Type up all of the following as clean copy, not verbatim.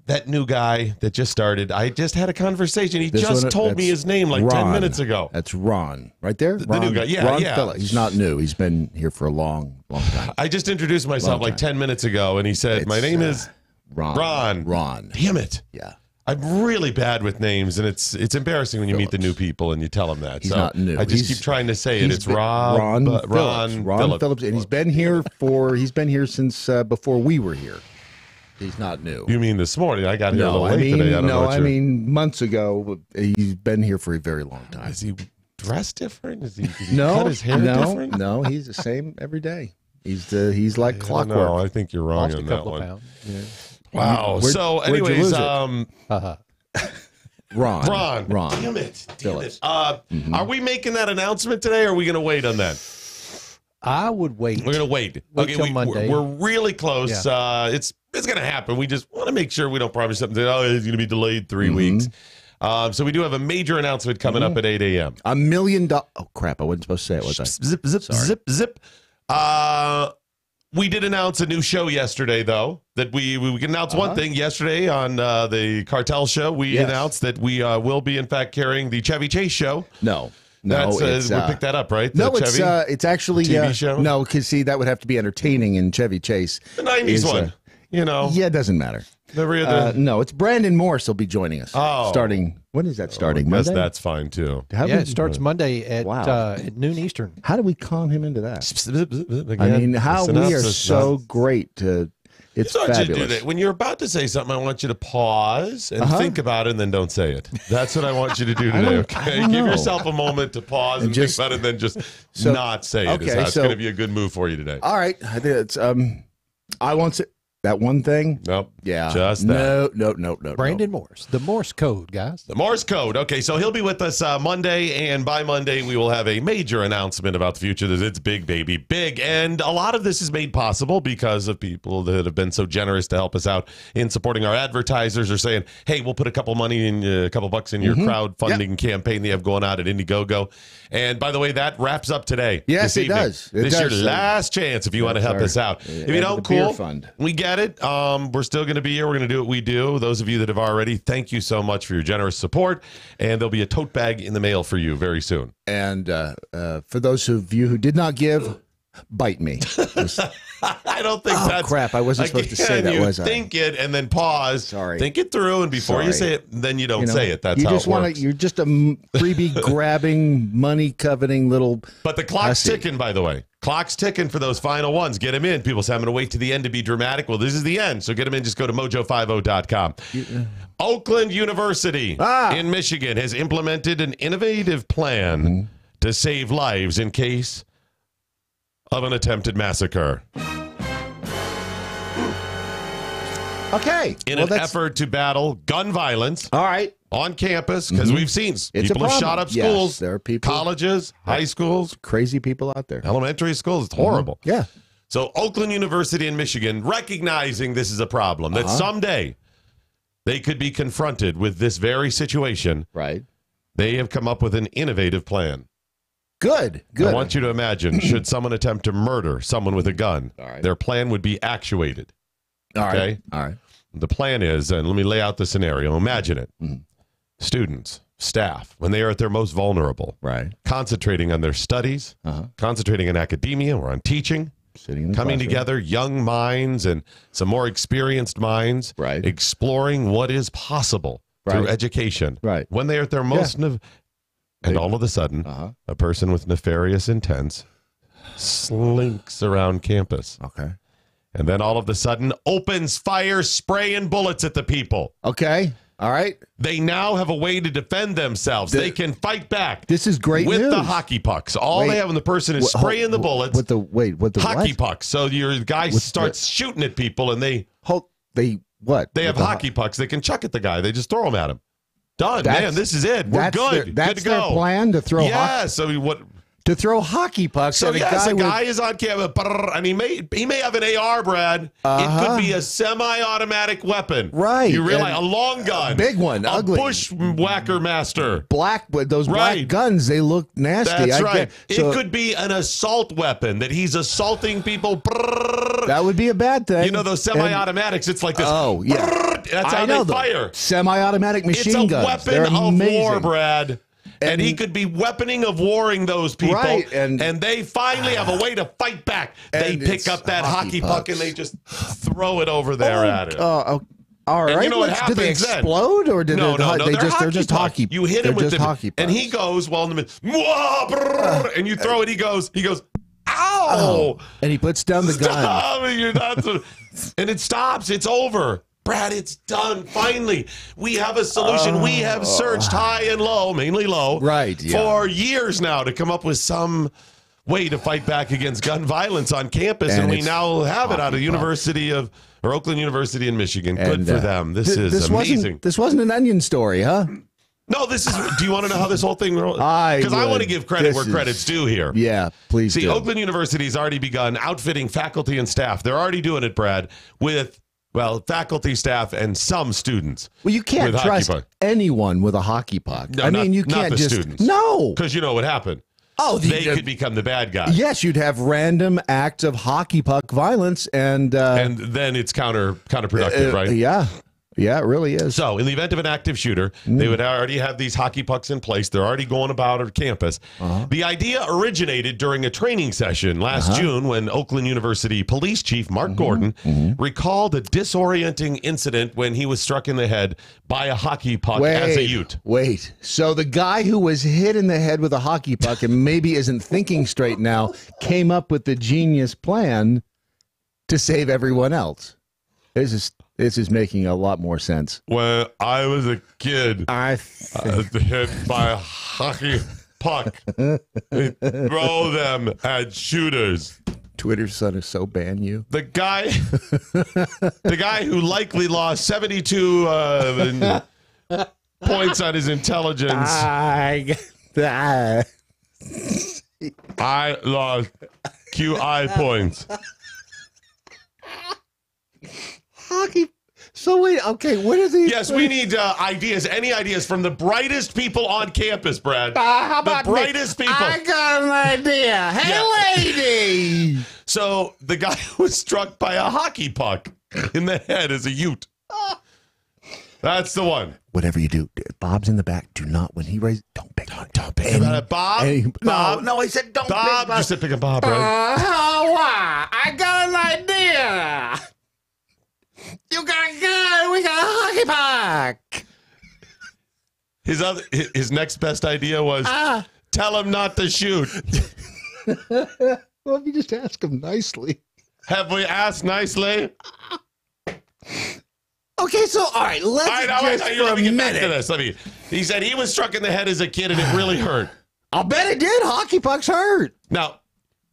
that new guy that just started. I just had a conversation. He just told me his name like 10 minutes ago. That's Ron, right there. The new guy. Yeah, Ron yeah. Phillip. He's not new. He's been here for a long time. I just introduced myself like 10 minutes ago, and he said, "My name is Ron. Ron. Damn it. Yeah. I'm really bad with names, and it's embarrassing when you meet the new people and you tell them that. He's not new. I just keep trying to say it. It's Ron Phillips, and he's been here since before we were here. He's not new. You mean this morning? I got here a little late today. I mean months ago. He's been here for a very long time. Is he dressed different? Is he cut his hair different? No, he's the same every day. He's like clockwork. No, I think you're wrong on that one. Yeah. Wow. So, anyways, Ron. Damn it. Are we making that announcement today, or are we going to wait on that? I would wait. We're going to wait. Till Monday. We're really close. Yeah. It's going to happen. We just want to make sure we don't promise something that, it's going to be delayed 3 weeks. So we do have a major announcement coming up at 8 a.m. $1 million. Oh, crap. I wasn't supposed to say it, was I? Zip. We did announce a new show yesterday, though, that we can announce one thing. Yesterday on the Cartel Show, we announced that we will be, in fact, carrying the Chevy Chase show. No, we picked that up, right? It's actually TV show? No, because see, that would have to be entertaining in Chevy Chase. The 90s one, Yeah, it doesn't matter. No, it's Brandon Morse will be joining us. Starting. When is that starting? Monday? That's fine too. It starts Monday at noon Eastern. How do we calm him into that? I mean, we are so great to. It's fabulous. When you're about to say something, I want you to pause and think about it, and then don't say it. That's what I want you to do today. Okay, give yourself a moment to pause and think about it, and then just not say it. Okay, it's going to be a good move for you today. All right, I think it's. I won't say. That one thing? Nope. Yeah. Just that. No. Brandon Morse. The Morse code, guys. The Morse code. Okay, so he'll be with us Monday, and by Monday we will have a major announcement about the future. That it's big, baby, big. And a lot of this is made possible because of people that have been so generous to help us out in supporting our advertisers or saying, hey, we'll put a couple bucks in your crowdfunding campaign that you have going out at Indiegogo. And by the way, that wraps up today. Yes, it does. This is your last chance if you want to help us out. If you don't, cool. We get it. We're still going to be here. We're going to do what we do. Those of you that have already, thank you so much for your generous support. And there'll be a tote bag in the mail for you very soon. And for those of you who did not give, bite me. I don't think that's... crap. I wasn't supposed to say that, was I? Think it and then pause. Sorry. Think it through, and before you say it, then you don't say it. That's how it works. You're just a freebie-grabbing, money-coveting little... But the clock's ticking, by the way. Clock's ticking for those final ones. Get them in. People say, I'm going to wait to the end to be dramatic. Well, this is the end, so get them in. Just go to mojo50.com. Oakland University in Michigan has implemented an innovative plan to save lives in case of an attempted massacre. Okay. In an effort to battle gun violence on campus, because we've seen people have shot up schools. Yes, there are people, colleges, high schools. Crazy people out there. Elementary schools. It's horrible. Yeah. So Oakland University in Michigan, recognizing this is a problem, that someday they could be confronted with this very situation. Right. They have come up with an innovative plan. Good. I want you to imagine, should someone attempt to murder someone with a gun, their plan would be actuated. Okay? All right. The plan is, and let me lay out the scenario. Imagine it. Students, staff, when they are at their most vulnerable, concentrating on their studies, concentrating on academia or on teaching, coming together, young minds and some more experienced minds, exploring what is possible through education. When they are at their most... And all of a sudden, a person with nefarious intents slinks around campus. Okay. And then all of a sudden opens fire, spraying bullets at the people. Okay. All right. They now have a way to defend themselves. They can fight back. This is great with news. the hockey pucks. All they have when the person is spraying the bullets. With the hockey pucks. So your guy starts shooting at people, and they have hockey pucks. They can chuck at the guy. They just throw them at him. Done, man. This is it. We're good. That's good to go. Their plan to throw. To throw hockey pucks. So yes, a guy is on camera, and he may have an AR, Brad. It could be a semi-automatic weapon. Right. You realize a long gun, big one, ugly, bushwhacker master. Black, with those black guns, they look nasty. That's right. It could be an assault weapon that he's assaulting people. That would be a bad thing. You know those semi-automatics? It's like this. Oh, yeah. That's how they fire. Semi-automatic machine guns. It's a weapon of war, Brad. And he could be weaponing of warring those people. Right, and they finally have a way to fight back. They pick up that hockey puck and they just throw it over there at it. All right. And you know what happens? Did they explode or did they're just hockey? You hit him with the hockey pucks. and he goes in the middle, and you throw it. He goes, ow! And he puts down the gun. You're not and it stops. It's over. Brad, it's done. Finally, we have a solution. We have searched high and low, mainly low, for years now to come up with some way to fight back against gun violence on campus, and we now have it out of Oakland University in Michigan. Good for them. This is amazing. This wasn't an Onion story, huh? No, this is. Do you want to know how this whole thing rolls? Because I want to give credit where credit's due here. Yeah, please. See, Oakland University has already begun outfitting faculty and staff. They're already doing it, Brad, with faculty, staff, and some students. Well, you can't trust anyone with a hockey puck. No, I mean, you can't not the just students. No, because you know what happened. Oh, they could become the bad guy. Yes, you'd have random acts of hockey puck violence, and then it's counterproductive, right? Yeah, it really is. So, in the event of an active shooter, they would already have these hockey pucks in place. They're already going about our campus. The idea originated during a training session last June when Oakland University Police Chief Mark Gordon recalled a disorienting incident when he was struck in the head by a hockey puck as a Ute. Wait, so the guy who was hit in the head with a hockey puck and maybe isn't thinking straight now came up with the genius plan to save everyone else. This is making a lot more sense. When I was a kid, I was hit by a hockey puck. They throw them at shooters. Twitter's going to so ban you. The guy who likely lost 72 points on his intelligence. I lost QI points. Hockey. So wait, okay, what are these? Yes, we need ideas. Any ideas from the brightest people on campus, Brad? How about the brightest people? I got an idea. Hey, lady. So the guy was struck by a hockey puck in the head as a Ute. That's the one. Whatever you do, Bob's in the back. Do not, when he raises, don't pick on Bob. Bob. No, I said don't Bob. pick Bob. You said pick on Bob, right? I got an idea. You got a gun. We got a hockey puck. His next best idea was tell him not to shoot. Well, if you just ask him nicely. Have we asked nicely? Okay, so all right, let's let me get back to this. He said he was struck in the head as a kid and it really hurt. I'll bet it did. Hockey pucks hurt. Now,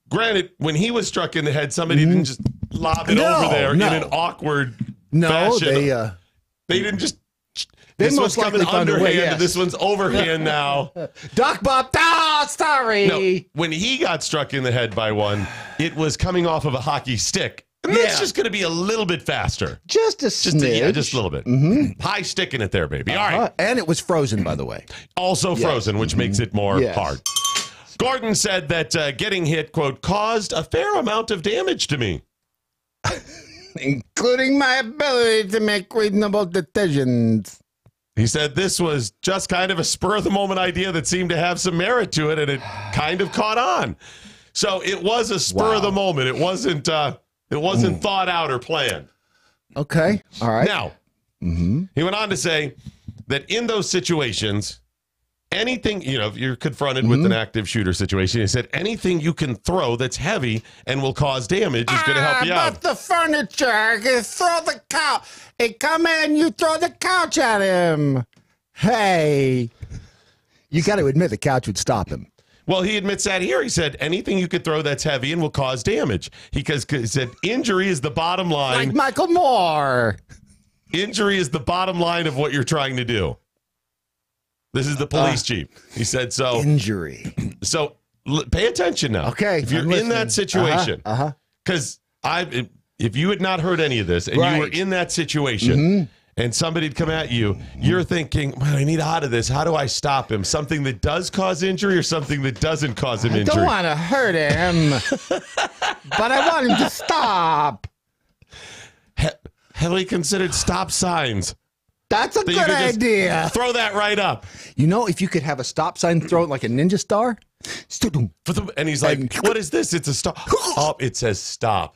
granted, when he was struck in the head, somebody didn't just lob it over there in an awkward fashion. They didn't just. This one's coming underhand, and this one's overhand now. Doc Bob, sorry. No, when he got struck in the head by one, it was coming off of a hockey stick. And that's just going to be a little bit faster. Just a smidge. Just a little bit. High stick in it there, baby. All right. And it was frozen, by the way. Also frozen, which makes it more hard. Gordon said that getting hit, quote, caused a fair amount of damage to me. Including my ability to make reasonable decisions. He said this was just kind of a spur-of-the-moment idea that seemed to have some merit to it, and it kind of caught on. So it was a spur-of-the-moment. It wasn't thought out or planned. Okay. All right. Now, he went on to say that in those situations, anything, if you're confronted with an active shooter situation, he said anything you can throw that's heavy and will cause damage is going to help you out. But the furniture, you throw the couch. Hey, come in, you throw the couch at him. Hey. You got to admit the couch would stop him. Well, he admits that here. He said anything you could throw that's heavy and will cause damage. He said injury is the bottom line. Like Michael Moore. Injury is the bottom line of what you're trying to do. This is the police chief. He said so. Injury. So pay attention now. Okay. If you're in that situation, because if you had not heard any of this and you were in that situation and somebody'd come at you, you're thinking, man, I need out of this. How do I stop him? Something that does cause injury or something that doesn't cause him injury? I don't want to hurt him, but I want him to stop. Have we considered stop signs? That's a good idea. Throw that right up. You know, if you could have a stop sign, throw it like a ninja star. And he's like, what is this? It's a stop. Oh, it says stop.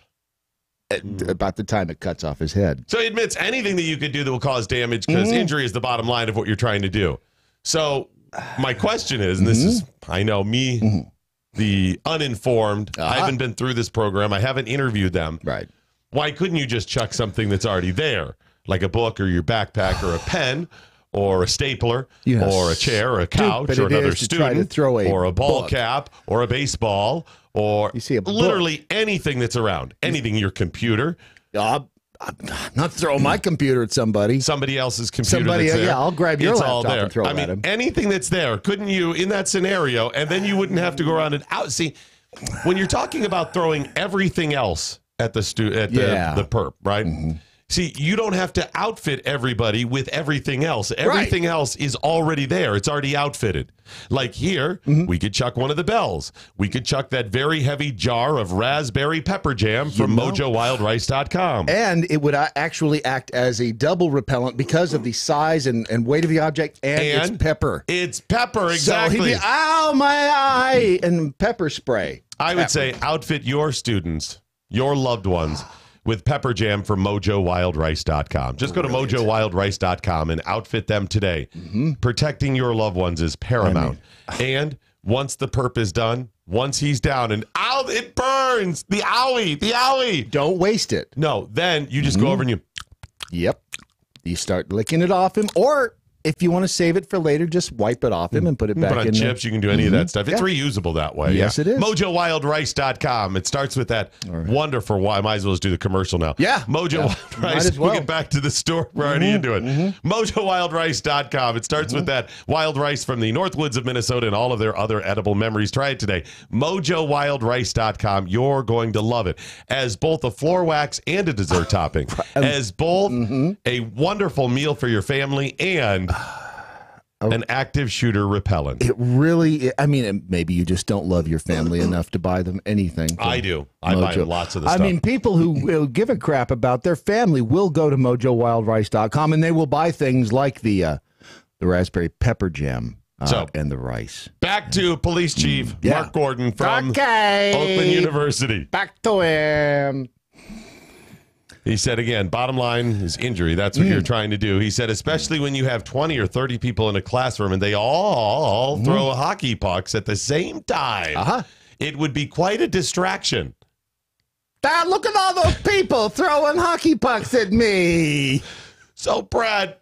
About the time it cuts off his head. So he admits anything that you could do that will cause damage because injury is the bottom line of what you're trying to do. So my question is, and this is, I know me, the uninformed, I haven't been through this program. I haven't interviewed them. Right. Why couldn't you just chuck something that's already there, like a book or your backpack or a pen or a stapler or a chair or a couch or another student or a ball cap or a baseball or literally anything that's around, anything, your computer. I'm not throwing my computer at somebody. Somebody else's computer that's there. Yeah, I'll grab your laptop and throw it at him. Anything that's there, couldn't you, in that scenario, and then you wouldn't have to go around and out. See, when you're talking about throwing everything else at the perp, right? See, you don't have to outfit everybody with everything else. Everything else is already there. It's already outfitted. Like here, we could chuck one of the bells. We could chuck that very heavy jar of raspberry pepper jam from MoJoWildRice.com. And it would actually act as a double repellent because of the size and weight of the object, and it's pepper. It's pepper, exactly. So he'd be, ow, my eye, and pepper spray. I would say outfit your students, your loved ones, with pepper jam from MoJoWildRice.com. Just go to MoJoWildRice.com and outfit them today. Protecting your loved ones is paramount. And once the perp is done, once he's down and out, it burns. The owie. Don't waste it. No, then you just go over and you. Yep. You start licking it off him, or if you want to save it for later, just wipe it off him and put it back in chips. You can do any of that stuff. It's reusable that way. Yes, it is. MoJoWildRice.com. It starts with that wonderful. I might as well just do the commercial now. Yeah. MoJo Wild Rice. We'll get back to the store. We're already into it. MoJoWildRice.com. It starts with that wild rice from the Northwoods of Minnesota and all of their other edible memories. Try it today. MoJoWildRice.com. You're going to love it. As both a floor wax and a dessert topping. As both a wonderful meal for your family and an active shooter repellent. It really, I mean, maybe you just don't love your family enough to buy them anything. I do. I buy lots of the stuff. I mean, people who will give a crap about their family will go to MoJoWildRice.com and they will buy things like the raspberry pepper jam and the rice. Back to Police Chief Mark Gordon from Oakland University. Back to him. He said, again, bottom line is injury. That's what you're trying to do. He said, especially when you have 20 or 30 people in a classroom and they all throw hockey pucks at the same time, it would be quite a distraction. Dad, look at all those people throwing hockey pucks at me. So, Brad,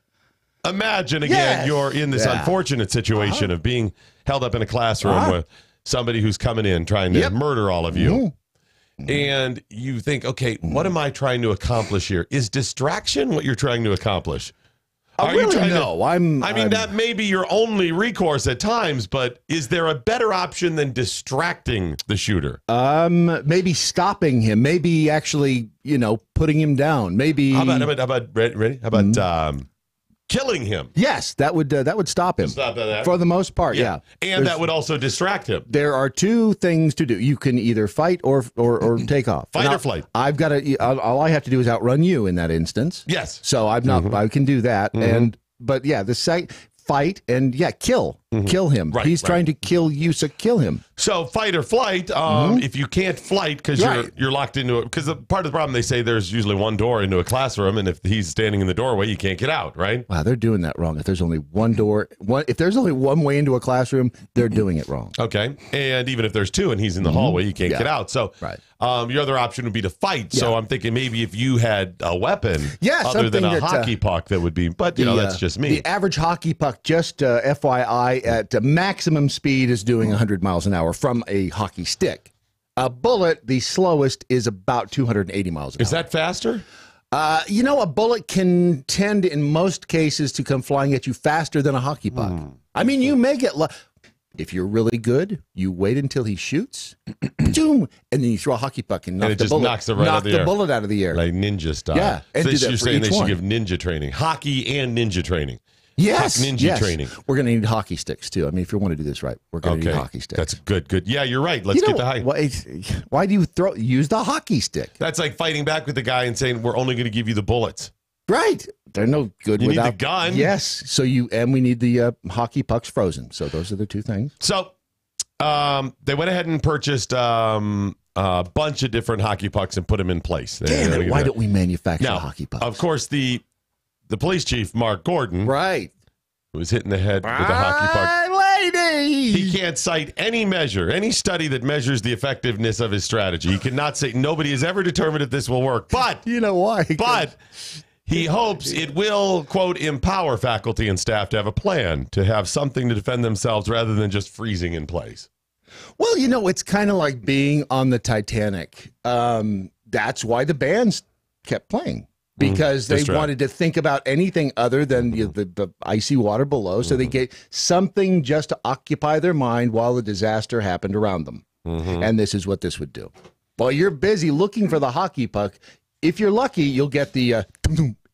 imagine, again, you're in this unfortunate situation of being held up in a classroom with somebody who's coming in trying to murder all of you. And you think, okay, what am I trying to accomplish here? Is distraction what you're trying to accomplish? That may be your only recourse at times, but is there a better option than distracting the shooter? Maybe stopping him. Maybe actually, putting him down. Maybe. How about ready? How about killing him? Yes, that would stop him. Stop that. For the most part, yeah. And that would also distract him. There are two things to do. You can either fight or take off. Fight or flight. I've got to. All I have to do is outrun you in that instance. Yes. So I'm not. I can do that. But the fight and kill him. Right, He's trying to kill you, so kill him. So fight or flight. If you can't flight because you're locked into it, because part of the problem, they say there's usually one door into a classroom, and if he's standing in the doorway, you can't get out. Right? Wow, they're doing that wrong. If there's only one door, if there's only one way into a classroom, they're doing it wrong. Okay, and even if there's two and he's in the hallway, you can't get out. So your other option would be to fight. So I'm thinking maybe if you had a weapon other than a hockey puck, that would be. But that's just me. The average hockey puck, just FYI, at maximum speed is doing 100 miles an hour from a hockey stick. A bullet, the slowest, is about 280 miles an hour. Is that faster? A bullet can tend, in most cases, to come flying at you faster than a hockey puck. I mean, you may get If you're really good, you wait until he shoots, boom, and then you throw a hockey puck and knock it the just bullet, knocks it right out of the air. bullet out of the air. Like ninja style. Yeah. And So do that you're for saying each they should one. give ninja training, hockey and ninja training. Yes. Ninja training. We're going to need hockey sticks, too. I mean, if you want to do this right, we're going to need hockey sticks. That's good. Yeah, you're right. Let's get the hockey. Why do you use the hockey stick? That's like fighting back with the guy and saying, we're only going to give you the bullets. Right. They're no good you without need the gun. Yes. So we need the hockey pucks frozen. So those are the two things. So they went ahead and purchased a bunch of different hockey pucks and put them in place. Damn it, why don't we manufacture hockey pucks? Of course, the police chief, Mark Gordon, right, was hit in the head with a hockey puck. Lady. He can't cite any study that measures the effectiveness of his strategy. He cannot say nobody has ever determined if this will work. But you know why? But he hopes it will, quote, empower faculty and staff to have a plan, to have something to defend themselves rather than just freezing in place. Well, it's kind of like being on the Titanic. That's why the bands kept playing. Because they wanted to think about anything other than the icy water below. So they gave something just to occupy their mind while the disaster happened around them. And this is what this would do. While you're busy looking for the hockey puck, if you're lucky, you'll get the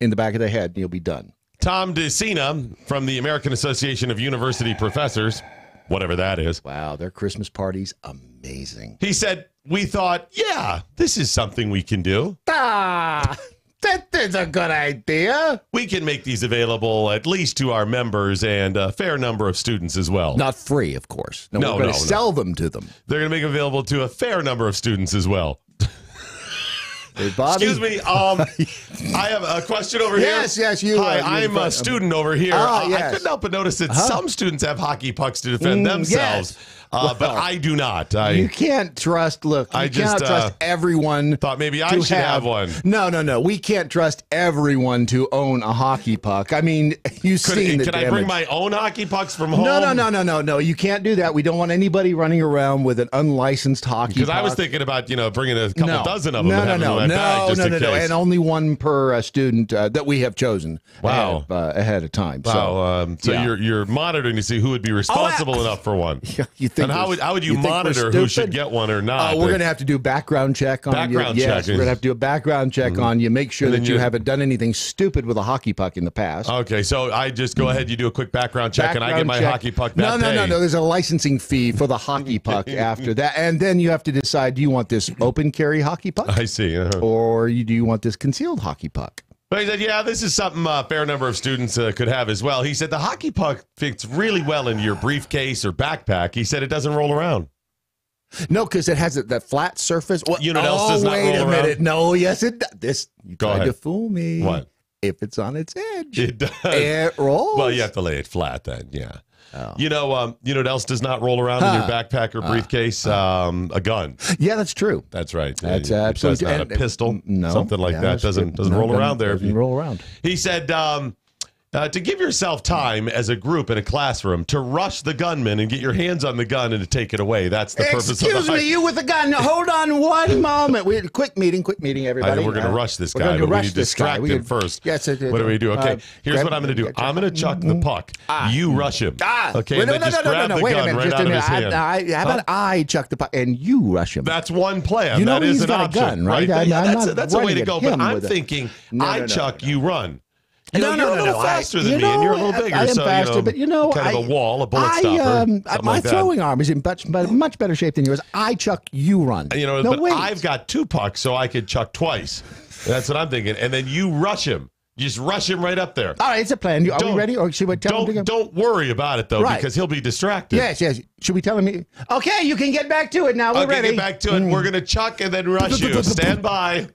in the back of the head and you'll be done. Tom DeCina from the American Association of University Professors, whatever that is. Wow, their Christmas party's amazing. He said, we thought, yeah, this is something we can do. That is a good idea. We can make these available at least to our members and a fair number of students as well. Not free, of course. No, we're going to sell them to them. They're going to make them available to a fair number of students as well. Hey, Bobby. Excuse me. I have a question over here. Yes, you. Hi, I'm a student over here. Yes. I couldn't help but notice that some students have hockey pucks to defend themselves. Yes. But I do not. You can't trust. Look, you cannot trust everyone. Thought maybe I should have one. No. We can't trust everyone to own a hockey puck. I mean, you've seen the damage. Can I bring my own hockey pucks from home? No. You can't do that. We don't want anybody running around with an unlicensed hockey puck. Because I was thinking about bringing a couple dozen of them. No. And only one per student that we have chosen. Wow. Ahead of time. Wow. So you're monitoring to see who would be responsible enough for one. You think? And how would you monitor who should get one or not? We're going to have to do background check on you. Yes, we're going to have to do a background check on you. Make sure that you haven't done anything stupid with a hockey puck in the past. Okay, so I just go ahead, you do a quick background check, and I get my hockey puck that day. No. There's a licensing fee for the hockey puck after that. And then you have to decide, do you want this open carry hockey puck? I see. Or do you want this concealed hockey puck? But he said, yeah, this is something a fair number of students could have as well. He said the hockey puck fits really well into your briefcase or backpack. He said it doesn't roll around. No, because it has that flat surface. You know what else does not roll around? Wait a minute. No, yes, it does. You tried to fool me. What? If it's on its edge. It does. It rolls. Well, you have to lay it flat then, yeah. Oh. You know what else does not roll around in your backpack or briefcase? A gun. Yeah, that's true. That's right. That's absolutely not a pistol. No, something like that doesn't roll around there. Doesn't roll around. He said to give yourself time as a group in a classroom to rush the gunman and get your hands on the gun and to take it away. That's the purpose of the Excuse me, you with the gun. Now, hold on one moment. Quick meeting, everybody. We're going to rush this guy. But we need to distract him first. Yes, what do we do? Okay, here's what I'm going to do. I'm going to chuck the puck. You rush him. Okay, and then just grab the gun right out of his hand. How about I chuck the puck and you rush him? That's one plan. You know that is he's an got option, a gun, right? That's a way to go. But I'm thinking, I chuck, you run. You're a little faster than me, and you're a little bigger. I am faster, but kind of a wall, a bullet stopper. My throwing arm is in much better shape than yours. I chuck, you run. But I've got two pucks, so I could chuck twice. That's what I'm thinking. And then you rush him. You just rush him right up there. All right, it's a plan. Are we ready? Or should we tell him to go? Don't worry about it, though, because he'll be distracted. Yes. Should we tell him? Okay, you can get back to it now. We're ready. Get back to it. We're going to chuck and then rush you. Stand by.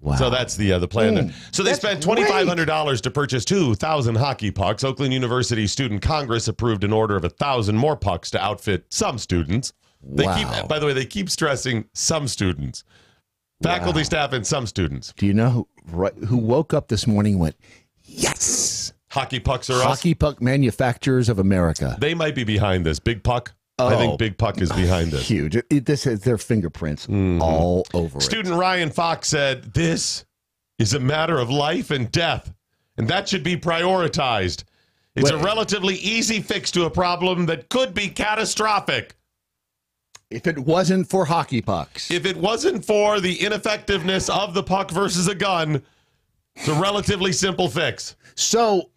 Wow. So that's the plan. So they spent $2,500 to purchase 2,000 hockey pucks. Oakland University Student Congress approved an order of 1,000 more pucks to outfit some students. By the way, they keep stressing some students. Faculty, staff, and some students. Do you know who woke up this morning and went, yes! Hockey pucks are us? Hockey puck manufacturers of America. They might be behind this. Big Puck? I think Big Puck is behind this. Huge. This has their fingerprints all over it. Student Ryan Fox said, this is a matter of life and death, and that should be prioritized. It's a relatively easy fix to a problem that could be catastrophic. If it wasn't for hockey pucks. If it wasn't for the ineffectiveness of the puck versus a gun, it's a relatively simple fix. So,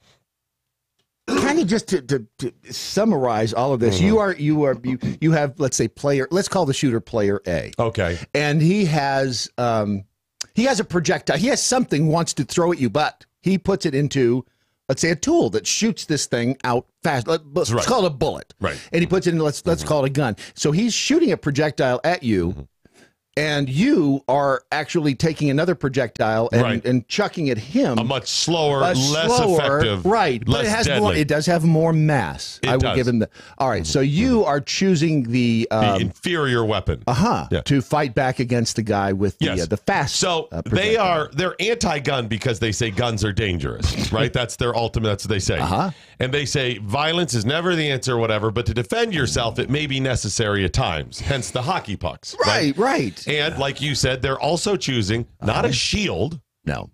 kind of just to summarize all of this, you have, let's say, let's call the shooter player A. Okay. And he has a projectile. He has something wants to throw at you, but he puts it into, let's say, a tool that shoots this thing out fast. Let's call it a bullet. Right. And he puts it in, let's call it a gun. So he's shooting a projectile at you, and you are actually taking another projectile and chucking at him. A much slower, less effective, right? But it does have more mass. I will give him the. All right, so you are choosing the inferior weapon, to fight back against the guy with the fast. So they're anti-gun because they say guns are dangerous, right? That's their ultimate. That's what they say, and they say violence is never the answer, whatever. But to defend yourself, it may be necessary at times. Hence the hockey pucks, right. And like you said, they're also choosing not a shield. No.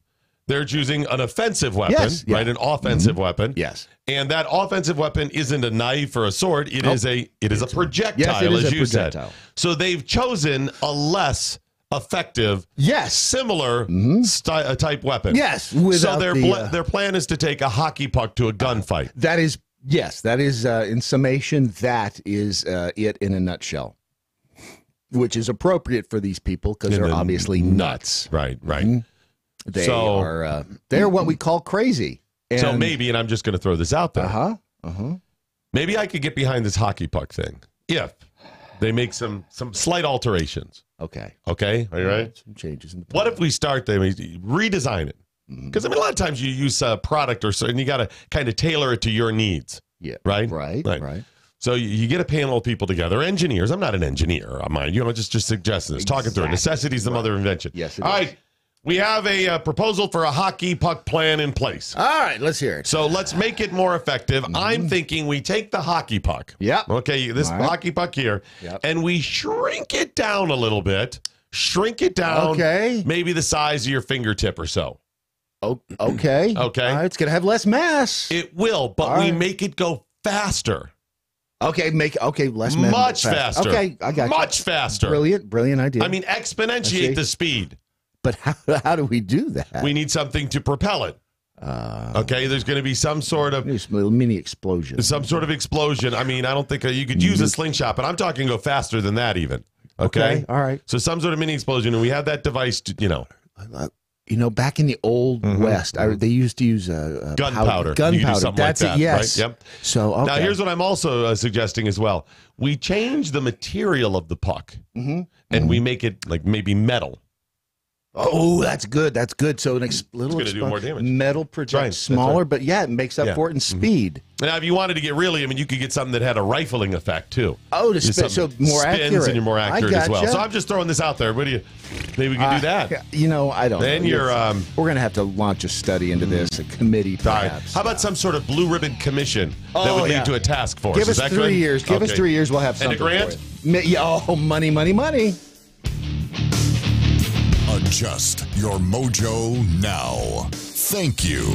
They're choosing an offensive weapon, right? An offensive weapon. Yes. And that offensive weapon isn't a knife or a sword. It is a projectile, as you said. So they've chosen a less effective, similar type weapon. Yes. So their plan is to take a hockey puck to a gunfight. That is in summation, that is it in a nutshell. Which is appropriate for these people because they're obviously nuts. Right. They're what we call crazy. And so maybe, and I'm just going to throw this out there. Maybe I could get behind this hockey puck thing if they make some slight alterations. Okay. Are you right? Some changes in the plan. What if we redesign it? Because a lot of times you use a product and you got to kind of tailor it to your needs. Yeah. Right. So you get a panel of people together, engineers. I'm not an engineer, mind you. I'm just suggesting this, talking through it. Necessity is the mother of invention. Yes, it All is. right, we have a proposal for a hockey puck plan in place. All right, let's hear it. So let's make it more effective. I'm thinking we take the hockey puck. Yep. Okay, this hockey puck here, and we shrink it down a little bit. Shrink it down. Okay. Maybe the size of your fingertip or so. Okay. All right, it's going to have less mass. It will, but we make it go faster. Okay, less mass. Much faster. Okay, I got you. Much faster. Brilliant idea. I mean, exponentiate the speed. But how do we do that? We need something to propel it. Okay, there's going to be some sort of little mini explosion. Some sort of explosion. I mean, I don't think you could use a slingshot, but I'm talking go faster than that even. Okay, all right. So some sort of mini explosion, and we have that device. Back in the old West, they used to use gunpowder. Gunpowder. That's like that, it. Yes. Right? Yep. So now here's what I'm also suggesting as well. We change the material of the puck, and we make it like maybe metal. Oh, that's good. That's good. So little do more damage. Metal projects smaller, but it makes up for it in speed. Now, if you wanted to get really, you could get something that had a rifling effect too. Oh, so more accurate. And you're more accurate as well. So I'm just throwing this out there. What do you? Maybe we can do that. I don't. Then know. We're gonna have to launch a study into this, a committee, perhaps. How about some sort of blue ribbon commission that would lead to a task force? Give us 3 years. Give us 3 years. We'll have something. And a grant? For you. Oh, money. Adjust your mojo now. Thank you.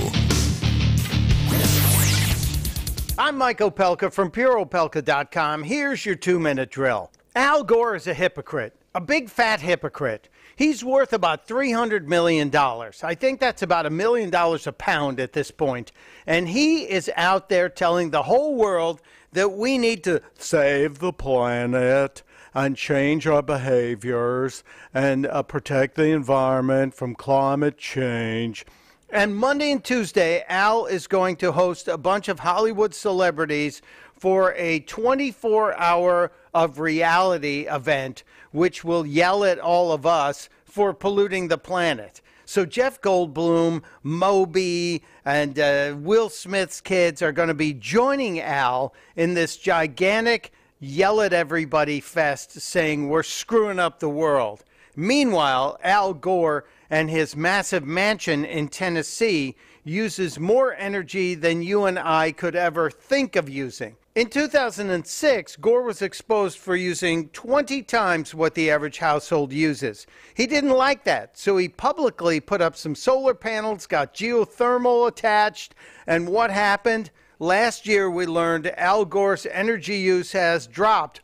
I'm Mike Opelka from PureOpelka.com. Here's your 2-minute drill. Al Gore is a hypocrite, a big fat hypocrite. He's worth about $300 million. I think that's about $1 million a pound at this point. And he is out there telling the whole world that we need to save the planet and change our behaviors and protect the environment from climate change. And Monday and Tuesday, Al is going to host a bunch of Hollywood celebrities for a 24-hour of reality event, which will yell at all of us for polluting the planet. So Jeff Goldblum, Moby, and Will Smith's kids are going to be joining Al in this gigantic yell at everybody fest saying we're screwing up the world. Meanwhile, Al Gore and his massive mansion in Tennessee uses more energy than you and I could ever think of using. In 2006, Gore was exposed for using 20 times what the average household uses. He didn't like that, so he publicly put up some solar panels, got geothermal attached, and what happened? Last year, we learned Al Gore's energy use has dropped.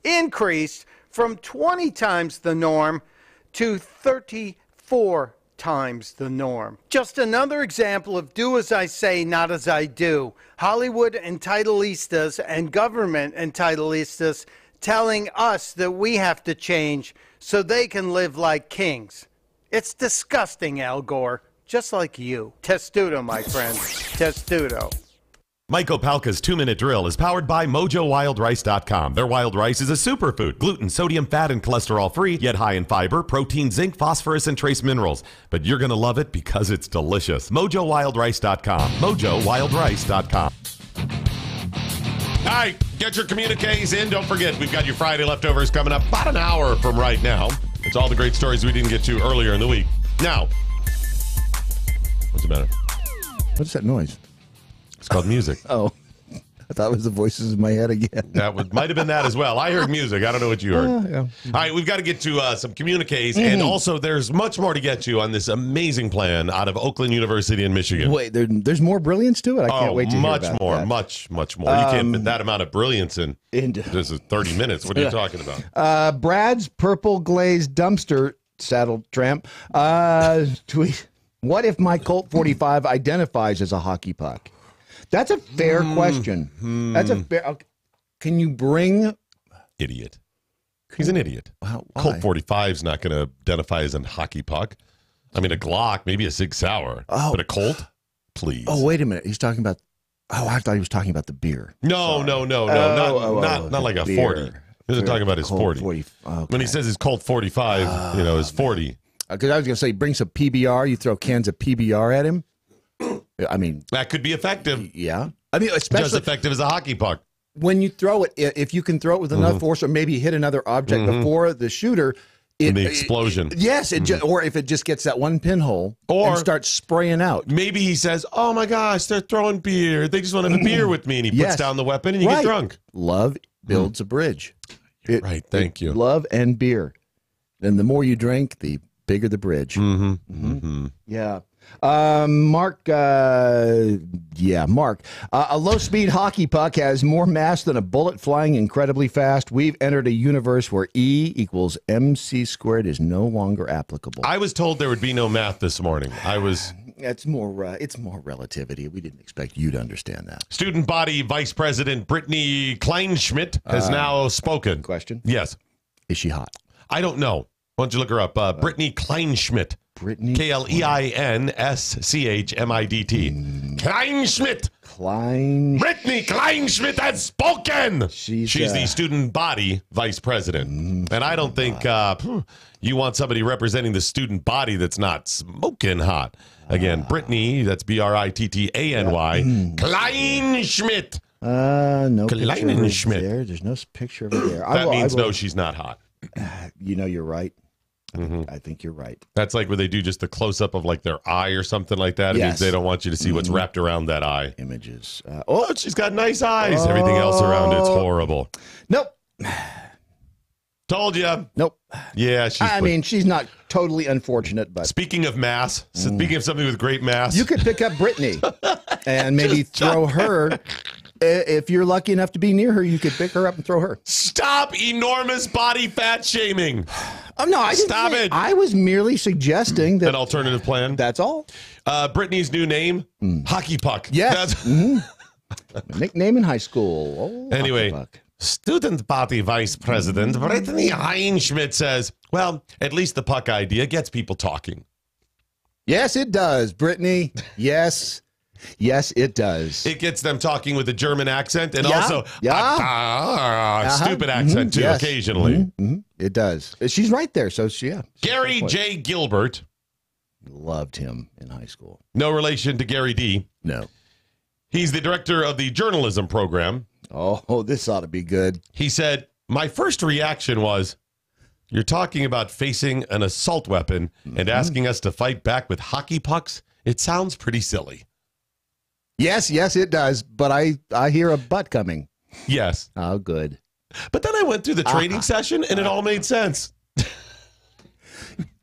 Increased from 20 times the norm to 34 times the norm. Just another example of do as I say, not as I do. Hollywood entitleistas and government entitleistas telling us that we have to change so they can live like kings. It's disgusting, Al Gore. Just like you. Testudo, my friend. Testudo. Mike Opalka's 2-Minute Drill is powered by MoJoWildRice.com. Their wild rice is a superfood, gluten, sodium, fat, and cholesterol-free, yet high in fiber, protein, zinc, phosphorus, and trace minerals. But you're going to love it because it's delicious. MoJoWildRice.com. MoJoWildRice.com. All right, get your communiques in. Don't forget, we've got your Friday leftovers coming up about an hour from right now. It's all the great stories we didn't get to earlier in the week. Now, what's the matter? What's that noise? It's called music. Oh, I thought it was the voices in my head again. That might have been that as well. I heard music. I don't know what you heard. Yeah. All right, we've got to get to some communiques, and also there's much more to get to on this amazing plan out of Oakland University in Michigan. Wait, there's more brilliance to it? I can't wait to hear about that. Much more. You can't fit that amount of brilliance in. This is 30 minutes. What are you talking about? Brad's purple glazed dumpster saddle tramp tweet. What if my Colt 45 identifies as a hockey puck? That's a fair question. That's a fair. Can you bring? Idiot. He's an idiot. Why? Colt 45 is not going to identify as a hockey puck. I mean, a Glock, maybe a Sig Sauer, but a Colt, please. Oh, wait a minute. He's talking about. Oh, I thought he was talking about the beer. No, not like a beer. 40. He wasn't talking about his Colt 40. Okay. When he says his Colt 45, his 40. Because I was going to say, bring some PBR. You throw cans of PBR at him. I mean, that could be effective. Yeah. I mean, especially just effective as a hockey puck. When you throw it, if you can throw it with enough force or maybe hit another object before the shooter. The explosion. Or if it just gets that one pinhole and starts spraying out. Maybe he says, oh my gosh, they're throwing beer. They just want to have a beer with me. And he puts down the weapon and you get drunk. Love builds a bridge. Right. Thank you. Love and beer. And the more you drink, the bigger the bridge. Yeah. Mark. Mark. A low-speed hockey puck has more mass than a bullet flying incredibly fast. We've entered a universe where E equals MC squared is no longer applicable. I was told there would be no math this morning. It's more relativity. We didn't expect you to understand that. Student body vice president Brittany Kleinschmidt has now spoken. Question? Yes. Is she hot? I don't know. Why don't you look her up? Brittany Kleinschmidt. Brittany Kleinschmidt. Kleinschmidt. Brittany Kleinschmidt has spoken. She's the student body vice president. And I don't think you want somebody representing the student body that's not smoking hot. Again, Brittany, that's Brittany Kleinschmidt. No picture of her there. There's no picture of her there. That means no, she's not hot. You know, you're right. I think you're right. That's like where they do just the close-up of like their eye or something like that. It means they don't want you to see what's wrapped around that eye. Images. She's got nice eyes. Everything else around it's horrible. Nope. Told you. Nope. Yeah, she's not totally unfortunate, but speaking of mass, speaking of something with great mass, you could pick up Brittany and maybe throw her. If you're lucky enough to be near her, you could pick her up and throw her. Stop enormous body fat shaming. Oh, no, I didn't. Stop it. I was merely suggesting that. An alternative plan. That's all. Brittany's new name, Hockey Puck. Yes. Nickname in high school. Anyway, student body vice president Brittany Kleinschmidt says, well, at least the puck idea gets people talking. Yes, it does, Brittany. Yes. Yes, it does. It gets them talking with a German accent and also stupid accent, too, occasionally. It does. She's right there. So, Gary J. Gilbert. Loved him in high school. No relation to Gary D. No. He's the director of the journalism program. Oh, this ought to be good. He said, my first reaction was, you're talking about facing an assault weapon and asking us to fight back with hockey pucks? It sounds pretty silly. Yes, it does. But I hear a butt coming. Yes. Oh, good. But then I went through the training session and it all made sense.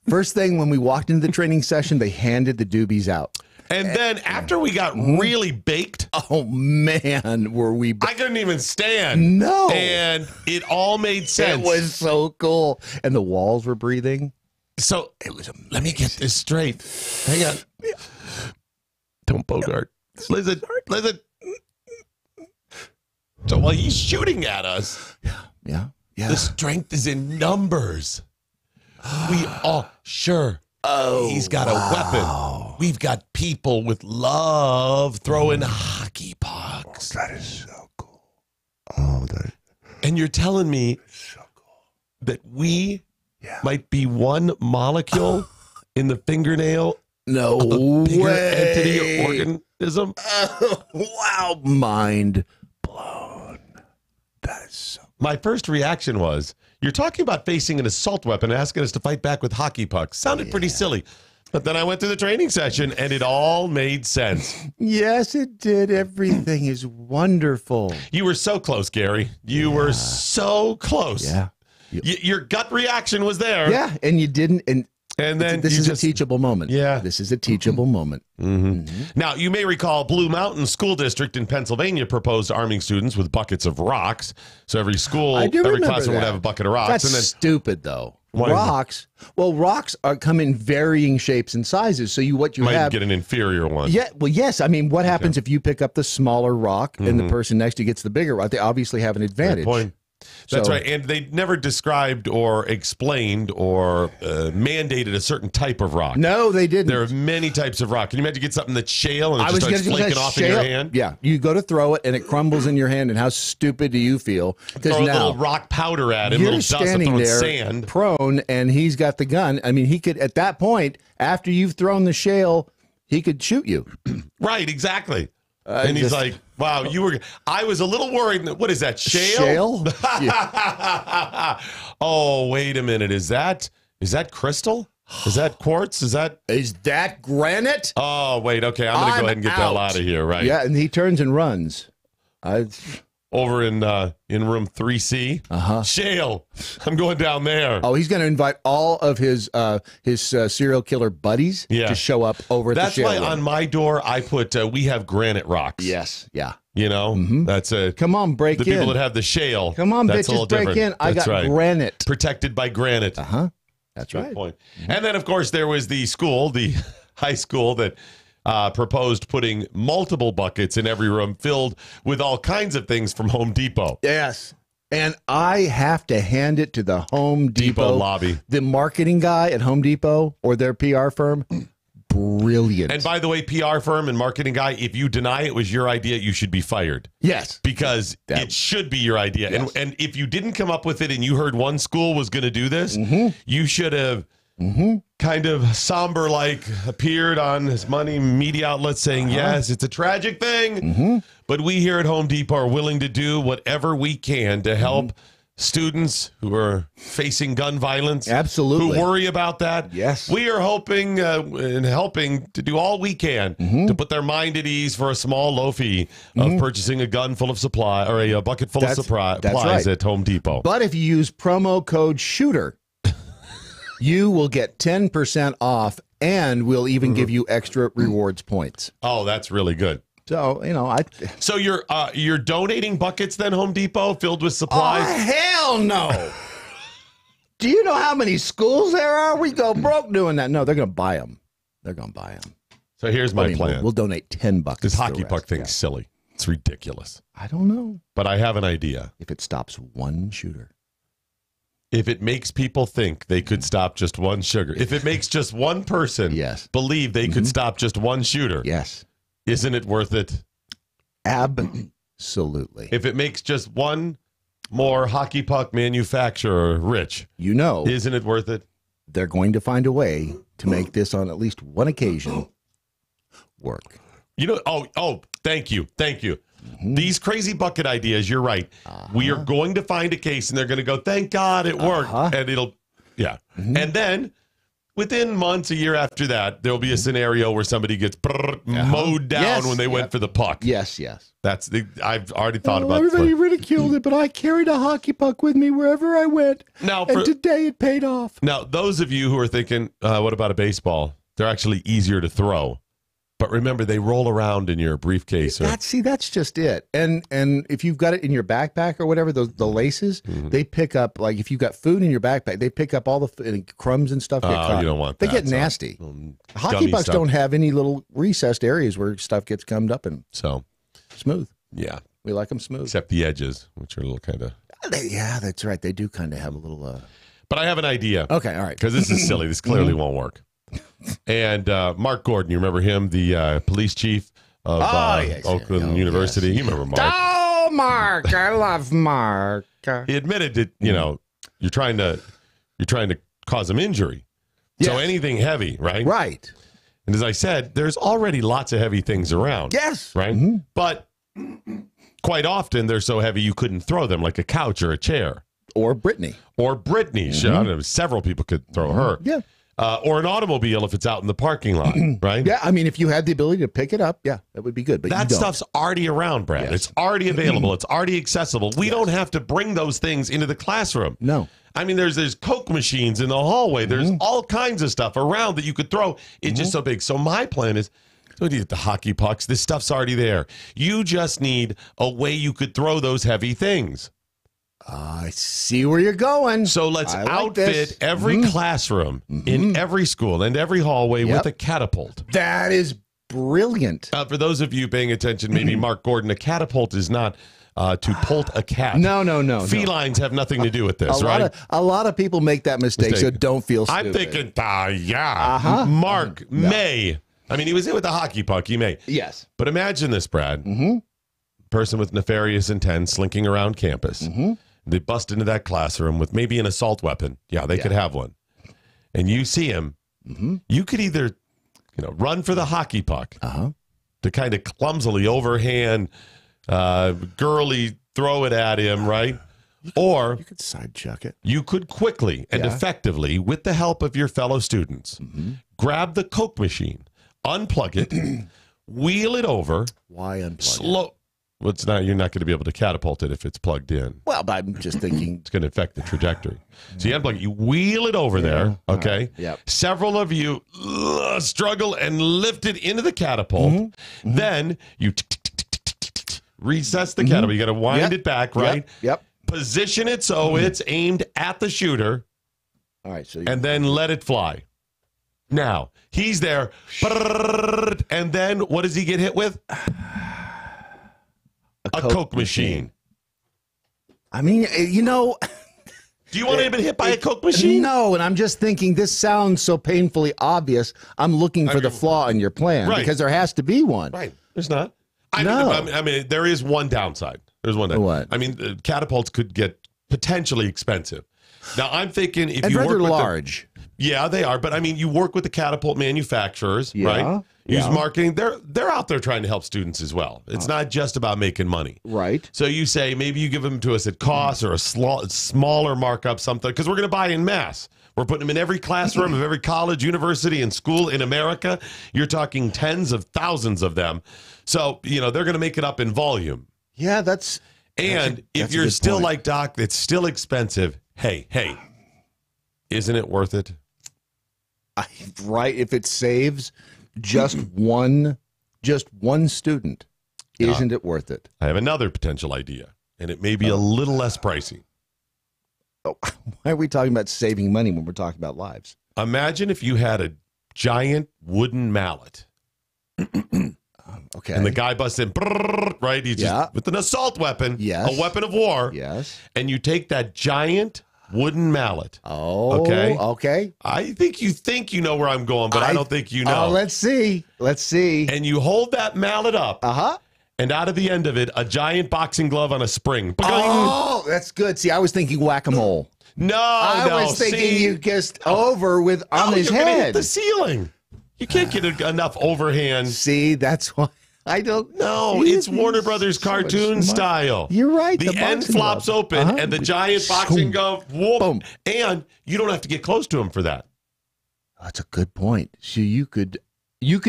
First thing when we walked into the training session, they handed the doobies out. And then after we got really baked, oh man, were we? I couldn't even stand. No, and it all made sense. It was so cool, and the walls were breathing. So it was. Let me get this straight. Hang on. Don't Bogart. Listen. So while he's shooting at us, yeah. The strength is in numbers. We all sure. Oh, he's got a weapon. We've got people with love throwing hockey pucks. That is so cool. And you're telling me that we might be one molecule in the fingernail of a bigger entity or organism? Wow, mind blown. That is so. My first reaction was, you're talking about facing an assault weapon and asking us to fight back with hockey pucks. Sounded pretty silly. But then I went through the training session and it all made sense. Yes, it did. Everything is wonderful. You were so close, Gary. You were so close. Yeah. Your gut reaction was there. Yeah, and you didn't. And then this is a teachable moment. Yeah. This is a teachable moment. Now, you may recall Blue Mountain School District in Pennsylvania proposed arming students with buckets of rocks. So every classroom would have a bucket of rocks. That's stupid, though. Why? Rocks. Well, rocks come in varying shapes and sizes. So you might have get an inferior one. Yeah. Well, yes. I mean, what happens if you pick up the smaller rock and the person next to you gets the bigger rock? They obviously have an advantage. Good point. That's right. And they never described or explained or mandated a certain type of rock. No, they didn't. There are many types of rock. Can you imagine get something that's shale and it just starts flaking off in your hand? Yeah. You go to throw it and it crumbles in your hand. And how stupid do you feel? Throw a little rock powder at him, you're little dust, standing there sand. prone, and he's got the gun. I mean, he could, at that point, after you've thrown the shale, he could shoot you. Right, exactly. And he's like, wow, I was a little worried. What is that, shale? Yeah. Oh, wait a minute. Is that crystal? Is that quartz? Is that granite? Oh, wait. Okay, I'm going to go ahead and get the hell out of here, right? Yeah, and he turns and runs. Over in room 3C. Shale. I'm going down there. Oh, he's going to invite all of his serial killer buddies to show up over at the shale. That's why on my door I put we have granite rocks. Yes, yeah. You know, that's a come on, break in. The people that have the shale. Come on, that's bitches, break in. I got granite. Protected by granite. That's Good right. point. And then, of course, there was the high school that proposed putting multiple buckets in every room filled with all kinds of things from Home Depot. Yes. And I have to hand it to the Home Depot lobby. The marketing guy at Home Depot or their PR firm. Brilliant. And by the way, PR firm and marketing guy, if you deny it was your idea, you should be fired. Yes. Because it should be your idea. Yes. And if you didn't come up with it and you heard one school was going to do this, you should have kind of somber-like appeared on as many media outlets saying, yes, it's a tragic thing, but we here at Home Depot are willing to do whatever we can to help students who are facing gun violence. Absolutely. Who worry about that. Yes. We are hoping and helping to do all we can to put their mind at ease for a small low fee of purchasing a gun full of supply or a bucket full of supplies at Home Depot. But if you use promo code SHOOTER, you will get 10% off and we'll even give you extra rewards points. Oh, that's really good. So, So you're donating buckets then, Home Depot, filled with supplies? Oh, hell no. Do you know how many schools there are? We go broke doing that. No, they're going to buy them. They're going to buy them. So here's my plan. We'll donate 10 buckets. This hockey puck thing's silly. It's ridiculous. I don't know. But I have an idea. If it stops one shooter. If it makes people think they could stop just one sugar. If it makes just one person believe they could stop just one shooter. Yes. Isn't it worth it? Absolutely. If it makes just one more hockey puck manufacturer rich. Isn't it worth it? They're going to find a way to make this on at least one occasion work. Thank you. These crazy bucket ideas, you're right. We are going to find a case and they're going to go, thank God it worked. And it'll, And then within months, a year after that, there'll be a scenario where somebody gets mowed down when they went for the puck. Yes. I've already thought about everybody ridiculed it, but I carried a hockey puck with me wherever I went. And today it paid off. Now, those of you who are thinking, what about a baseball? They're actually easier to throw. But remember, they roll around in your briefcase. That's just it. And if you've got it in your backpack or whatever, the laces, they pick up, like if you've got food in your backpack, they pick up all the crumbs and stuff. You don't want that. They get nasty. Hockey pucks don't have any little recessed areas where stuff gets gummed up and smooth. Yeah. We like them smooth. Except the edges, which are a little kind of... Yeah, that's right. They do kind of have a little... But I have an idea. Okay, all right. Because this is silly. This clearly won't work. And Mark Gordon, you remember him, the police chief of Oakland University? Yes. You remember Mark. Oh, Mark. I love Mark. He admitted that, you're trying to cause him injury. Yes. So anything heavy, right? Right. And as I said, there's already lots of heavy things around. Yes. Right? But quite often they're so heavy you couldn't throw them, like a couch or a chair. Or Brittany. I don't know, several people could throw her. Yeah. Or an automobile if it's out in the parking lot, right? Yeah, I mean, if you had the ability to pick it up, that would be good. But that stuff's already around, Brad. Yes. It's already available. It's already accessible. We don't have to bring those things into the classroom. No. I mean, there's Coke machines in the hallway. There's all kinds of stuff around that you could throw. It's just so big. So my plan is, don't need the hockey pucks. This stuff's already there. You just need a way you could throw those heavy things. I see where you're going. So let's outfit every classroom in every school and every hallway with a catapult. That is brilliant. For those of you paying attention, maybe Mark Gordon, a catapult is not to pult a cat. No. Felines have nothing to do with this, right? A lot of people make that mistake, so don't feel stupid. I'm thinking, Mark may. I mean, he was in with the hockey puck. He may. Yes. But imagine this, Brad. Person with nefarious intent slinking around campus. They bust into that classroom with maybe an assault weapon. Yeah, they could have one. And you see him. You could either, run for the hockey puck to kind of clumsily overhand, girly throw it at him, right? Or you could side chuck it. You could quickly and effectively, with the help of your fellow students, grab the Coke machine, unplug it, wheel it over. Why unplug it? Well, it's not. You're not going to be able to catapult it if it's plugged in. Well, but I'm just thinking it's going to affect the trajectory. So you unplug it, you wheel it over there. Okay. Yep. Several of you struggle and lift it into the catapult. Then you recess the catapult. You got to wind it back, right? Yep. Position it so it's aimed at the shooter. All right. So and then let it fly. Now he's there, and then what does he get hit with? A Coke machine. I mean, Do you want to get hit by a Coke machine? No, and I'm just thinking this sounds so painfully obvious. I'm looking for the flaw in your plan because there has to be one. Right. There's not. I mean, there is one downside. There's one downside. What? I mean, catapults could get potentially expensive. Now, I'm thinking if and you rather work with large. Yeah, they are. But I mean, you work with the catapult manufacturers, right? Use marketing. They're out there trying to help students as well. It's not just about making money. Right. So you say maybe you give them to us at cost or a smaller markup, something, because we're going to buy in mass. We're putting them in every classroom of every college, university, and school in America. You're talking tens of thousands of them. So, they're going to make it up in volume. Yeah, that's... And if you're still like, Doc, it's still expensive. Hey, isn't it worth it? Right. If it saves just one student, isn't it worth it? I have another potential idea, and it may be a little less pricey. Oh, why are we talking about saving money when we're talking about lives? Imagine if you had a giant wooden mallet. Okay. And the guy busts in, right? He's just with an assault weapon, a weapon of war. Yes. And you take that giant wooden mallet. Oh, okay. I think you know where I'm going, but I don't think you know. Let's see. And you hold that mallet up. And out of the end of it, a giant boxing glove on a spring. Oh, that's good. See, I was thinking whack-a-mole. I was thinking you just over with on his you're head. Gonna hit the ceiling. You can't get enough overhand. See, that's why I don't know. It's Warner Brothers cartoon style. You're right. The end flops open and the giant boxing glove, whoop, boom. And you don't have to get close to him for that. That's a good point. So you could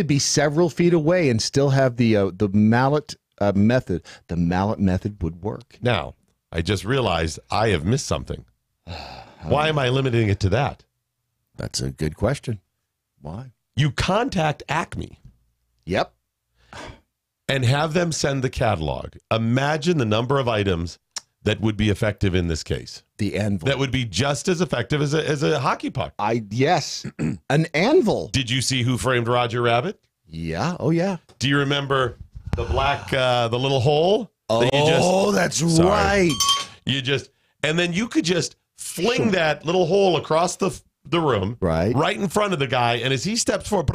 be several feet away and still have the mallet method. The mallet method would work. Now, I just realized I have missed something. Why am I limiting it to that? That's a good question. Why? You contact Acme. Yep. And have them send the catalog. Imagine the number of items that would be effective in this case. The anvil. That would be just as effective as a hockey puck. Yes. An anvil. Did you see Who Framed Roger Rabbit? Yeah. Oh, yeah. Do you remember the the little hole? That's right. And then you could just fling that little hole across the room, right in front of the guy, and as he steps forward,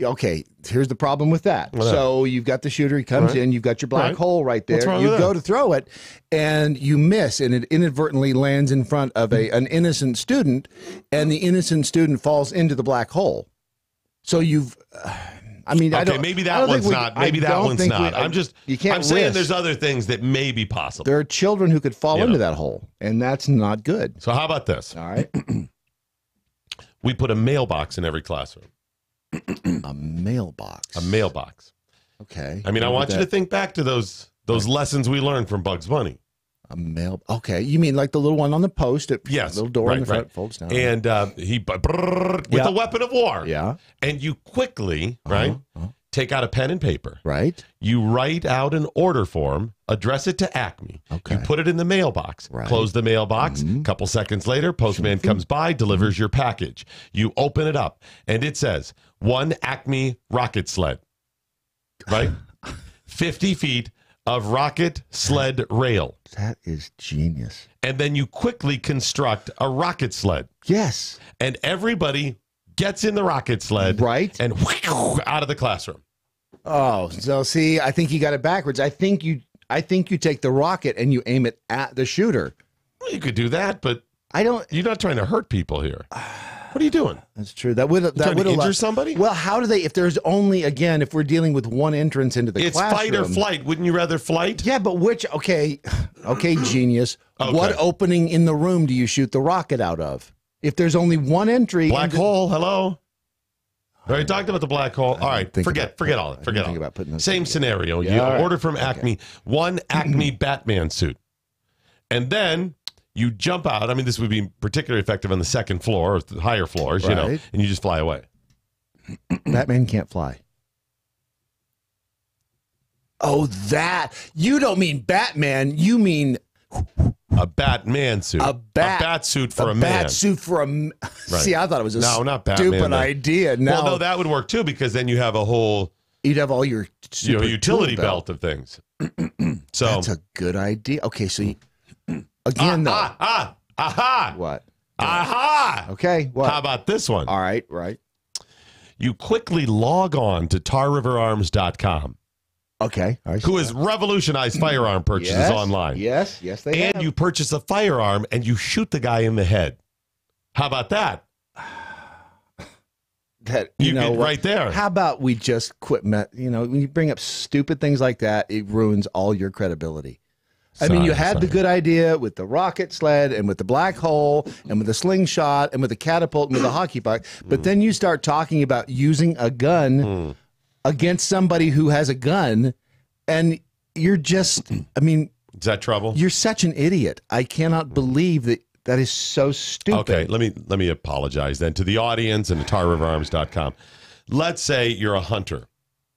okay, here's the problem with that. So you've got the shooter, he comes in, you've got your black hole right there. You go to throw it, and you miss, and it inadvertently lands in front of an innocent student, and the innocent student falls into the black hole. So you've... I mean, okay, maybe that one's not. Maybe that one's not. I'm saying there's other things that may be possible. There are children who could fall into that hole, and that's not good. So how about this? All right. We put a mailbox in every classroom. A mailbox. A mailbox. Okay. I mean, I want you to think back to those lessons we learned from Bugs Bunny. Okay, you mean like the little one on the post? Yes, little door in the front folds down. And he with a weapon of war. Yeah, and you quickly take out a pen and paper. Right. You write out an order form, address it to Acme. Okay. You put it in the mailbox. Right. Close the mailbox. A couple seconds later, postman comes by, delivers your package. You open it up, and it says 1 Acme rocket sled. Right, 50 feet of rocket sled rail. That is genius. And then you quickly construct a rocket sled. Yes. And everybody gets in the rocket sled. Right. And out of the classroom. Oh, so see, I think you got it backwards. I think you take the rocket and you aim it at the shooter. Well, you could do that, but you're not trying to hurt people here. What are you doing? That's true. That would injure somebody? Well, how do they? If there's only if we're dealing with one entrance into the classroom, it's fight or flight. Wouldn't you rather flight? Yeah, but which? Okay, genius. Okay. What opening in the room do you shoot the rocket out of? If there's only one entry, black hole. Hello. We already talked about the black hole. All right, forget all that. Forget all that. Same scenario. You order from Acme 1 Acme Batman suit, and then you jump out. I mean, this would be particularly effective on the second floor or the higher floors, and you just fly away. Batman can't fly. Oh, that. You don't mean Batman. You mean a Batman suit. A bat suit for a man. A bat suit for a man. Right. See, I thought it was not Batman, stupid idea. Now, well, no, that would work too, because then you have a whole... You'd have all your utility belt of things. So that's a good idea. Okay, so... Again, though. What? Aha! Okay, what? How about this one? All right, right. You quickly log on to tarriverarms.com. Okay. Who has revolutionized firearm purchases online. Yes, they have. And you purchase a firearm and you shoot the guy in the head. How about that? Right there. How about we just quit? When you bring up stupid things like that, it ruins all your credibility. I mean, you had the good idea with the rocket sled and with the black hole and with the slingshot and with the catapult and with the hockey puck. But then you start talking about using a gun against somebody who has a gun, and you're just, I mean... Is that trouble? You're such an idiot. I cannot believe that is so stupid. Okay, let me apologize then to the audience and to tarriverarms.com. Let's say you're a hunter.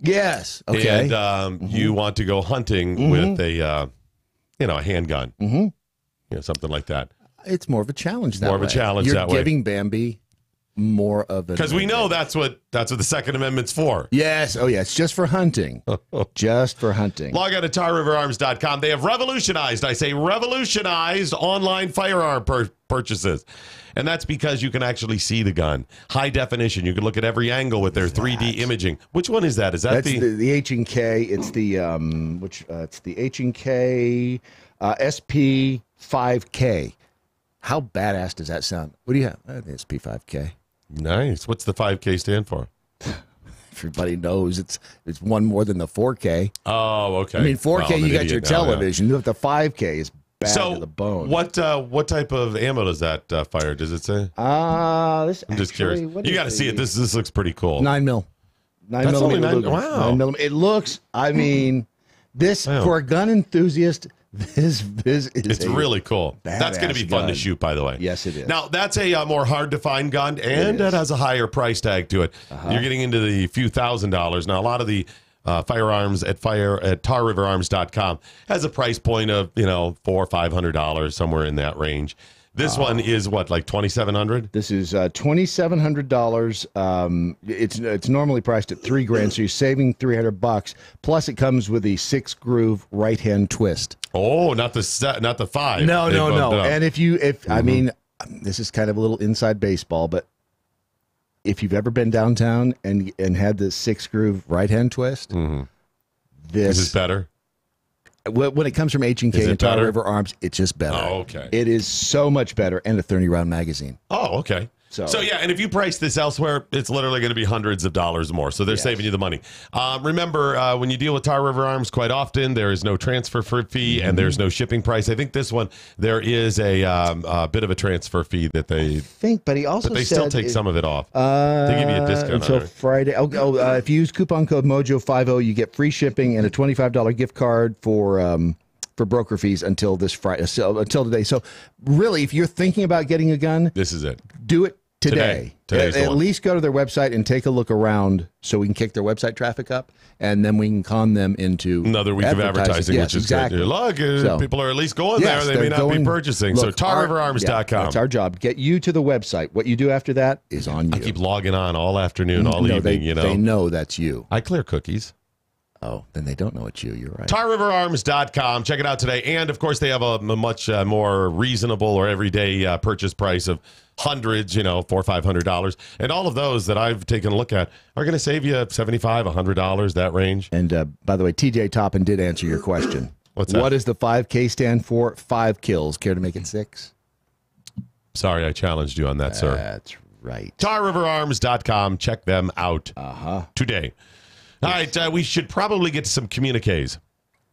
Yes. Okay. And you want to go hunting with a handgun. Something like that. It's more of a challenge that way. More of a challenge that way. You're giving Bambi more of an... Because we know that's what the Second Amendment's for. Yes. Oh, yeah. It's just for hunting. Just for hunting. Log on to tarriverarms.com. They have revolutionized online firearm purchases. And that's because you can actually see the gun. High definition. You can look at every angle with their 3D imaging. Which one is that? Is that the H&K? It's the it's the H&K SP5K. How badass does that sound? What do you have? The SP5K. Nice. What's the 5K stand for? Everybody knows it's one more than the 4K. Oh, okay. I mean, 4K, you got your television. Yeah. The 5K is bad to the bone. What type of ammo does that fire? Does it say? I'm just curious. You got to see it. This looks pretty cool. 9 mil. 9 millimeter. Wow. 9 millimeter. It looks. I mean, this for a gun enthusiast. This is it's really cool. That's going to be fun to shoot, by the way. Yes, it is. Now, that's a more hard-to-find gun, and it has a higher price tag to it. You're getting into the few $1,000s. Now, a lot of the firearms at TarRiverArms.com has a price point of, $400 or $500, somewhere in that range. This one is what, like $2,700? This is $2,700. It's normally priced at $3,000, so you're saving $300. Plus, it comes with the 6-groove right-hand twist. Oh, not the 5. No. And I mean, this is kind of a little inside baseball, but if you've ever been downtown and had the 6-groove right-hand twist, this is better. When it comes from H&K and Tar River Arms, it's just better. Oh, okay. It is so much better, and a 30-round magazine. Oh, okay. So yeah, and if you price this elsewhere, it's literally going to be hundreds of dollars more. So they're saving you the money. Remember, when you deal with Tar River Arms, quite often there is no transfer fee and there's no shipping price. I think this one there is a bit of a transfer fee that they think, but they still take some of it off. They give you a discount until Friday. If you use coupon code MoJo50, you get free shipping and a $25 gift card for broker fees until this Friday, until today. So really, if you're thinking about getting a gun, this is it. Do it today. At least go to their website and take a look around so we can kick their website traffic up, and then we can con them into another week of advertising, which is exactly good. Look, people are at least going there. They may not be purchasing. So TarRiverArms.com. That's our job. Get you to the website. What you do after that is on you. I keep logging on all afternoon, all evening. They know that's you. I clear cookies. Oh, then they don't know it's you. You're right. TarRiverArms.com. Check it out today. And, of course, they have a much more reasonable or everyday purchase price of hundreds, $400 or $500. And all of those that I've taken a look at are going to save you $75, $100, that range. And, by the way, TJ Toppin did answer your question. What's that? What does the 5K stand for? 5 kills. Care to make it 6? Sorry, I challenged you on that, sir. That's right. TarRiverArms.com. Check them out today. All right, we should probably get to some communiques.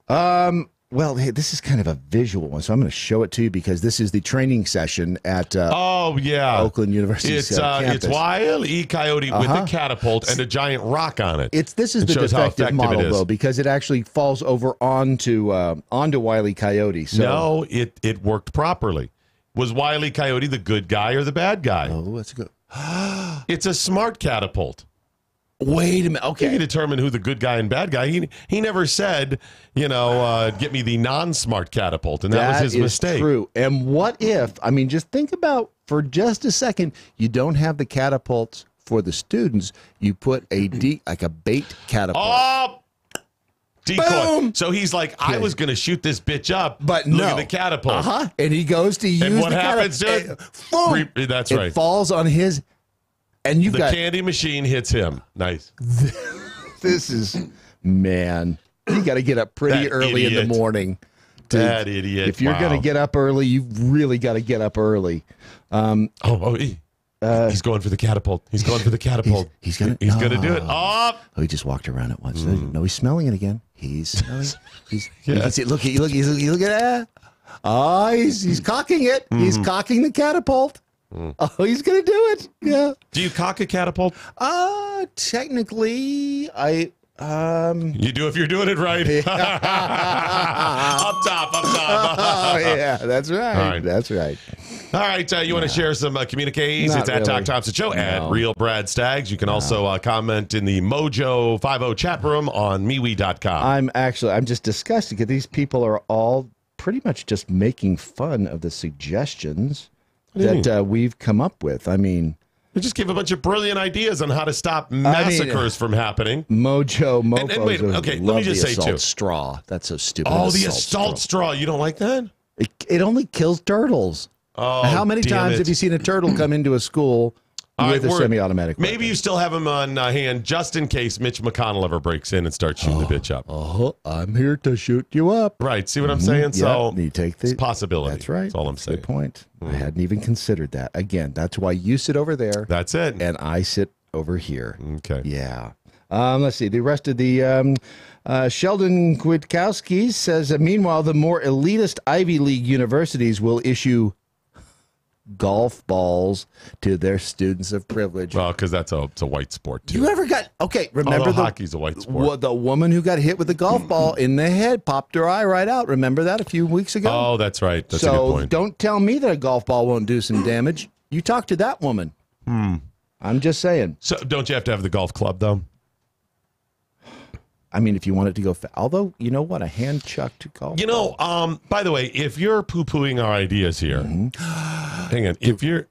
Well, hey, this is kind of a visual one, so I'm going to show it to you because this is the training session at Oakland University's campus. It's Wile E. Coyote with a catapult and a giant rock on it. This is the defective model, though, because it actually falls over onto Wile E. Coyote. So. No, it worked properly. Was Wile E. Coyote the good guy or the bad guy? Oh, that's good. It's a smart catapult. Wait a minute. Okay. He can determine who the good guy and bad guy. He never said, get me the non-smart catapult, and that was his mistake. True. And what if, just think about for just a second, you don't have the catapults for the students. You put a bait catapult. Oh! Decoy. Boom. So he's like, I was going to shoot this bitch up, but look at the catapult. And he goes to use and what happens to it? Boom. That's right. It falls on his... And the candy machine hits him. Nice. This is, man, you got to get up pretty early in the morning. That idiot. If you're going to get up early, you've really got to get up early. He's going for the catapult. He's going for the catapult. He's going to do it. Oh, he just walked around it once. No, he's smelling it again. He's smelling. You can see, look at that. Oh, he's cocking it. He's cocking the catapult. Oh, he's gonna do it. Yeah. Do you cock a catapult? Technically, you do if you're doing it right. Up top. Oh, yeah, that's right. All right. That's right. All right, you want to share some communiques? It's at Doc Thompson Show, at Real Brad Staggs. You can also comment in the MoJo 50 chat room on MeWe.com. I'm just disgusted because these people are all pretty much just making fun of the suggestions that we've come up with. We just give a bunch of brilliant ideas on how to stop massacres from happening. MoJo, and wait, okay, let me just say too. Straw. That's so stupid. Oh, the assault straw. You don't like that? It only kills turtles. Oh, how many times have you seen a turtle come into a school with a semi-automatic weapon? Maybe you still have him on hand just in case Mitch McConnell ever breaks in and starts shooting the bitch up. I'm here to shoot you up. Right. See what I'm saying? So you take the possibility. That's right. That's all I'm saying. Good point. I hadn't even considered that. Again, that's why you sit over there. That's it. And I sit over here. Okay. Yeah. Let's see. The rest of the Sheldon Kwiatkowski says, meanwhile, the more elitist Ivy League universities will issue golf balls to their students of privilege. Well, because it's a white sport, too. You ever got, okay, remember hockey's a white sport. The woman who got hit with the golf ball in the head, popped her eye right out. Remember that a few weeks ago? Oh, that's right. That's a good point. Don't tell me that a golf ball won't do some damage. You talk to that woman. I'm just saying. So don't you have to have the golf club, though? I mean, if you want it to go although, you know what? A hand-chucked golf ball. By the way, if you're poo-pooing our ideas here, hang on. If you're...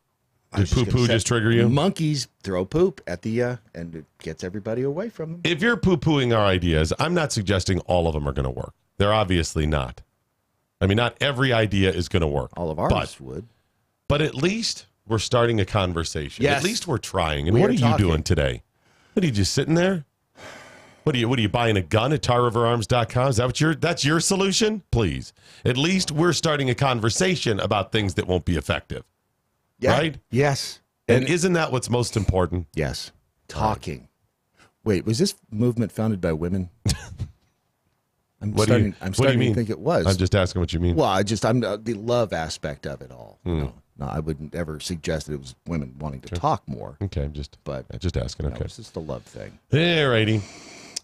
Did poo-poo just trigger you? Monkeys throw poop at the, and it gets everybody away from them. If you're poo-pooing our ideas, I'm not suggesting all of them are going to work. They're obviously not. I mean, not every idea is going to work. All of ours would. But at least we're starting a conversation. Yes. At least we're trying. And what are you doing today? What are you just sitting there? What are you buying a gun at TarRiverArms.com? Is that that's your solution? Please. At least we're starting a conversation about things that won't be effective. Yeah. Right? Yes. And isn't that what's most important? Yes. Talking. Wait, was this movement founded by women? I'm starting to think it was. I'm just asking what you mean. Well, I'm the love aspect of it all. No, I wouldn't ever suggest that it was women wanting to talk more. Okay, just asking. Okay, it's just the love thing. All righty.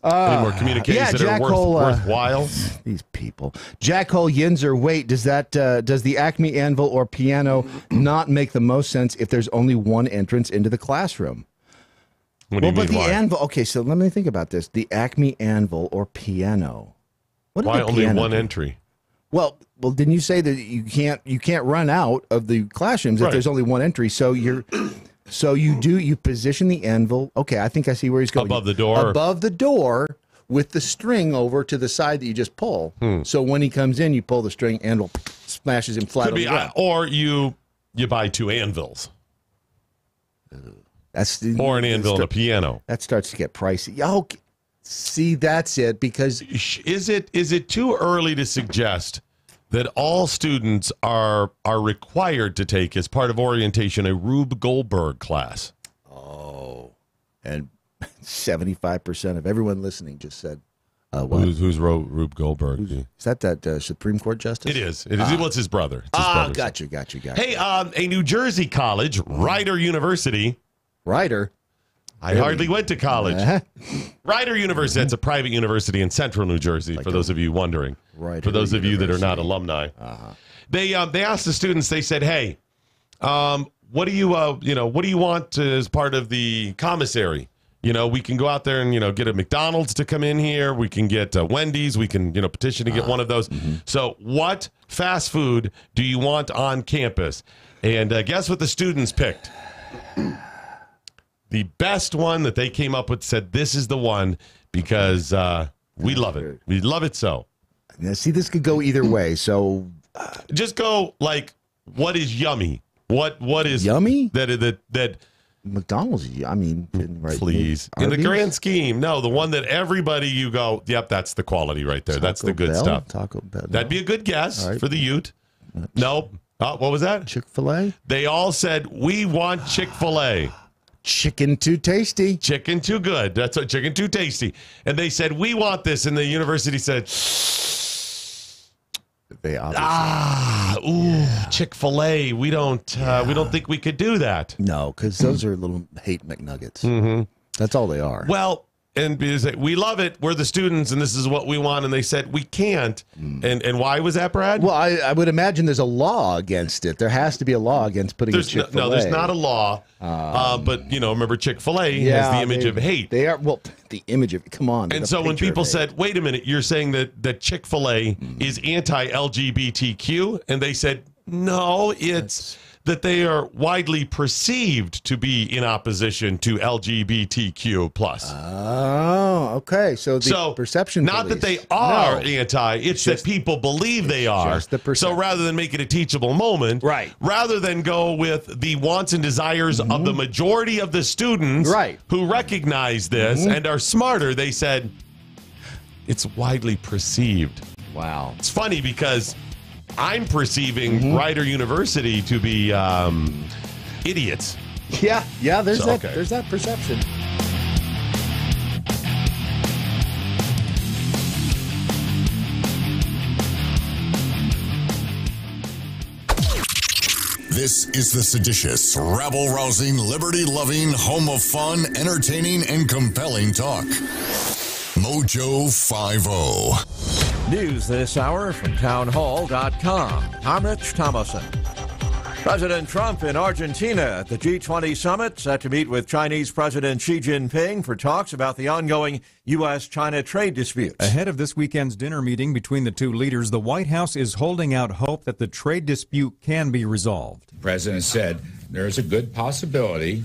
Any more communications that are worthwhile? These people. Jackhole Yinzer, wait, does the Acme anvil or piano not make the most sense if there's only one entrance into the classroom? What do you mean, the why? anvil, okay, so let me think about this. The Acme anvil or piano. Why only one entry? Well, didn't you say that you can't run out of the classrooms if there's only one entry? So you position the anvil. Okay, I think I see where he's going. Above the door? Above the door with the string over to the side that you just pull. So when he comes in, you pull the string, anvil smashes him flat on the ground. Or you buy two anvils. Or an anvil and a piano. That starts to get pricey. Okay. See, that's it. Because is it too early to suggest that all students are required to take as part of orientation a Rube Goldberg class? Oh, and 75% of everyone listening just said, who's Rube Goldberg? Is that Supreme Court justice? It is. Well, it's his brother. It's his brother. Got you. Hey, a New Jersey college, Rider University. Rider? I hardly went to college. Rider University, that's a private university in central New Jersey, for those of you wondering. For those of you that are not alumni. They asked the students, they said, hey, what do you want as part of the commissary? We can go out there and, get a McDonald's to come in here. We can get Wendy's. We can, petition to get one of those. So what fast food do you want on campus? And guess what the students picked? The best one that they came up with said, this is the one because we love it. We love it so. Now, see, this could go either way. So just go what is yummy? What is yummy? That McDonald's, right? Please. In the grand scheme, no, the one that everybody you go, yep, that's the quality right there. That's the good stuff. Taco Bell. That'd be a good guess for the Ute. Nope. What was that? Chick-fil-A? They all said, we want Chick-fil-A. Chicken too tasty. Chicken too good. That's what chicken too tasty. And they said, we want this. And the university said, they obviously Chick-fil-A. We don't think we could do that. No, because those are little hate McNuggets. That's all they are. Well, and we love it. We're the students, and this is what we want. And they said, we can't. And why was that, Brad? Well, I would imagine there's a law against it. There has to be a law against putting a Chick-fil-A. No, there's not a law. But, remember, Chick-fil-A has the image of hate. They are, the image of, come on. And so when people said, wait a minute, you're saying that Chick-fil-A is anti-LGBTQ? And they said, no, it's that they are widely perceived to be in opposition to LGBTQ+. Oh, okay. So the perception not police. that they are anti, it's that people believe they are. So rather than make it a teachable moment, rather than go with the wants and desires of the majority of the students who recognize this and are smarter, they said, it's widely perceived. Wow. It's funny because I'm perceiving Rider University to be idiots. Yeah, there's that perception. This is the seditious, rabble-rousing, liberty-loving, home of fun, entertaining, and compelling talk. MoJo 50. News this hour from townhall.com. I'm Rich Thompson. President Trump in Argentina at the G20 summit, set to meet with Chinese President Xi Jinping for talks about the ongoing U.S.-China trade disputes. Ahead of this weekend's dinner meeting between the two leaders, the White House is holding out hope that the trade dispute can be resolved. The president said there is a good possibility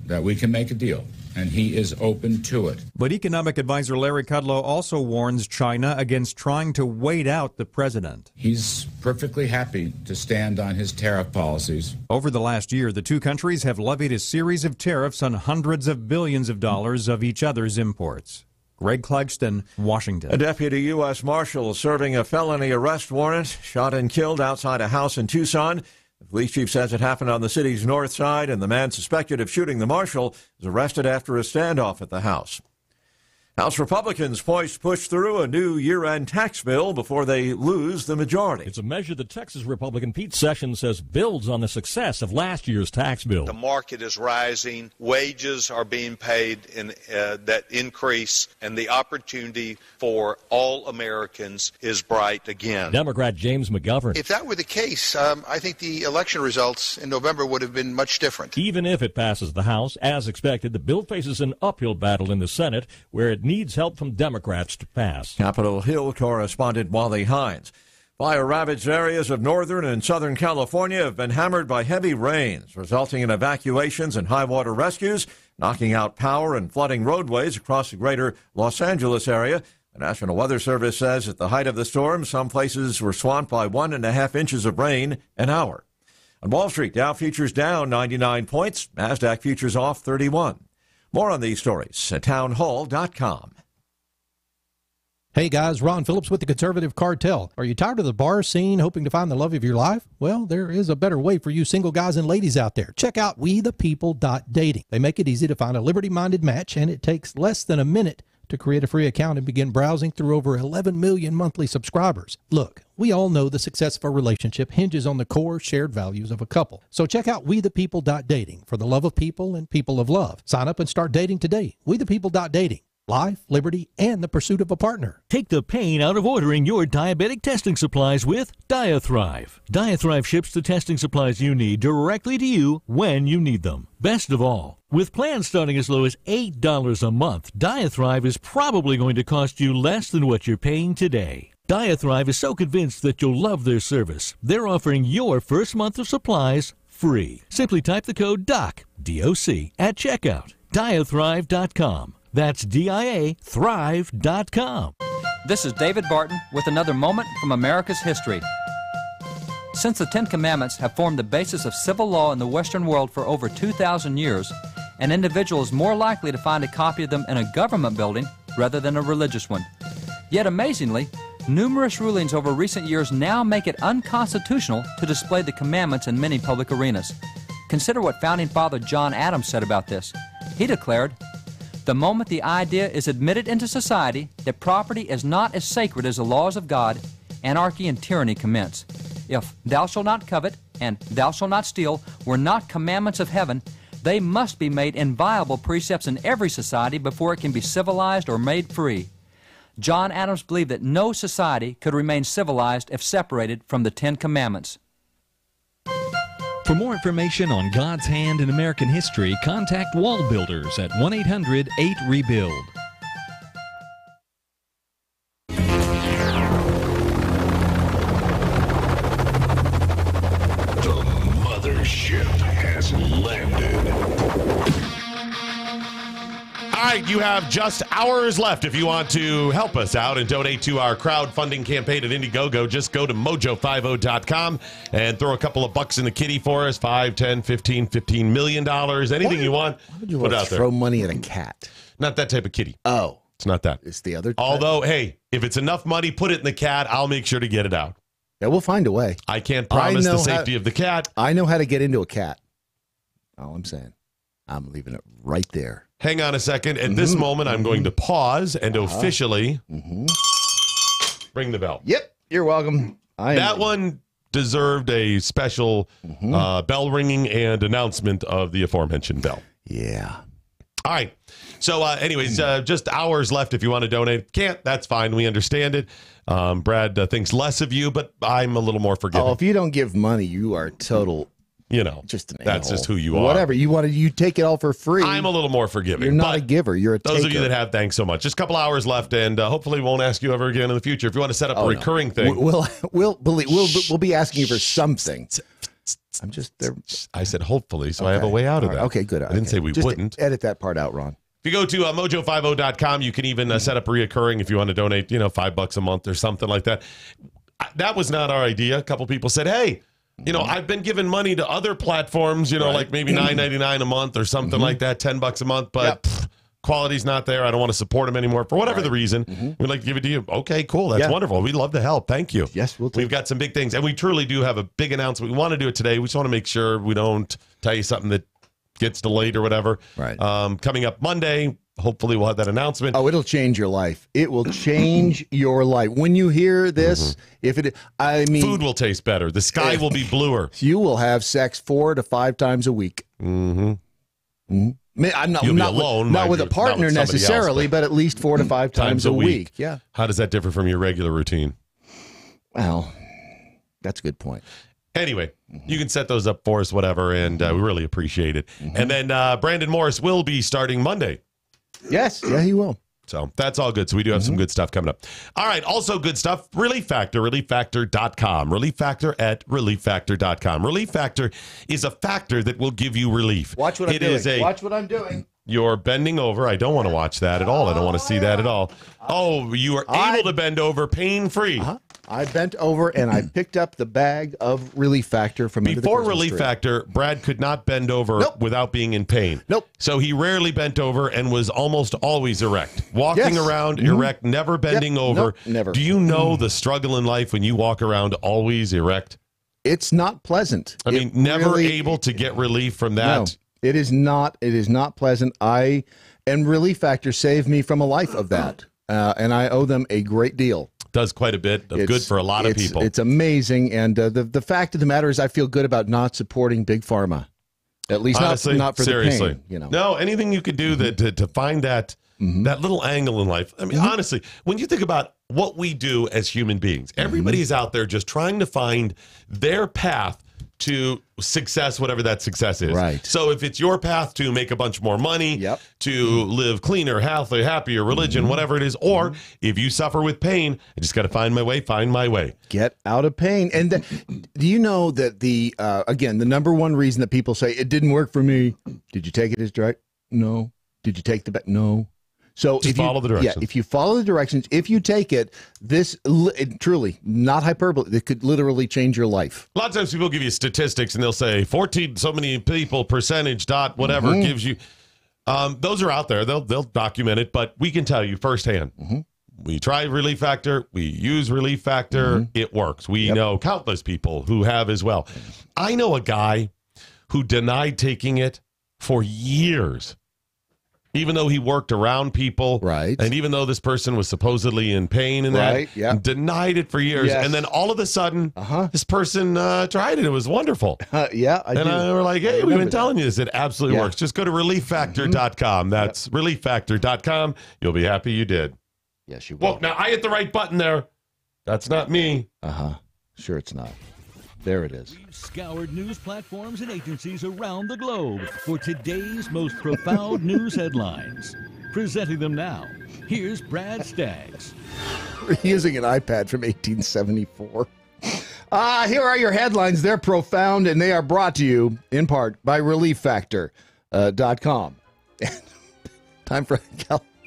that we can make a deal, and he is open to it. But economic advisor Larry Kudlow also warns China against trying to wait out the president. He's perfectly happy to stand on his tariff policies. Over the last year, the two countries have levied a series of tariffs on hundreds of billions of dollars of each other's imports. Greg Clugston, Washington. A deputy U.S. Marshal serving a felony arrest warrant shot and killed outside a house in Tucson. The police chief says it happened on the city's north side, and the man suspected of shooting the marshal was arrested after a standoff at the house. House Republicans poised to push through a new year-end tax bill before they lose the majority. It's a measure that Texas Republican Pete Sessions says builds on the success of last year's tax bill. The market is rising, wages are being paid that increase, and the opportunity for all Americans is bright again. Democrat James McGovern. If that were the case, I think the election results in November would have been much different. Even if it passes the House, as expected, the bill faces an uphill battle in the Senate, where it needs help from Democrats to pass. Capitol Hill correspondent Wally Hines. Fire-ravaged areas of northern and southern California have been hammered by heavy rains, resulting in evacuations and high-water rescues, knocking out power and flooding roadways across the greater Los Angeles area. The National Weather Service says at the height of the storm, some places were swamped by 1.5 inches of rain an hour. On Wall Street, Dow futures down 99 points, NASDAQ futures off 31. More on these stories at townhall.com. Hey guys, Ron Phillips with the Conservative Cartel. Are you tired of the bar scene, hoping to find the love of your life? Well, there is a better way for you single guys and ladies out there. Check out WeThePeople.dating. They make it easy to find a liberty-minded match, and it takes less than a minute to create a free account and begin browsing through over 11 million monthly subscribers. Look, we all know the success of a relationship hinges on the core shared values of a couple. So check out WeThePeople.dating for the love of people and people of love. Sign up and start dating today. WeThePeople.dating. Life, liberty, and the pursuit of a partner. Take the pain out of ordering your diabetic testing supplies with Diathrive. Diathrive ships the testing supplies you need directly to you when you need them. Best of all, with plans starting as low as $8 a month, Diathrive is probably going to cost you less than what you're paying today. Diathrive is so convinced that you'll love their service, they're offering your first month of supplies free. Simply type the code DOC, D-O-C, at checkout. Diathrive.com. That's DIA Thrive.com. This is David Barton with another moment from America's history. Since the Ten Commandments have formed the basis of civil law in the Western world for over 2,000 years, an individual is more likely to find a copy of them in a government building rather than a religious one. Yet amazingly, numerous rulings over recent years now make it unconstitutional to display the commandments in many public arenas. Consider what Founding Father John Adams said about this. He declared, "The moment the idea is admitted into society that property is not as sacred as the laws of God, anarchy and tyranny commence. If 'thou shalt not covet' and 'thou shalt not steal' were not commandments of heaven, they must be made inviolable precepts in every society before it can be civilized or made free." John Adams believed that no society could remain civilized if separated from the Ten Commandments. For more information on God's hand in American history, contact Wall Builders at 1-800-8-REBUILD. The mothership has landed. All right, you have just hours left. If you want to help us out and donate to our crowdfunding campaign at Indiegogo, just go to mojo50.com and throw a couple of bucks in the kitty for us. $5, $10, $15 million, anything you want. Why would you want to throw money at a cat? Not that type of kitty. Oh. It's not that. It's the other type. Although, hey, if it's enough money, put it in the cat. I'll make sure to get it out. Yeah, we'll find a way. I can't promise the safety of the cat. I know how to get into a cat. All I'm saying. I'm leaving it right there. Hang on a second. At this moment, I'm going to pause and officially ring the bell. Yep, you're welcome. That one deserved a special bell ringing and announcement of the aforementioned bell. Yeah. All right. So anyways, just hours left if you want to donate. Can't, that's fine. We understand it. Brad thinks less of you, but I'm a little more forgiving. Oh, if you don't give money, you are total, just an that's a-hole. just who you are. Whatever. You take it all for free. I'm a a little more forgiving. You're not a giver. You're a taker. Those of you that have, thanks so much. Just a couple hours left, and hopefully we won't ask you ever again in the future. If you want to set up a recurring thing. We'll be asking you for something. I'm just there. I said hopefully, so I have a way out of that. Okay, good. I didn't say we just wouldn't. Edit that part out, Ron. If you go to MoJo50.com, you can even set up reoccurring if you want to donate, $5 a month or something like that. That was not our idea. A couple people said, hey, I've been giving money to other platforms, like maybe $9.99 a month or something like that, $10 a month, but quality's not there. I don't want to support them anymore for whatever the reason. We'd like to give it to you. Okay, cool. That's wonderful. We'd love to help. Thank you. Yes, we've got some big things, and we truly do have a big announcement. We want to do it today. We just want to make sure we don't tell you something that gets delayed or whatever. Right. Coming up Monday, hopefully we'll have that announcement. Oh, it'll change your life. It will change your life. When you hear this, food will taste better. The sky will be bluer. You will have sex 4 to 5 times a week. I'm not alone. Not with a partner necessarily, but at least 4 to 5 times a week. Yeah. How does that differ from your regular routine? Well, that's a good point. Anyway, you can set those up for us, whatever, and we really appreciate it. And then Brandon Morris will be starting Monday. Yes, yeah, he will. So that's all good. So we do have some good stuff coming up. All right, also good stuff, Relief Factor, ReliefFactor.com. Relief Factor at ReliefFactor.com. Relief Factor is a factor that will give you relief. Watch what I'm doing. Watch what I'm doing. You're bending over. I don't want to watch that at all. I don't want to see that at all. Oh, you are able to bend over pain-free. I bent over and I picked up the bag of Relief Factor from under the Before Christmas Relief tree. Factor, Brad could not bend over without being in pain. So he rarely bent over and was almost always erect. Walking around erect, never bending over. Never. Do you know the struggle in life when you walk around always erect? It's not pleasant. I mean, never able to get relief from that. No, it is not. It is not pleasant. And Relief Factor saved me from a life of that. And I owe them a great deal. Does quite a bit of good for a lot of people. It's amazing. And the fact of the matter is I feel good about not supporting Big Pharma. At least honestly, not for seriously. the pain. No, anything you could do to find that little angle in life. I mean, honestly, when you think about what we do as human beings, everybody's out there just trying to find their path to success, whatever that success is. Right. So if it's your path to make a bunch more money, to live cleaner, healthier, happier, religion, whatever it is, or if you suffer with pain, I just got to find my way. Get out of pain. And do you know that again, the number one reason that people say it didn't work for me, did you take it as direct? No. Did you take the no? So just follow the directions. Yeah, if you follow the directions, if you take it, truly, not hyperbole, it could literally change your life. A lot of times people give you statistics and they'll say 14, so many people, percentage, dot, whatever gives you. Those are out there. They'll document it, but we can tell you firsthand. We try Relief Factor. We use Relief Factor. It works. We know countless people who have as well. I know a guy who denied taking it for years. Even though he worked around people, and even though this person was supposedly in pain and denied it for years, and then all of a sudden, this person tried it. It was wonderful. I we're like, hey, we've been telling you this. It absolutely works. Just go to ReliefFactor.com. That's ReliefFactor.com. You'll be happy you did. Yes, you will. Well, now I hit the right button there. That's not me. Sure it's not. There it is. We've scoured news platforms and agencies around the globe for today's most profound news headlines. Presenting them now, here's Brad Staggs. We're using an iPad from 1874. Here are your headlines. They're profound, and they are brought to you, in part, by ReliefFactor.com. Time for...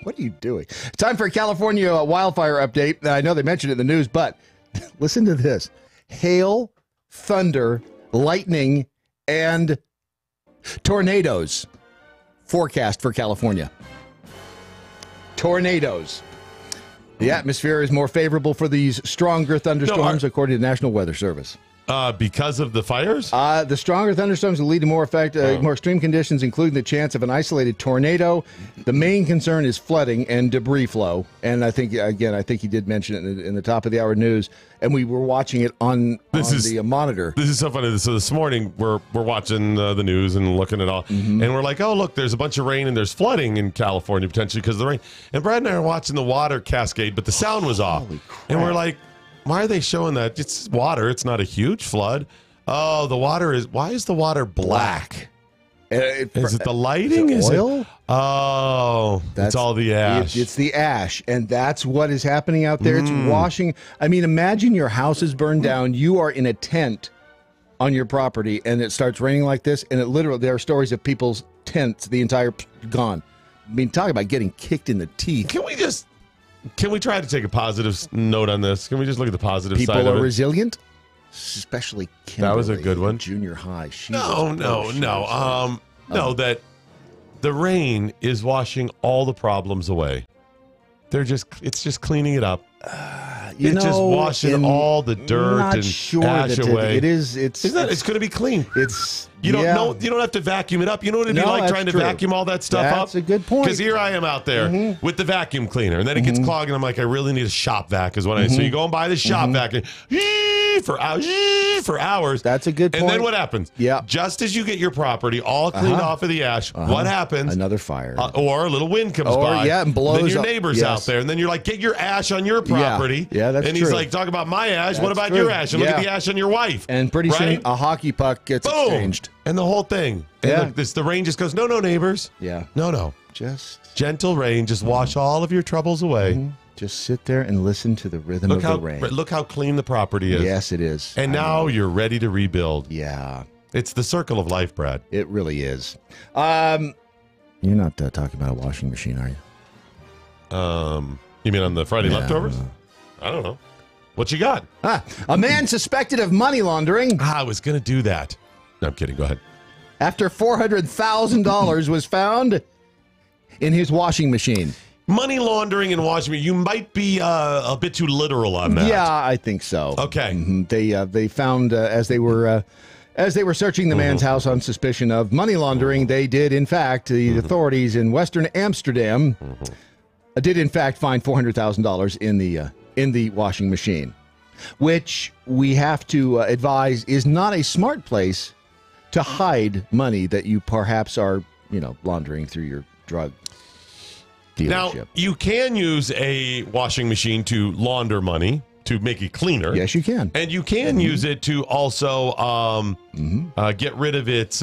What are you doing? Time for a California wildfire update. I know they mentioned it in the news, but listen to this. Hail, thunder, lightning, and tornadoes forecast for California. Tornadoes. The atmosphere is more favorable for these stronger thunderstorms, according to the National Weather Service. Because of the fires? The stronger thunderstorms will lead to more extreme conditions, including the chance of an isolated tornado. The main concern is flooding and debris flow. And I think he did mention it in the top of the hour news. And we were watching it on the monitor. This is so funny. So this morning we're watching the news and looking at all, and we're like, oh look, there's a bunch of rain and there's flooding in California potentially because of the rain. And Brad and I are watching the water cascade, but the sound was off, and we're like, why are they showing that? It's water. It's not a huge flood. Oh, the water is. Why is the water black? Is it the lighting? Is it oil? It's all the ash. It's the ash, and that's what is happening out there. It's washing. I mean, imagine your house is burned down. You are in a tent on your property, and it starts raining like this, and it literally, there are stories of people's tents, the entire gone. I mean, talk about getting kicked in the teeth. Can we try to take a positive note on this? Can we just look at the positive side of it? People are resilient, especially Kimberly. That was a good one. Junior high. That the rain is washing all the problems away. It's just cleaning it up. It's just washing all the dirt and ash away. It's going to be clean. You don't have to vacuum it up. You know what it'd be like trying to vacuum all that stuff up? That's a good point. Because here I am out there with the vacuum cleaner, and then it gets clogged, and I'm like, I really need a shop vac. So you go and buy the shop vac for hours. That's a good point. And then what happens? Yeah. Just as you get your property all cleaned off of the ash, what happens? Another fire. Or a little wind comes by. And blows. Then your neighbor's out there, and then you're like, get your ash on your property. Yeah, that's true. And he's like, talk about my ash. What about your ash? And look at the ash on your wife. And pretty soon a hockey puck gets exchanged. And the whole thing. And look, the rain just goes, no, neighbors. Yeah. No. Just gentle rain. Just wash all of your troubles away. Just sit there and listen to the rhythm of the rain. Look how clean the property is. Yes, it is. And now you're ready to rebuild. Yeah. It's the circle of life, Brad. It really is. You're not talking about a washing machine, are you? You mean on the Friday leftovers? I don't know. What you got? A man suspected of money laundering. I was going to do that. No, I'm kidding. Go ahead. After $400,000 was found in his washing machine. Money laundering and washing machine. You might be a bit too literal on that. Yeah, I think so. Okay. They found as they were searching the man's house on suspicion of money laundering, they did in fact, the authorities in Western Amsterdam did in fact find $400,000 in the washing machine, which we have to advise is not a smart place to hide money that you perhaps are, laundering through your drug dealership. Now, you can use a washing machine to launder money, to make it cleaner. Yes, you can. And you can use it to also get rid of its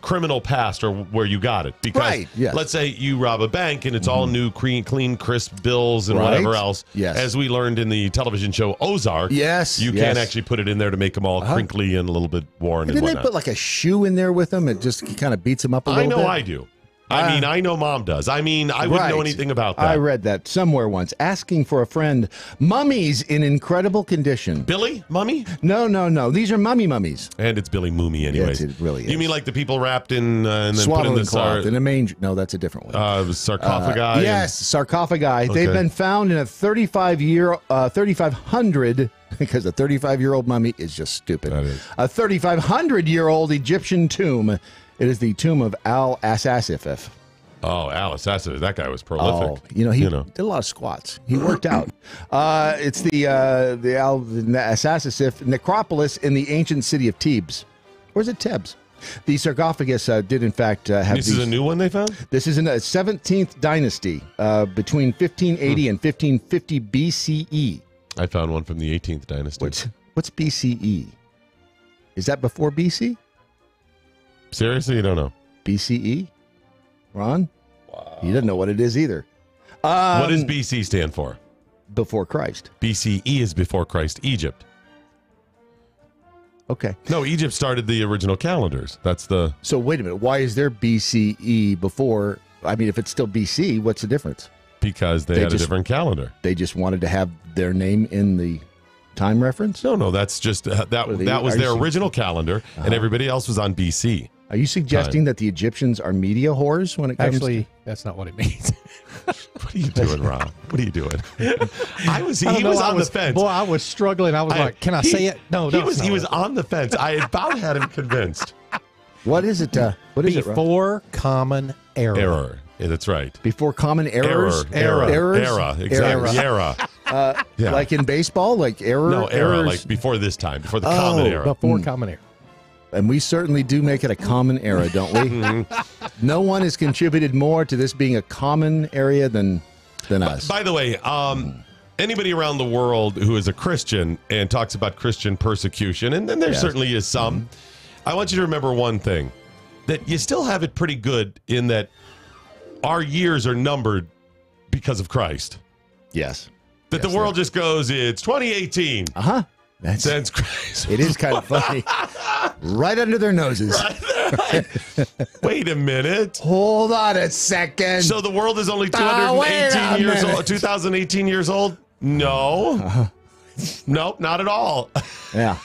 criminal past or where you got it. Because let's say you rob a bank and it's all new, clean, crisp bills and whatever else. Yes. As we learned in the television show Ozark. Yes. You can actually put it in there to make them all crinkly and a little bit worn and whatnot. Didn't they put like a shoe in there with them? It just kind of beats them up a little bit. I know I do. I know Mom does. I wouldn't know anything about that. I read that somewhere once. Asking for a friend. Mummies in incredible condition. Billy? Mummy? No. These are mummies. And it's Billy Moomy anyways. Yes, it really is. You mean like the people wrapped in and then swaddling put in the cloth in a manger? No, that's a different one. Sarcophagi? Yes, sarcophagi. Okay. They've been found in a 3,500 because a 35-year-old mummy is just stupid. That is. A 3,500-year-old Egyptian tomb. It is the tomb of Al-Asasif. Oh, Al-Asasif. That guy was prolific. He did a lot of squats. He worked out. It's the Al-Asasif necropolis in the ancient city of Thebes. Or is it Thebes? The sarcophagus did, in fact, have This is a new one they found? This is in the 17th dynasty, between 1580 and 1550 BCE. I found one from the 18th dynasty. What's BCE? Is that before BC? Seriously, you don't know? BCE? Ron? Wow. He doesn't know what it is either. What does BC stand for? Before Christ. BCE is before Christ, Egypt. Okay. No, Egypt started the original calendars. That's the... So wait a minute. Why is there BCE before? I mean, if it's still BC, what's the difference? Because they had a different calendar. They just wanted to have their name in the time reference? No, that's just... that was their original calendar, and everybody else was on BC. Are you suggesting that the Egyptians are media whores when it comes Actually, that's not what it means. What are you doing, Rob? What are you doing? He was on the fence. Boy, I was struggling. I was like, can I say it? No, he was on the fence. I about had him convinced. What is it? What is it, Rob? Before common error. Yeah, that's right. Before common errors? Error. Exactly. Error. Yeah. Like in baseball? Like error? No, error. Errors? Like before this time. Before the common era. Before common error. And we certainly do make it a common era, don't we? No one has contributed more to this being a common area than us. By the way, anybody around the world who is a Christian and talks about Christian persecution, and then there certainly is some, I want you to remember one thing, that you still have it pretty good in that our years are numbered because of Christ. Yes. That the world just goes, it's 2018. Uh-huh. That's crazy. It is kind of funny. Right under their noses. Right. Wait a minute. Hold on a second. So the world is only 218 years old, 2018 years old? No. Nope, not at all. Yeah.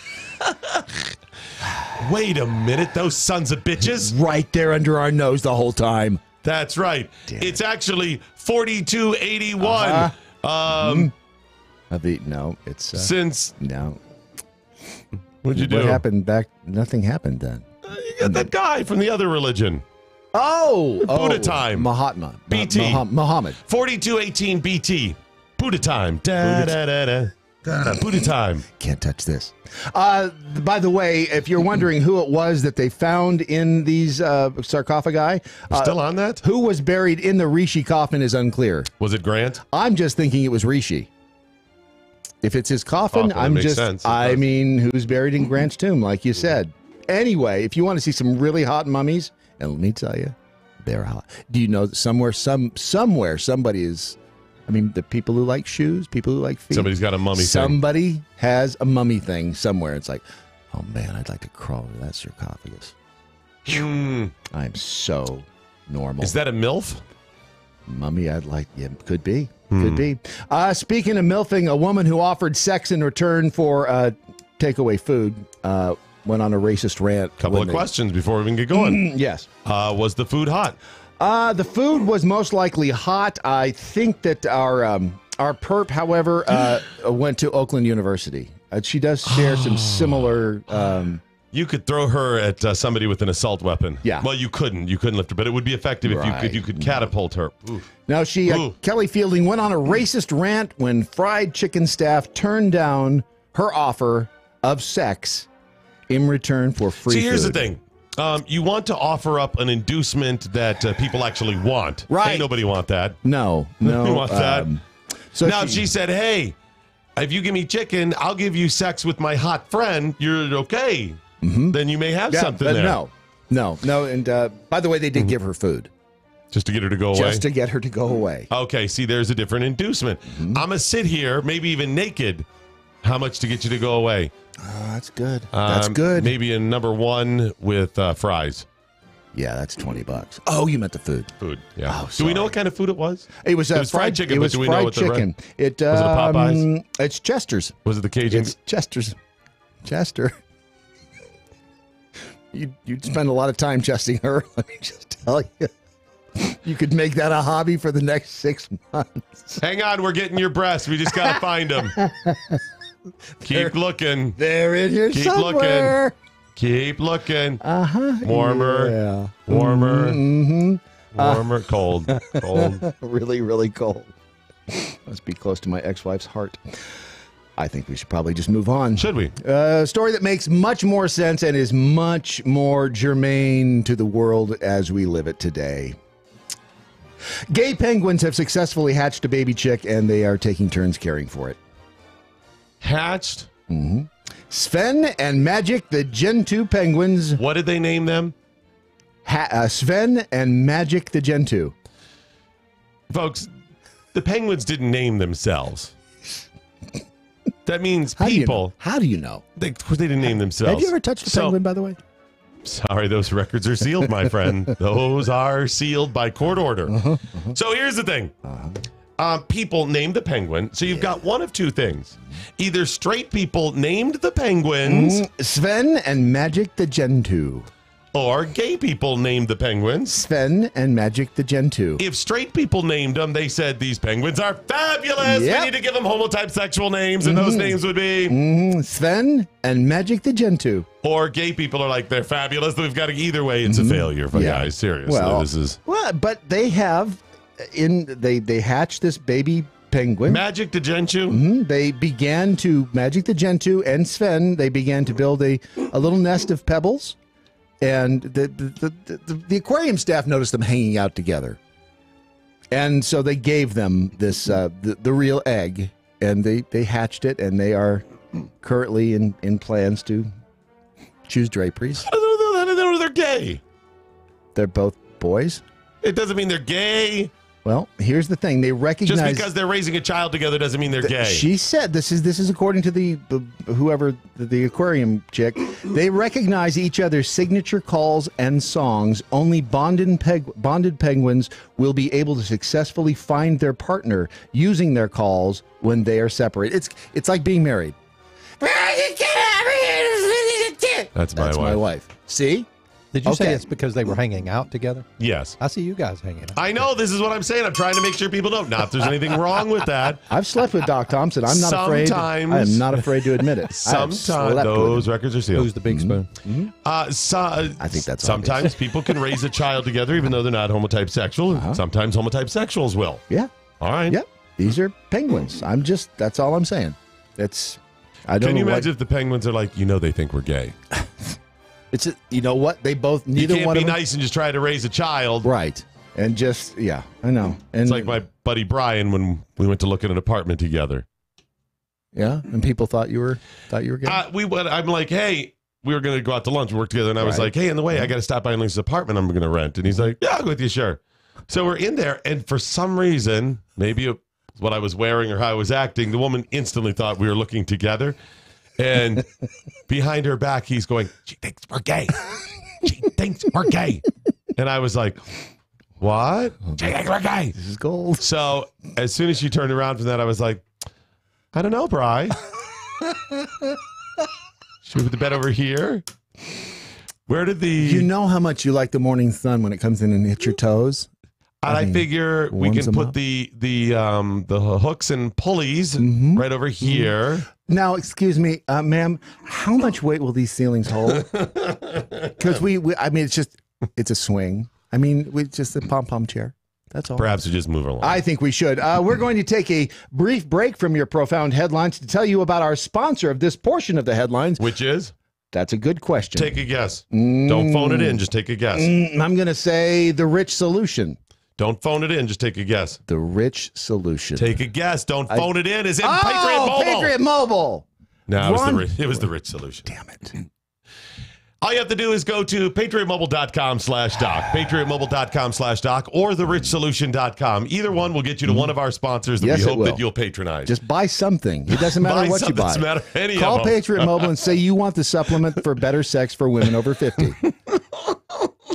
Wait a minute. Those sons of bitches. Right there under our nose the whole time. That's right. It's actually 4281. No, it's since no. What'd you do? What happened back? Nothing happened then. You got that guy from the other religion. Buddha time. Mahatma. BT. Muhammad. 4218 BT. Buddha time. Buddha time. Can't touch this. By the way, if you're wondering who it was that they found in these sarcophagi, still on that? Who was buried in the Rishi coffin is unclear. Was it Grant? I'm just thinking it was Rishi. If it's his coffin, I mean, who's buried in Grant's tomb, like you said. Anyway, if you want to see some really hot mummies, and let me tell you, they're hot. Do you know that somewhere somebody is, I mean, the people who like shoes, people who like feet. Somebody's got a mummy thing. Somebody has a mummy thing somewhere. It's like, oh man, I'd like to crawl into that sarcophagus. I'm so normal. Is that a MILF? Mummy, I'd like, yeah, could be. Could be. Speaking of MILFing, a woman who offered sex in return for takeaway food went on a racist rant. Couple of questions before we even get going. Yes. Was the food hot? The food was most likely hot. I think that our perp, however, went to Oakland University. She does share some similar... you could throw her at somebody with an assault weapon. Yeah. Well, you couldn't lift her, but it would be effective if you could catapult her. Ooh. Now, Kelly Fielding went on a racist rant when fried chicken staff turned down her offer of sex in returon for free food. See, here's the thing. You want to offer up an inducement that people actually want. Right. Ain't nobody want that. No. You want that? So now, if she said, hey, if you give me chicken, I'll give you sex with my hot friend, you're okay. Then you may have something there. No. And by the way, they did give her food. Just to get her to go away? Just to get her to go away. Okay, see, there's a different inducement. I'm going to sit here, maybe even naked. How much to get you to go away? Oh, that's good. That's good. Maybe a number one with fries. Yeah, that's $20. Oh, you meant the food. Food, yeah. Oh, do we know what kind of food it was? It was fried chicken, but do we know what chicken. was it a Popeyes? It's Chester's. Was it the Cajun? It's Chester's. Chester. You'd spend a lot of time chesting her, let me just tell you. You could make that a hobby for the next 6 months. Hang on, we're getting your breasts. We just got to find them. Keep looking. They're in here Keep somewhere. looking. Keep looking. Uh-huh. Warmer. Yeah. Warmer. Mm-hmm. Warmer. Cold. Cold. Really, really cold. Must be close to my ex-wife's heart. I think we should probably just move on. Should we? A story that makes much more sense and is much more germane to the world as we live it today. Gay penguins have successfully hatched a baby chick, and they are taking turns caring for it. Hatched? Mm-hmm. Sven and Magic, the Gen 2 penguins. What did they name them? Sven and Magic, the Gen 2. Folks, the penguins didn't name themselves. That means people. How do you know? They didn't name themselves. Have you ever touched a penguin, by the way? Sorry, those records are sealed, my friend. Those are sealed by court order. So here's the thing. People named the penguin. So you've got one of two things. Either straight people named the penguins. Sven and Magic the Gen 2. Or gay people named the penguins. Sven and Magic the Gentoo. If straight people named them, they said these penguins are fabulous. Yep. We need to give them homotype sexual names, and those names would be Sven and Magic the Gentoo. Or gay people are like, they're fabulous. We've got to, either way, it's a failure for guys. Seriously, this is. Well, but they have they hatched this baby penguin. Magic the Gentoo. They began to Magic the Gentoo and Sven. They began to build a little nest of pebbles, and the aquarium staff noticed them hanging out together, and so they gave them this the real egg, and they hatched it, and they are currently in plans to choose draperies. How do they know they're gay? They're both boys. It doesn't mean they're gay. Well, here's the thing. They recognize... Just because they're raising a child together doesn't mean they're gay. She said, this is according to the aquarium chick, they recognize each other's signature calls and songs. Only bonded penguins will be able to successfully find their partner using their calls when they are separated. It's like being married. That's my wife. My wife. See? Did you say it's because they were hanging out together? Yes. I see you guys hanging out. I know. This is what I'm saying. I'm trying to make sure people don't. Not if there's anything wrong with that. I've slept with Doc Thompson. I'm not afraid. I am not afraid to admit it. Sometimes those records are sealed. Who's the big spoon? I think that's sometimes obvious. people can raise a child together even though they're not homotype sexual. Sometimes homotype sexuals will. Yeah. All right. Yep. These are penguins. That's all I'm saying. Can you imagine if the penguins are like, they think we're gay? You know what? They both, neither you can't one be of them, nice and just try to raise a child. Right. And just, I know. And it's like my buddy Brian when we went to look at an apartment together. Yeah, and people thought you were gay. I'm like, hey, we were going to go out to lunch and work together, and I was like, hey, in the way, I got to stop by and look at this apartment I'm going to rent. And he's like, yeah, I'll go with you, sure. So we're in there, and for some reason, maybe it was what I was wearing or how I was acting, the woman instantly thought we were looking together. And behind her back, he's going, she thinks we're gay. She thinks we're gay. And I was like, what? She thinks we're gay. This is gold. So as soon as she turned around from that, I was like, I don't know, Bri. Should we put the bed over here? Where did the... You know how much you like the morning sun when it comes in and hits your toes? I figure we can put the hooks and pulleys right over here. Now, excuse me, ma'am, how much weight will these ceilings hold? Because it's a swing. Just a pom-pom chair. That's all. Perhaps we just move along. I think we should. We're going to take a brief break from your profound headlines to tell you about our sponsor of this portion of the headlines. Which is? That's a good question. Take a guess. Don't phone it in. Just take a guess. I'm going to say The Rich Solution. Don't phone it in. Just take a guess. The Rich Solution. Take a guess. Don't phone it in. Is it Patriot Mobile? Patriot Mobile. No, it was the Rich Solution. Damn it. All you have to do is go to patriotmobile.com/doc, patriotmobile.com/doc, or therichsolution.com. Either one will get you to one of our sponsors that we hope that you'll patronize. Just buy something. It doesn't matter what you buy. Doesn't matter any Call of them. Patriot Mobile and say you want the supplement for better sex for women over 50.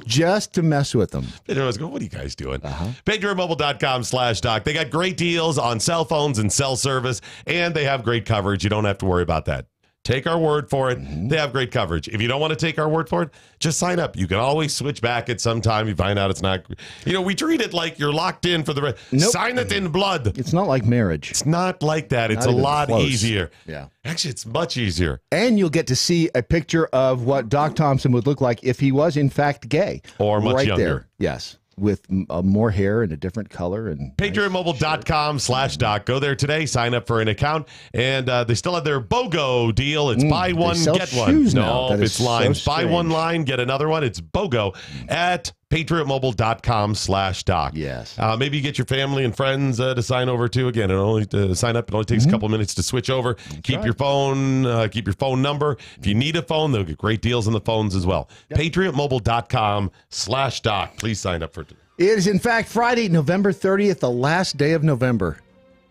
Just to mess with them. What are you guys doing? patriotmobile.com/doc. They got great deals on cell phones and cell service, and they have great coverage. You don't have to worry about that. Take our word for it. They have great coverage. If you don't want to take our word for it, just sign up. You can always switch back at some time. You find out it's not, we treat it like you're locked in for the rest. Nope. Sign it in blood. It's not like marriage. It's not like that. It's a lot easier. Yeah. Actually, it's much easier. And you'll get to see a picture of what Doc Thompson would look like if he was in fact gay. Or much younger. There. Yes. With more hair and a different color. And patriotmobile.com/doc. Go there today. Sign up for an account. And they still have their BOGO deal. It's buy one, get one. No, it's lines. So buy one line, get another one. It's BOGO at patriotmobile.com/doc. Yes. Maybe you get your family and friends to sign over too. Again, to sign up, it only takes a couple minutes to switch over. Keep your phone, keep your phone number. If you need a phone, they'll get great deals on the phones as well. patriotmobile.com/doc. Please sign up for it. It is, in fact, Friday, November 30th, the last day of November.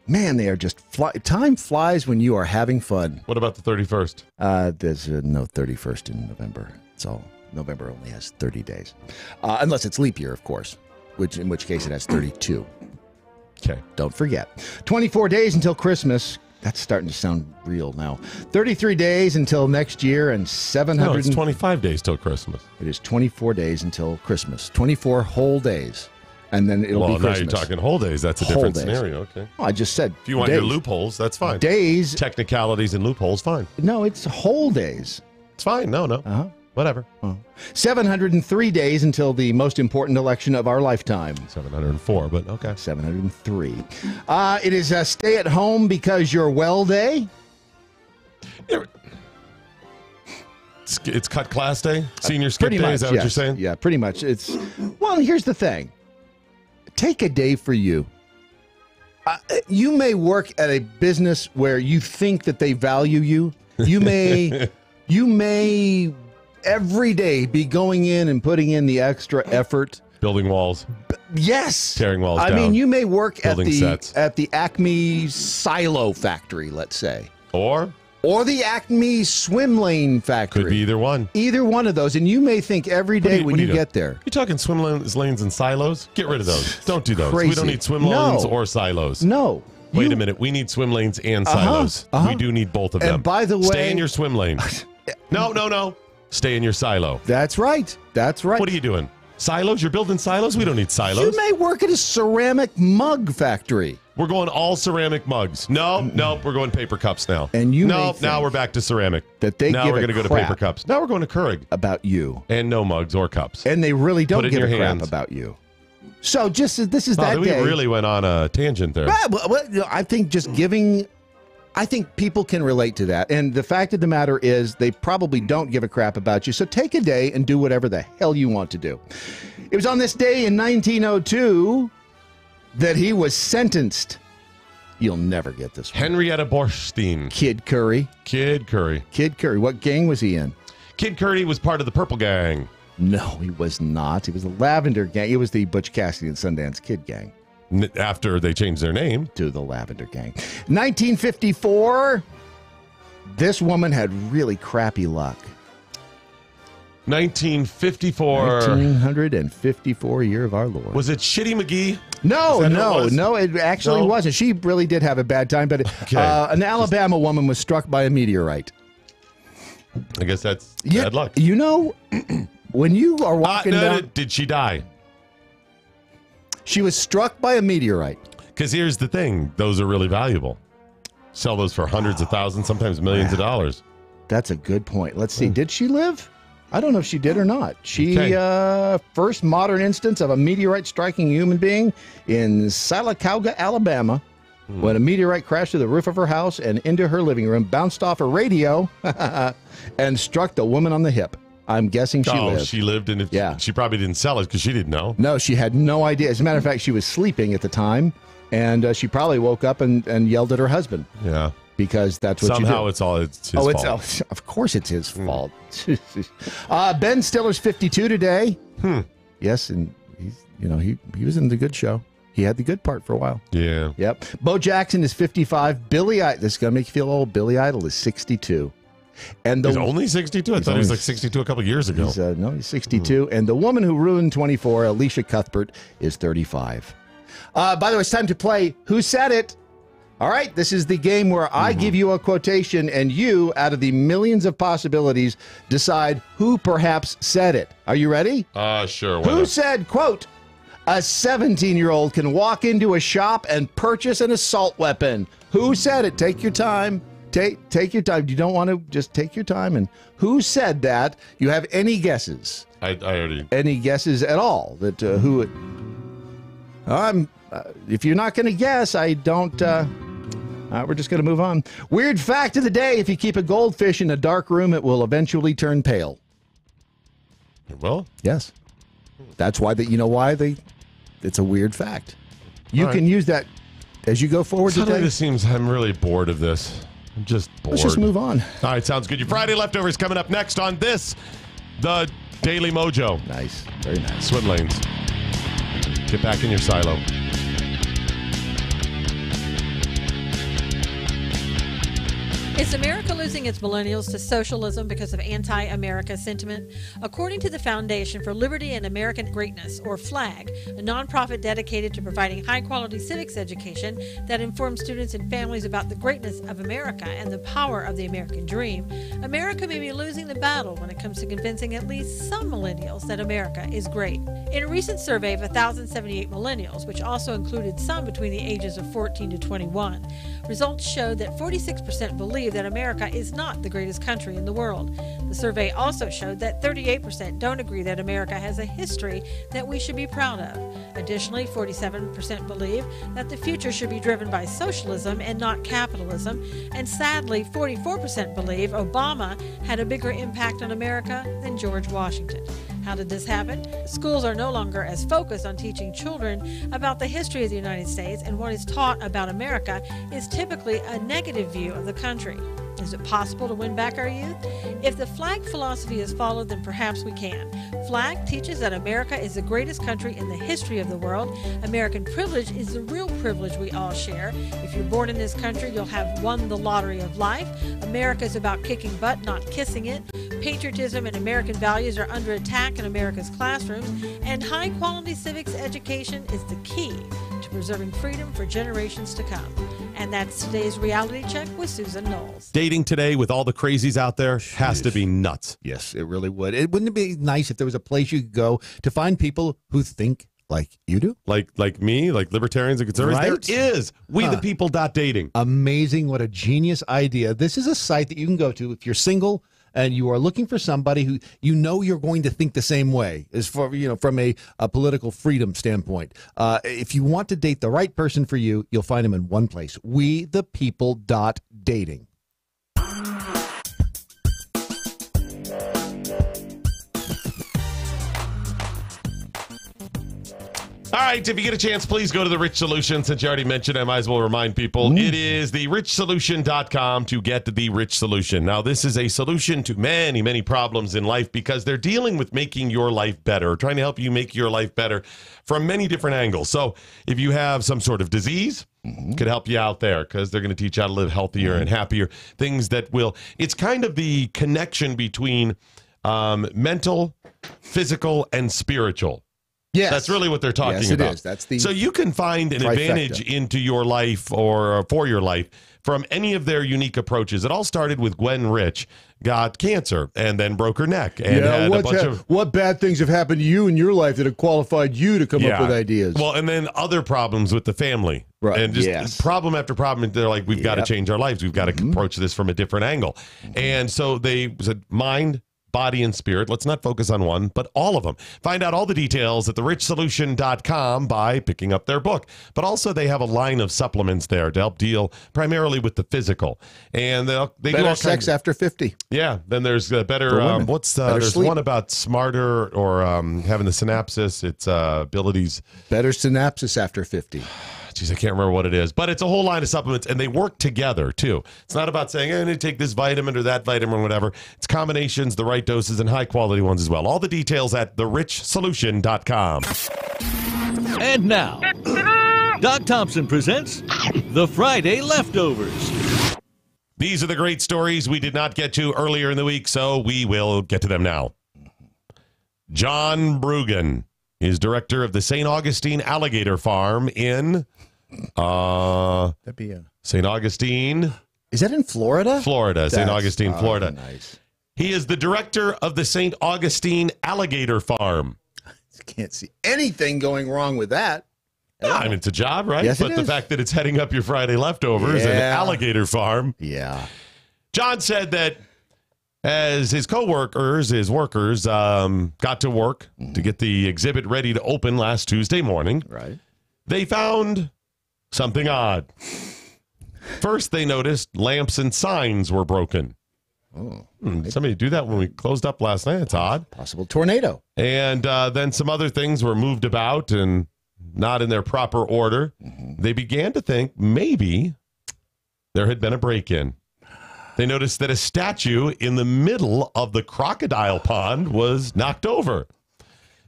Man, they are just time flies when you are having fun. What about the 31st? There's no 31st in November. It's all. November only has 30 days. Unless it's leap year, of course, in which case it has 32. Okay. Don't forget. 24 days until Christmas. That's starting to sound real now. 33 days until next year and 700. No, it's 25 days till Christmas. It is 24 days until Christmas. 24 whole days. And then it'll be Christmas. Now you're talking whole days. That's a different scenario. Okay. Well, I just said if you want days. your loopholes, that's fine. Days. Technicalities and loopholes, fine. No, it's whole days. It's fine. No. Uh-huh. Whatever. 703 days until the most important election of our lifetime. 704, but okay. 703. It is a stay at home because you're well day. It's cut class day? Senior skip day? Is that what you're saying? Yeah, pretty much. Well, here's the thing. Take a day for you. You may work at a business where you think that they value you. You may every day be going in and putting in the extra effort. Building walls. Yes. Tearing walls down. I mean, you may work at sets. the Acme silo factory, let's say. Or the Acme swim lane factory. Could be either one. Either one of those. And you may think every day when you get there. You talking swim lanes and silos? Get rid of those. Don't do those. Crazy. We don't need swim lanes or silos. No. Wait a minute. We need swim lanes and silos. We do need both of them. And by the way, stay in your swim lane. No. Stay in your silo. That's right. What are you doing? Silos? You're building silos? We don't need silos. You may work at a ceramic mug factory. We're going all ceramic mugs. No, we're going paper cups now. And you now we're back to ceramic. That they now give we're a going to go to crap paper cups. Now we're going to Keurig. About you. And no mugs or cups. And they really don't give a crap hands. about you. So this is that we day. We really went on a tangent there. I think just giving... I think people can relate to that. And the fact of the matter is they probably don't give a crap about you. So take a day and do whatever the hell you want to do. It was on this day in 1902 that he was sentenced. You'll never get this one. Henrietta Borstein. Kid Curry. What gang was he in? Kid Curry was part of the Purple Gang. No, he was not. He was the Lavender Gang. It was the Butch Cassidy and Sundance Kid Gang. After they changed their name to the Lavender Gang. 1954, this woman had really crappy luck. 1954 year of our Lord. Was it Shitty McGee? No, it actually wasn't. She really did have a bad time, but an Alabama woman was struck by a meteorite. I guess that's bad luck. You know, when you are walking down... Did she die? She was struck by a meteorite. Because here's the thing. Those are really valuable. Sell those for hundreds of thousands, sometimes millions of dollars. That's a good point. Let's see. Did she live? I don't know if she did or not. First modern instance of a meteorite striking a human being in Sylacauga, Alabama, when a meteorite crashed through the roof of her house and into her living room, bounced off her radio, and struck the woman on the hip. I'm guessing she lived. She lived, and she probably didn't sell it because she didn't know. No, she had no idea. As a matter of fact, she was sleeping at the time, and she probably woke up and yelled at her husband. Yeah. Because that's what somehow you do. It's his fault. Of course it's his fault. Ben Stiller's 52 today. Yes, and he was in the good show. He had the good part for a while. Yeah. Yep. Bo Jackson is 55. This is going to make you feel old. Billy Idol is 62. And he's only 62? I thought he was like 62 a couple years ago. He's 62. And the woman who ruined 24, Alicia Cuthbert, is 35. By the way, it's time to play Who Said It? All right, this is the game where I give you a quotation and you, out of the millions of possibilities, decide who perhaps said it. Are you ready? Sure. Who said, quote, a 17-year-old can walk into a shop and purchase an assault weapon? Who said it? Take your time. Take your time. You don't want to just take your time. And who said that? You have any guesses? I already. Any guesses at all that who it? If you're not going to guess, I don't. We're just going to move on. Weird fact of the day: if you keep a goldfish in a dark room, it will eventually turn pale. Well, yes. That's why it's a weird fact. You can use that as you go forward today. This seems. I'm really bored of this. I'm just bored. Let's just move on. All right, sounds good. Your Friday leftovers coming up next on the Daily MoJo. Nice, very nice. Swim lanes. Get back in your silo. Is America losing its millennials to socialism because of anti-America sentiment? According to the Foundation for Liberty and American Greatness, or FLAG, a nonprofit dedicated to providing high-quality civics education that informs students and families about the greatness of America and the power of the American dream, America may be losing the battle when it comes to convincing at least some millennials that America is great. In a recent survey of 1,078 millennials, which also included some between the ages of 14 to 21, results showed that 46% believe that America is not the greatest country in the world. The survey also showed that 38% don't agree that America has a history that we should be proud of. Additionally, 47% believe that the future should be driven by socialism and not capitalism. And sadly, 44% believe Obama had a bigger impact on America than George Washington. How did this happen? Schools are no longer as focused on teaching children about the history of the United States, and what is taught about America is typically a negative view of the country. Is it possible to win back our youth? If the FLAG philosophy is followed, then perhaps we can. FLAG teaches that America is the greatest country in the history of the world. American privilege is the real privilege we all share. If you're born in this country, you'll have won the lottery of life. America is about kicking butt, not kissing it. Patriotism and American values are under attack in America's classrooms, and high-quality civics education is the key to preserving freedom for generations to come. And that's today's Reality Check with Susan Knowles. Dating today with all the crazies out there has to be nuts. Yes, it really would. Wouldn't it be nice if there was a place you could go to find people who think like you do? Like me, like libertarians and conservatives? Right? There is. WeThePeople.dating. Amazing. What a genius idea. This is a site that you can go to if you're single and you are looking for somebody who you know you're going to think the same way, as for from a political freedom standpoint. If you want to date the right person for you, you'll find them in one place. WeThePeople.dating. All right, if you get a chance, please go to The Rich Solution. Since you already mentioned it, I might as well remind people. It is TheRichSolution.com to get The Rich Solution. Now, this is a solution to many, many problems in life because they're dealing with making your life better, trying to help you make your life better from many different angles. So if you have some sort of disease, could help you out there because they're going to teach you how to live healthier and happier, things that will. It's kind of the connection between mental, physical, and spiritual. Yes. That's really what they're talking about. Yes, it is. That's the so you can find an advantage into your life or for your life from any of their unique approaches. It all started with Gwen Rich, got cancer and then broke her neck. And had a bunch of what bad things have happened to you in your life that have qualified you to come up with ideas? Well, and then other problems with the family. Right. And just problem after problem. They're like, we've got to change our lives. We've got to approach this from a different angle. And so they said, mind, body, and spirit. Let's not focus on one, but all of them. Find out all the details at TheRichSolution.com by picking up their book. But also they have a line of supplements there to help deal primarily with the physical. And they better do all sex after 50. Yeah. Then there's better, there's sleep. one about smarter or having the synapses, its abilities. Better synapses after 50. Geez, I can't remember what it is, but it's a whole line of supplements, and they work together, too. It's not about saying, I need to take this vitamin or that vitamin or whatever. It's combinations, the right doses, and high-quality ones as well. All the details at TheRichSolution.com. And now, Doc Thompson presents The Friday Leftovers. These are the great stories we did not get to earlier in the week, so we will get to them now. John Brugan is director of the St. Augustine Alligator Farm in St. Augustine. Is that in Florida? Florida, St. Augustine, Florida. Nice. He is the director of the St. Augustine Alligator Farm. Can't see anything going wrong with that. Yeah, I mean, it's a job, right? Yes, but it the is. fact that it's heading up your Friday leftovers, an alligator farm. Yeah. John said that as his co-workers, his workers, got to work to get the exhibit ready to open last Tuesday morning, right, they found something odd. First, they noticed lamps and signs were broken. Oh, somebody do that when we closed up last night. It's odd. Possible tornado. And then some other things were moved about and not in their proper order. They began to think maybe there had been a break-in. They noticed that a statue in the middle of the crocodile pond was knocked over.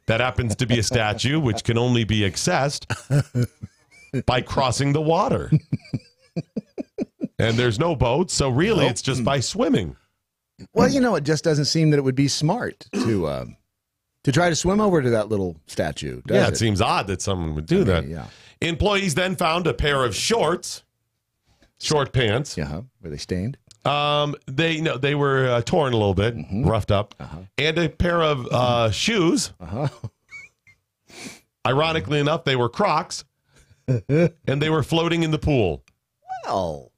That happens to be a statue which can only be accessed by crossing the water. And there's no boats, so really it's just by swimming. Well, it just doesn't seem that it would be smart to try to swim over to that little statue, does it seems odd that someone would do that. Yeah. Employees then found a pair of short pants. Were they stained? They were torn a little bit, roughed up, and a pair of shoes. Ironically enough, they were Crocs, and they were floating in the pool. Well,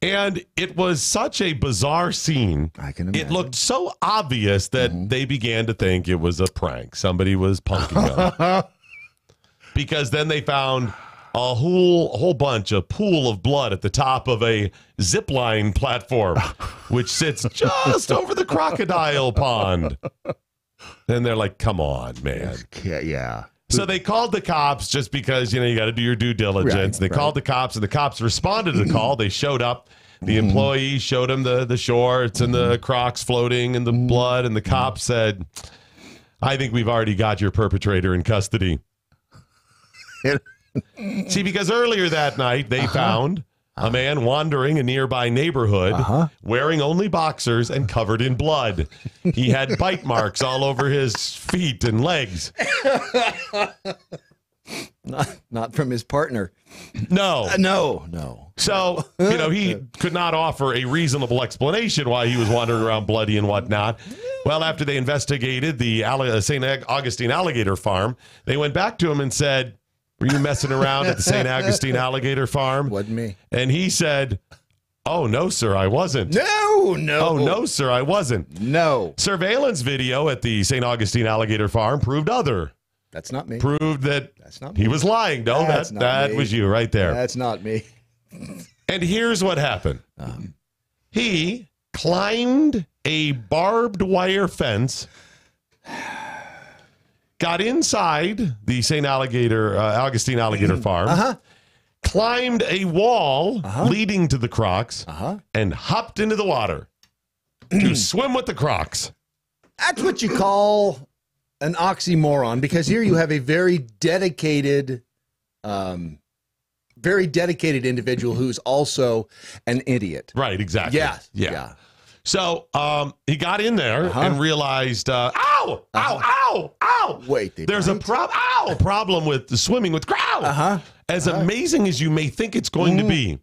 and it was such a bizarre scene. I can imagine. It looked so obvious that they began to think it was a prank. Somebody was punking them. Because then they found a whole bunch, a pool of blood at the top of a zip line platform, which sits just over the crocodile pond. And they're like, come on, man. Yeah. So they called the cops just because, you got to do your due diligence. They called the cops, and the cops responded to the call. They showed up. The employee showed them the shorts and the Crocs floating in the blood, and the cops said, I think we've already got your perpetrator in custody. See, because earlier that night, they found a man wandering a nearby neighborhood wearing only boxers and covered in blood. He had bite marks all over his feet and legs. Not from his partner. No. No. So, he could not offer a reasonable explanation why he was wandering around bloody and whatnot. Well, after they investigated the St. Augustine alligator farm, they went back to him and said, were you messing around at the St. Augustine alligator farm? Wasn't me. And he said, oh, no, sir, I wasn't. No. Oh, no, sir, I wasn't. No. Surveillance video at the St. Augustine alligator farm proved other. That's not me. Proved that That's not me. He was lying. No, that was you right there. That's not me. And here's what happened. He climbed a barbed wire fence, got inside the St. Augustine alligator farm, climbed a wall leading to the Crocs, and hopped into the water to swim with the Crocs. That's what you call an oxymoron, because here you have a very dedicated individual who's also an idiot. Right, exactly. Yes. Yeah. So he got in there and realized, ow. Wait, there's a problem with the swimming with Crow. As amazing as you may think it's going to be.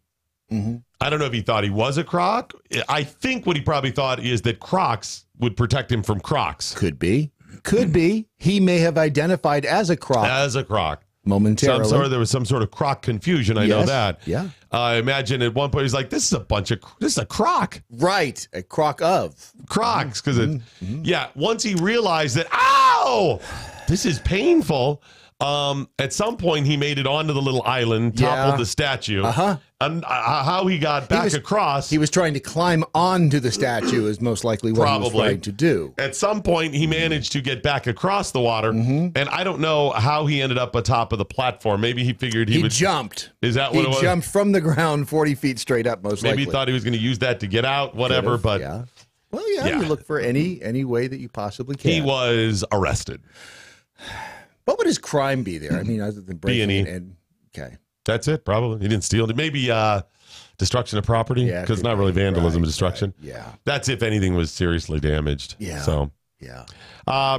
I don't know if he thought he was a Croc. I think what he probably thought is that Crocs would protect him from Crocs. Could be. He may have identified as a Croc. Momentarily. There was some sort of Croc confusion. I know that. Yeah. I imagine at one point he's like, this is a Croc. Right. A Croc of Crocs. Because once he realized that, ow, this is painful. At some point he made it onto the little island, toppled the statue. And how he got back across. He was trying to climb onto the statue is most likely what he was trying to do. At some point he managed to get back across the water. And I don't know how he ended up atop of the platform. Maybe he figured he jumped. Is that what it was? He jumped from the ground 40 feet straight up, most likely. Maybe he thought he was going to use that to get out, whatever. But Well, you look for any way that you possibly can. He was arrested. What would his crime be there? I mean, other than breaking in. Okay. That's it, probably. He didn't steal it. Maybe destruction of property, because it's not really vandalism and destruction. Right. Yeah. That's if anything was seriously damaged. Yeah. So. Yeah.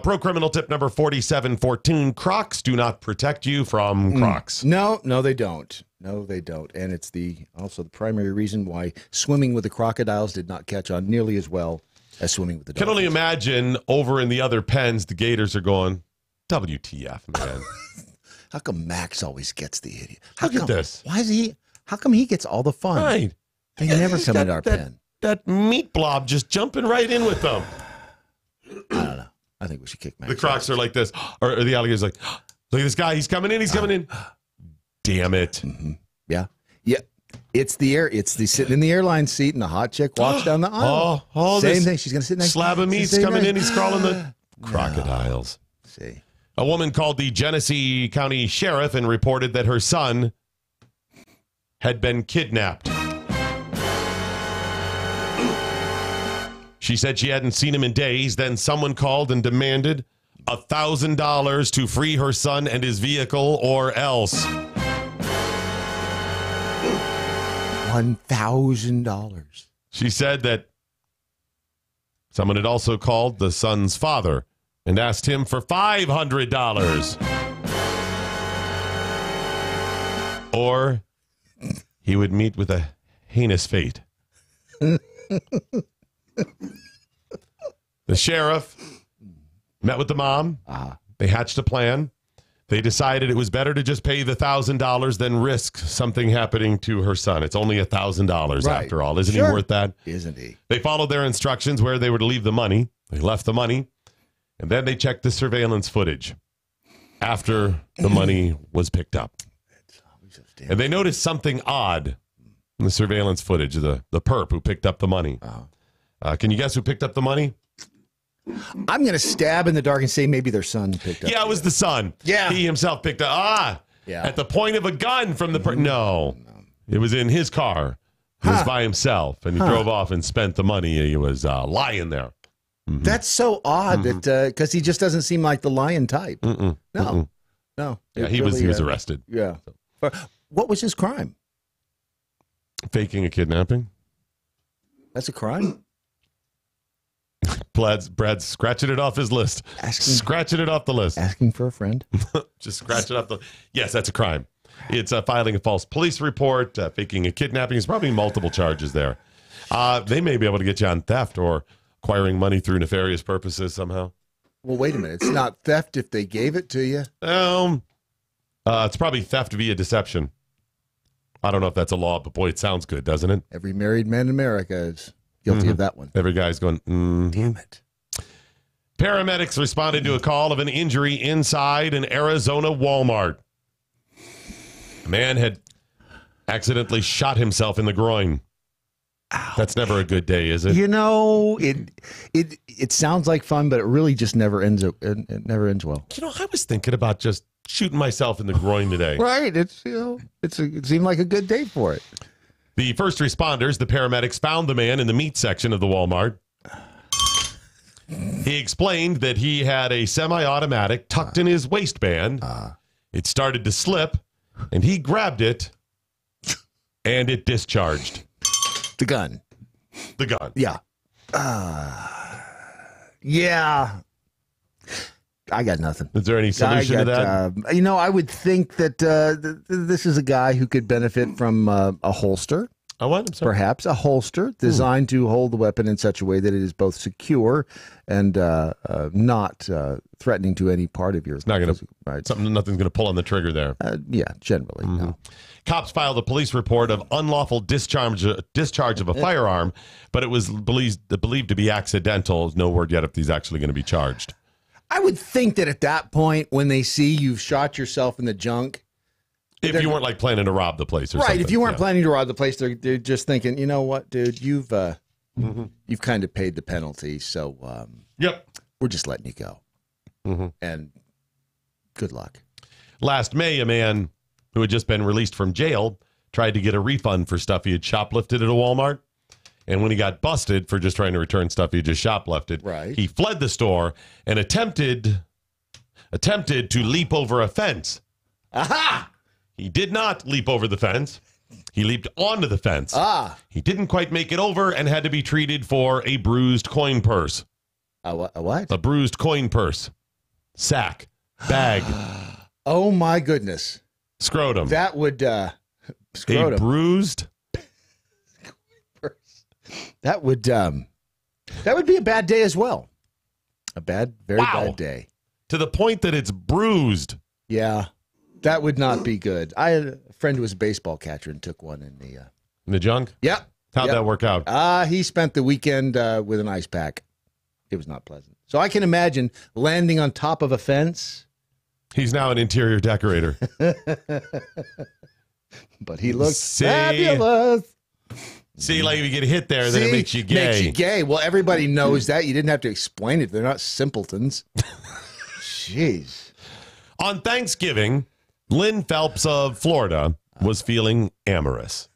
Pro criminal tip number 4714. Crocs do not protect you from Crocs. No, they don't. No, they don't. And it's also the primary reason why swimming with the crocodiles did not catch on nearly as well as swimming with the dolphins. Can only imagine over in the other pens, the gators are going, WTF, man. How come Max always gets the idiot? Look at this. How come he gets all the fun? Right. They never come into our pen. That meat blob just jumping right in with them. I don't know. I think we should kick Max. The Crocs are like this. Or the alligator's like, look at this guy. He's coming in. He's coming in. Damn it. Yeah. Yeah. It's the sitting in the airline seat and the hot chick walks down the aisle. Same thing. She's going to sit next to slab of meat's coming in. He's crawling the crocodiles. See. A woman called the Genesee County Sheriff and reported that her son had been kidnapped. She said she hadn't seen him in days. Then someone called and demanded $1,000 to free her son and his vehicle or else. $1,000. She said that someone had also called the son's father and asked him for $500. Or he would meet with a heinous fate. The sheriff met with the mom. They hatched a plan. They decided it was better to just pay the $1,000 than risk something happening to her son. It's only $1,000 after all. Isn't he worth that? Isn't he? They followed their instructions where they were to leave the money. They left the money, and then they checked the surveillance footage after the money was picked up. And they noticed something odd in the surveillance footage of the perp who picked up the money. Can you guess who picked up the money? I'm going to stab in the dark and say maybe their son picked up. Yeah, it was the son. Yeah. He himself picked up. At the point of a gun from the perp. No. It was in his car. He was by himself, and he drove off and spent the money. He was lying there. That's so odd that because he just doesn't seem like the lion type. No. Yeah, he was arrested. Yeah. What was his crime? Faking a kidnapping. That's a crime? Brad's scratching it off his list. Scratching it off the list. Asking for a friend? Just scratch it off the... Yes, that's a crime. It's filing a false police report, faking a kidnapping. There's probably multiple charges there. They may be able to get you on theft or acquiring money through nefarious purposes somehow. Well, wait a minute. It's not theft if they gave it to you. It's probably theft via deception. I don't know if that's a law, but boy, it sounds good, doesn't it? Every married man in America is guilty of that one. Every guy's going, Damn it. Paramedics responded to a call of an injury inside an Arizona Walmart. A man had accidentally shot himself in the groin. Ow. That's never a good day, is it? You know, it sounds like fun, but it really just never ends. It never ends well. You know, I was thinking about just shooting myself in the groin today. Right? It seemed like a good day for it. The first responders, the paramedics, found the man in the meat section of the Walmart. He explained that he had a semi-automatic tucked in his waistband. It started to slip, and he grabbed it, and it discharged. The gun. The gun. Yeah. Yeah. I got nothing. Is there any solution to that? I would think that this is a guy who could benefit from a holster. A what? I'm sorry. Perhaps a holster designed to hold the weapon in such a way that it is both secure and not threatening to any part of your. It's not going to. Right. Nothing's going to pull on the trigger there. Yeah, generally. No. Cops filed a police report of unlawful discharge of a firearm, but it was believed to be accidental. No word yet if he's actually going to be charged. I would think that at that point, when they see you've shot yourself in the junk. If you weren't like planning to rob the place or something. Right, if you weren't planning to rob the place, they're just thinking, you know what, dude, you've kind of paid the penalty, so we're just letting you go. And good luck. Last May, a man who had just been released from jail tried to get a refund for stuff he had shoplifted at a Walmart. And when he got busted for just trying to return stuff he just shoplifted, he fled the store and attempted to leap over a fence. Aha! He did not leap over the fence. He leaped onto the fence. He didn't quite make it over and had to be treated for a bruised coin purse. A what? A bruised coin purse. Sack. Bag. Oh, my goodness. Scrotum. That would... scrotum. A bruised... That would be a bad day as well. A very bad day. To the point that it's bruised. Yeah. That would not be good. I had a friend who was a baseball catcher and took one in the junk? Yep. How'd that work out? He spent the weekend with an ice pack. It was not pleasant. So I can imagine landing on top of a fence. He's now an interior decorator. But he looks fabulous. See, like if you get hit there, then it makes you gay. Makes you gay. Well, everybody knows that. You didn't have to explain it. They're not simpletons. Jeez. On Thanksgiving, Lynn Phelps of Florida was feeling amorous,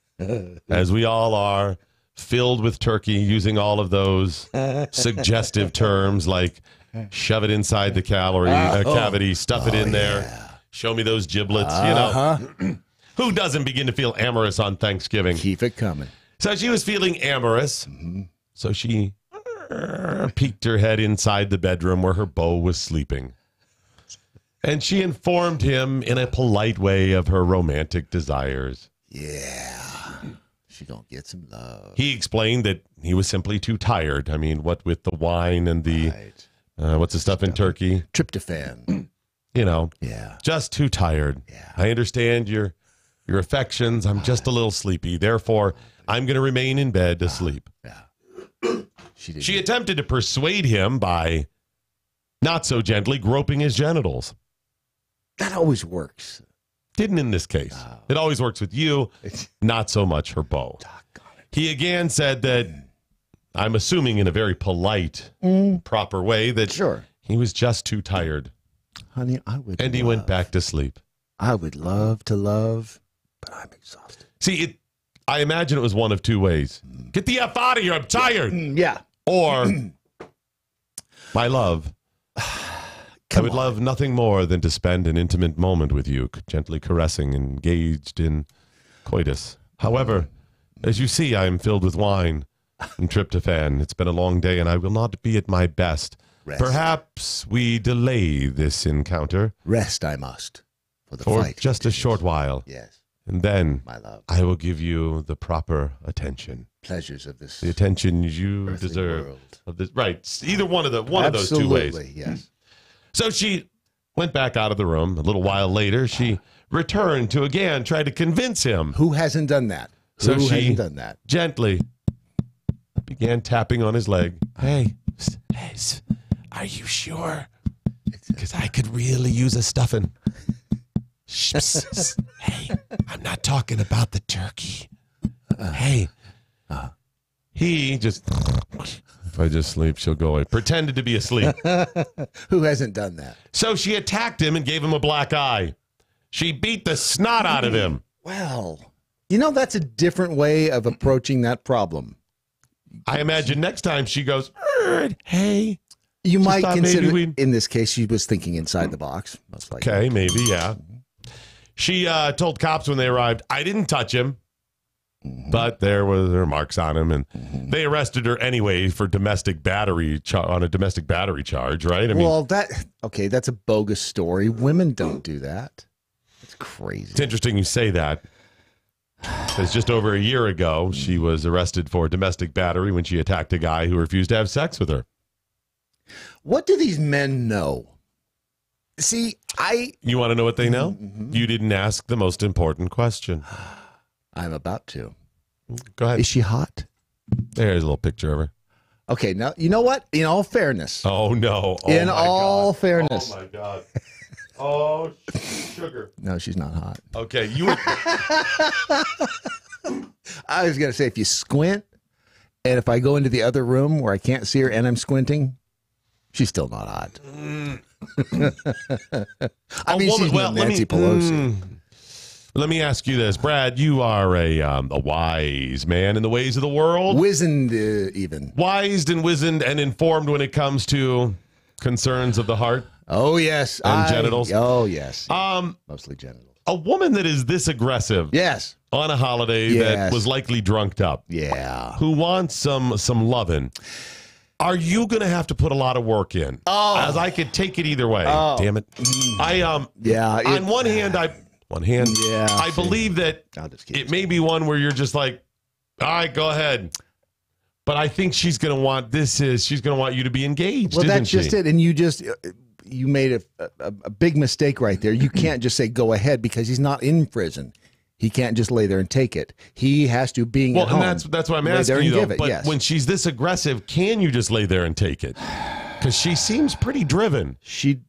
as we all are, filled with turkey, using all of those suggestive terms like shove it inside the cavity, stuff it in there, show me those giblets, Who doesn't begin to feel amorous on Thanksgiving? Keep it coming. So she was feeling amorous. So she peeked her head inside the bedroom where her beau was sleeping. And she informed him in a polite way of her romantic desires. Yeah. She gonna get some love. He explained that he was simply too tired. I mean, what with the wine and the, what's the stuff in Turkey? Tryptophan. You know. Yeah. Just too tired. Yeah. I understand your affections. I'm just a little sleepy. Therefore, I'm going to remain in bed asleep. Yeah. She attempted to persuade him by not so gently groping his genitals. That always works. Didn't in this case. It always works with you, not so much her beau. He again said that, I'm assuming in a very polite, proper way, that he was just too tired. Honey, I would And he went back to sleep. I would love to love, but I'm exhausted. See, I imagine it was one of two ways. Get the F out of here, I'm tired. Yeah. Or, my love, I would love nothing more than to spend an intimate moment with you, gently caressing, engaged in coitus. However, as you see, I am filled with wine and tryptophan. It's been a long day, and I will not be at my best. Rest. Perhaps we delay this encounter. Rest I must. For just a short while. Yes. And then my love, I will give you the proper attention. Pleasures of this. The attention you deserve. World. Of this, right. Either one of those two ways. Yes. So she went back out of the room. A little while later, she returned to again try to convince him. Who hasn't done that? So Who she hasn't done that? Gently began tapping on his leg. Hey, are you sure? Because I could really use a stuffing. Hey, I'm not talking about the turkey. Hey, he just, if I just sleep, she'll go away. Pretended to be asleep. Who hasn't done that? So she attacked him and gave him a black eye. She beat the snot out of him. Well, you know, that's a different way of approaching that problem. I imagine next time she goes, hey. You might consider, in this case, she was thinking inside the box. Most likely. Okay, maybe, yeah. She told cops when they arrived, I didn't touch him, but there were marks on him, and they arrested her anyway for domestic battery on a domestic battery charge, right? I mean, well, that's a bogus story. Women don't do that. It's crazy. It's interesting you say that, because just over a year ago, she was arrested for domestic battery when she attacked a guy who refused to have sex with her. What do these men know? See, You want to know what they know? You didn't ask the most important question. I'm about to. Go ahead. Is she hot? There's a little picture of her. Okay, now, you know what? In all fairness. Oh, no. In all fairness. Oh, my God. Oh, sugar. No, she's not hot. Okay, you were... I was going to say, if you squint, and if I go into the other room where I can't see her and I'm squinting, she's still not hot. I mean, she's not Nancy Pelosi. Let me ask you this, Brad. You are a wise man in the ways of the world. Wizened, even. Wised and wizened and informed when it comes to concerns of the heart. Oh, yes. And genitals. Oh, yes. Mostly genitals. A woman that is this aggressive. Yes. On a holiday that was likely drunked up. Yeah. Who wants some loving. Are you going to have to put a lot of work in? Oh. As I could take it either way. Oh. Damn it. Yeah. On one hand, I believe that it may be one where you're just like, all right, go ahead. But I think she's going to want she's going to want you to be engaged. Well, that's just it. And you made a big mistake right there. You can't just say go ahead because he's not in prison. He can't just lay there and take it. He has to be at home. And that's why I'm asking you, though. But when she's this aggressive, can you just lay there and take it? Because she seems pretty driven. She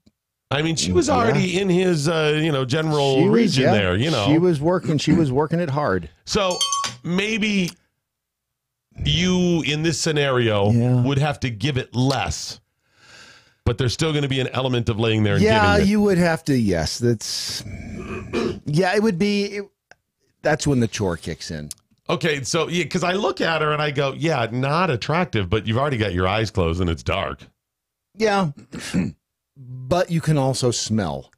was already in his, general region there. She was working. She was working it hard. So maybe you, in this scenario, would have to give it less. But there's still going to be an element of laying there and giving it. Yeah, you would have to. Yes, it would be. That's when the chore kicks in. Okay, so because I look at her and I go, yeah, not attractive, but you've already got your eyes closed and it's dark. Yeah, but you can also smell.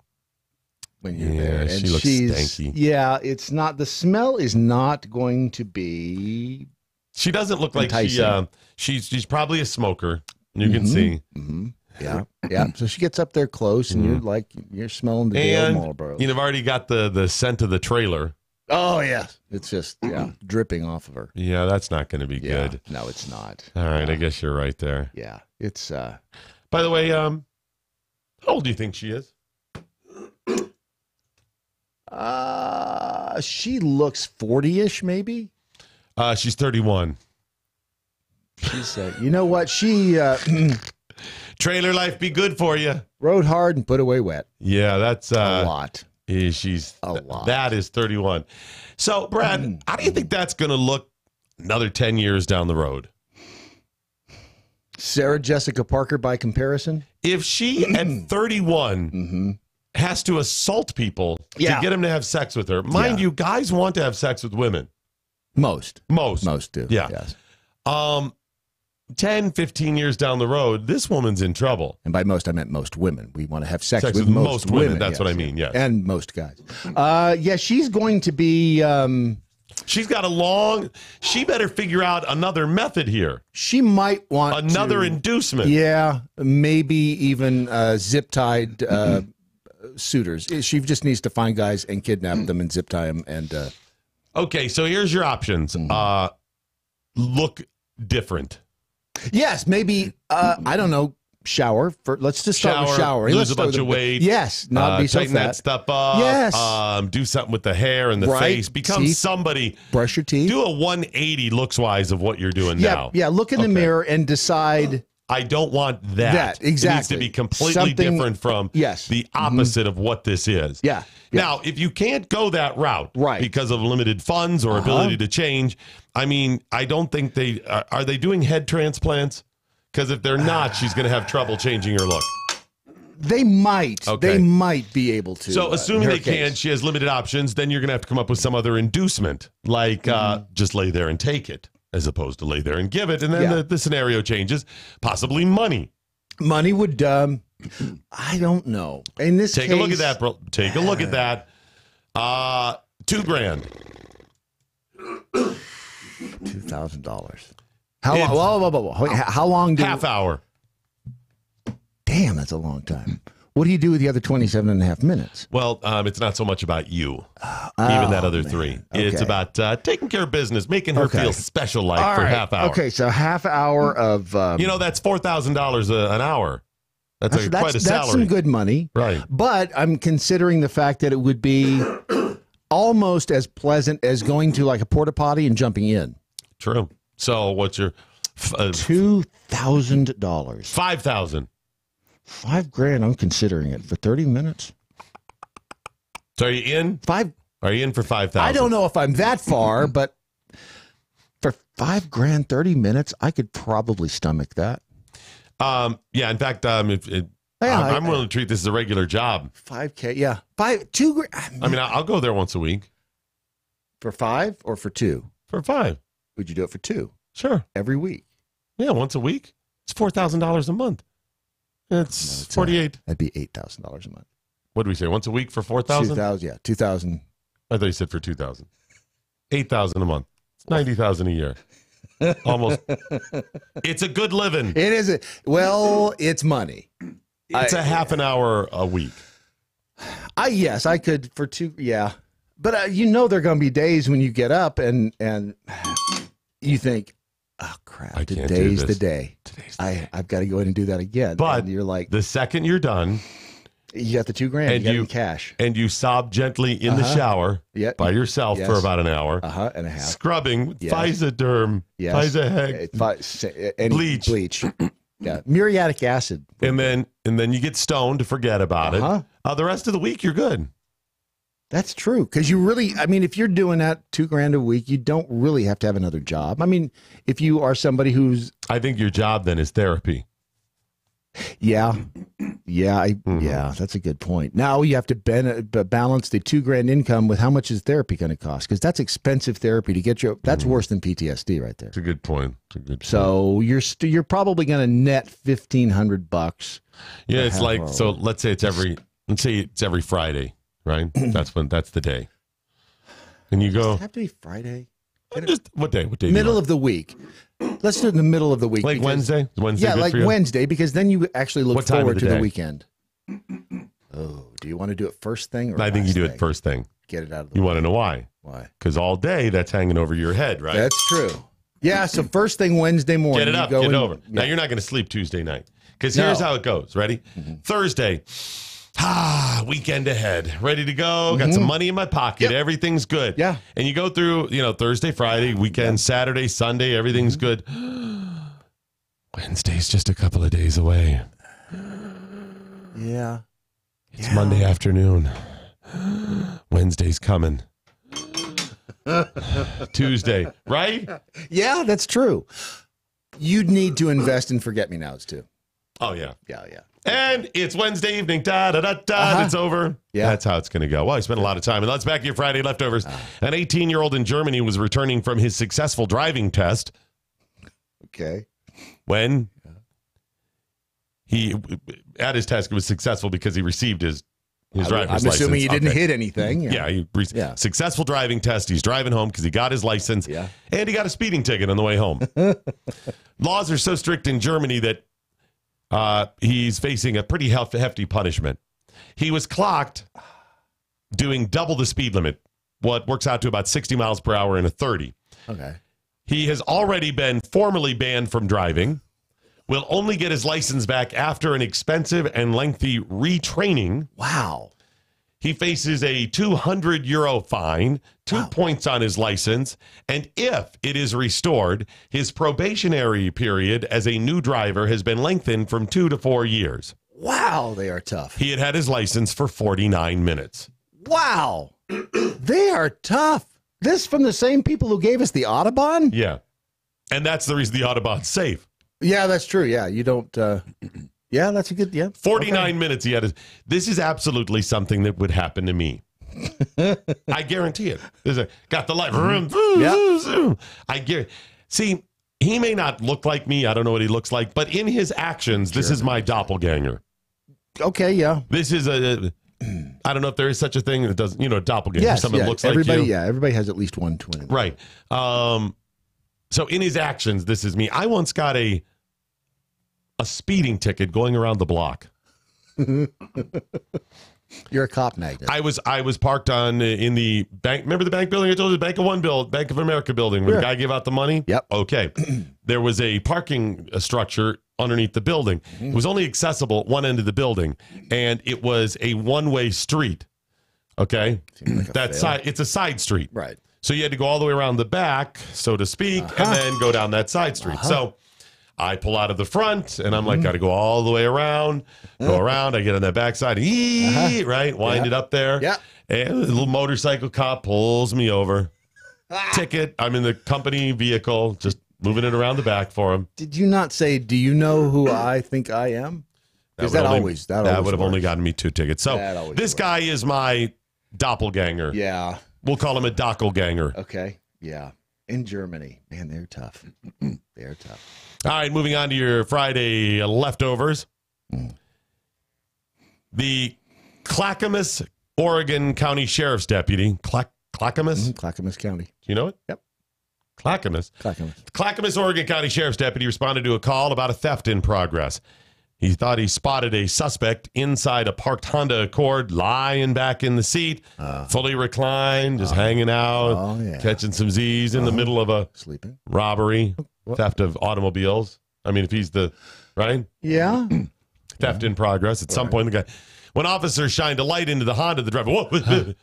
when you're there. And she looks stanky. Yeah, it's not. The smell is not going to be. She doesn't look enticing. like she's probably a smoker. You can see. Mm-hmm. Yeah, yeah. So she gets up there close, and you're smelling the Dale Marlboro. You've already got the scent of the trailer. Oh yeah, it's just dripping off of her. Yeah, that's not going to be good. No, it's not. All right, I guess you're right there. Yeah, it's. By the way, how old do you think she is? She looks 40-ish, maybe. She's 31. She's. You know what? She. Trailer life be good for you. Rode hard and put away wet. Yeah, that's a lot. She's a lot. That is 31. So, Brad, how do you think that's going to look another 10 years down the road? Sarah Jessica Parker by comparison? If she at 31 has to assault people to get them to have sex with her, mind you, guys want to have sex with women. Most do. Yeah. Yes. 10, 15 years down the road, this woman's in trouble. And by most, I meant most women. We want to have sex with most women. That's yes, what I mean, yes. And most guys. Yeah, she's going to be... she's got she better figure out another method here. She might want another inducement. Yeah, maybe even zip-tied suitors. She just needs to find guys and kidnap them and zip-tie them. And okay, so here's your options. Look different. Yes, maybe, I don't know, shower. Let's just start with showering. Lose a bunch of weight. Yes, not be so tighten fat. that stuff up. Yes. Do something with the hair and the face. Become somebody. Brush your teeth. Do a 180 looks-wise of what you're doing now. Yeah, look in the mirror and decide... I don't want that. Exactly. It needs to be completely different from the opposite of what this is. Yeah. Now, if you can't go that route because of limited funds or ability to change, I mean, I don't think are they doing head transplants? Because if they're not, she's going to have trouble changing her look. They might. Okay. They might be able to. So assuming they can, she has limited options, then you're going to have to come up with some other inducement, like just lay there and take it, as opposed to lay there and give it. And then the scenario changes, possibly money. Money would, I don't know. In this case. Take a look at that, bro. Take a look at that. $2,000. $2,000. How long? How long? Half hour. Damn, that's a long time. What do you do with the other 27 and a half minutes? Well, it's not so much about you, even that other three. Okay. It's about taking care of business, making her feel special for half hour. Okay, so half hour of... that's $4,000 an hour. That's quite a salary. That's some good money. Right. But I'm considering the fact that it would be almost as pleasant as going to like a porta potty and jumping in. True. So what's your... $2,000. $5,000. $5,000. I'm considering it for 30 minutes. So are you in? Are you in for 5,000? I don't know if I'm that far, but for $5,000, 30 minutes, I could probably stomach that. Yeah. In fact, I'm willing to treat this as a regular job. $5,000. Yeah. $2,000. I mean, I'll go there once a week. For 5 or for 2? For 5. Would you do it for 2? Sure. Every week? Yeah, once a week. It's $4,000 a month. It's 48. That'd be $8,000 a month. What did we say? Once a week for 4,000? 2,000. Yeah, 2,000. I thought you said for 2,000. 8,000 a month. It's 90,000 a year. Almost. It's a good living. It is. Well, it's money. It's a half an hour a week. Yes, I could for 2. Yeah, but there are going to be days when you get up and you think, oh crap! Today's the day. I've got to go in and do that again. But and you're like, the second you're done, you got the $2,000. And you got in cash, and you sob gently in the shower by yourself for about an hour. And a half. Scrubbing, Physoderm, bleach. Yeah, muriatic acid. And then you get stoned to forget about it. The rest of the week, you're good. That's true. Because you really, I mean, if you're doing that $2,000 a week, you don't really have to have another job. I mean, if you are somebody who's... I think your job then is therapy. Yeah. Yeah, that's a good point. Now you have to balance the $2,000 income with how much is therapy going to cost? Because that's expensive therapy to get you. That's worse than PTSD right there. It's a good point. So you're probably going to net $1,500. Yeah, it's like, so let's say it's every Friday. right? That's the day. And you go. Does it have to be Friday? What day? What day? Middle of the week. Let's do it in the middle of the week. Like Wednesday? Is Wednesday yeah, good like for you? Wednesday, because then you actually look What time of forward the to day? the weekend. Oh, do you want to do it first thing or I think you last do thing? it first thing. Get it out of the You way. want to know why? Why? Because all day that's hanging over your head, right? That's true. Yeah, so first thing Wednesday morning. Get it up, you go get it and- over. yeah. Now, you're not going to sleep Tuesday night. Because No. here's how it goes. Ready? Thursday. Weekend ahead. Ready to go. Got some money in my pocket. Everything's good. Yeah. And you go through, Thursday, Friday, weekend, Saturday, Sunday. Everything's good. Wednesday's just a couple of days away. Yeah. It's Monday afternoon. Wednesday's coming. Tuesday, right? Yeah, that's true. You'd need to invest in forget-me-nows, too. Oh, yeah. Yeah. And it's Wednesday evening. It's over. Yeah. That's how it's going to go. Well, I spent a lot of time. And let's back to your Friday leftovers. An 18-year-old in Germany was returning from his successful driving test. Okay. When he, at his test, it was successful because he received his driver's license. I'm assuming he didn't Okay. hit anything. Yeah, successful driving test. He's driving home because he got his license. Yeah. And he got a speeding ticket on the way home. Laws are so strict in Germany that he's facing a pretty hefty punishment. He was clocked doing double the speed limit, what works out to about 60 miles per hour in a 30. Okay. He has already been formally banned from driving, will only get his license back after an expensive and lengthy retraining. Wow. He faces a €200 fine, 2 points on his license, and if it is restored, his probationary period as a new driver has been lengthened from 2 to 4 years. Wow, they are tough. He had his license for 49 minutes. Wow. They are tough. This from the same people who gave us the Autobahn? Yeah. And that's the reason the Autobahn's safe. Yeah, that's true. Yeah, you don't... Yeah, that's a good... Yeah. 49 minutes he had. This is absolutely something that would happen to me. I guarantee it. Got the light. Yeah. I guarantee. See, he may not look like me. I don't know what he looks like. But in his actions, this is my doppelganger. Okay, yeah. This is I don't know if there is such a thing that doesn't, doppelganger. Yes, Someone yeah. looks like everybody, you. Yeah, everybody has at least one twin. Right. So in his actions, this is me. I once got a speeding ticket going around the block. You're a cop magnet. I was parked in the bank. Remember the bank building I told you? Bank of America building where the guy gave out the money? Yep. Okay. There was a parking structure underneath the building. It was only accessible at one end of the building, and it was a one-way street. Okay? It's a side street. Right. So you had to go all the way around the back, so to speak, and then go down that side street. So I pull out of the front, and I'm like, got to go all the way around, go around. I get on that backside, right? Wind it up there. Yeah. And a little motorcycle cop pulls me over. Ticket. I'm in the company vehicle, just moving it around the back for him. Did you not say, do you know who I think I am? Because that would have only gotten me 2 tickets. So this guy is my doppelganger. Yeah. We'll call him a doppelganger. Okay. Yeah. In Germany. Man, they're tough. They're tough. All right, moving on to your Friday leftovers. The Clackamas, Oregon County Sheriff's Deputy. Clackamas? Clackamas County. Do you know it? Yep. Clackamas. Clackamas, Oregon County Sheriff's Deputy responded to a call about a theft in progress. He thought he spotted a suspect inside a parked Honda Accord, lying back in the seat, fully reclined, just hanging out, catching some Z's in the middle of a robbery, theft of automobiles. I mean, if he's right? Yeah. Theft in progress. At some point, the guy, when officers shined a light into the Honda, the driver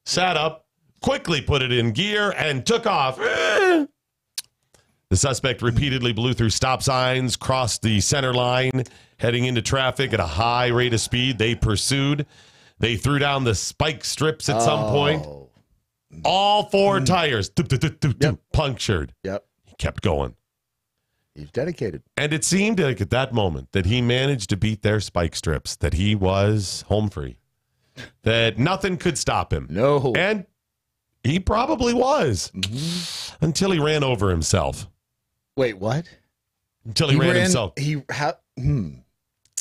sat up, quickly put it in gear, and took off. The suspect repeatedly blew through stop signs, crossed the center line, heading into traffic at a high rate of speed. They pursued. They threw down the spike strips at some point. All 4 tires punctured. Yep. He kept going. He's dedicated. And it seemed like at that moment that he managed to beat their spike strips, that he was home free, that nothing could stop him. No. And he probably was until he ran over himself. Wait, what? Until he ran himself.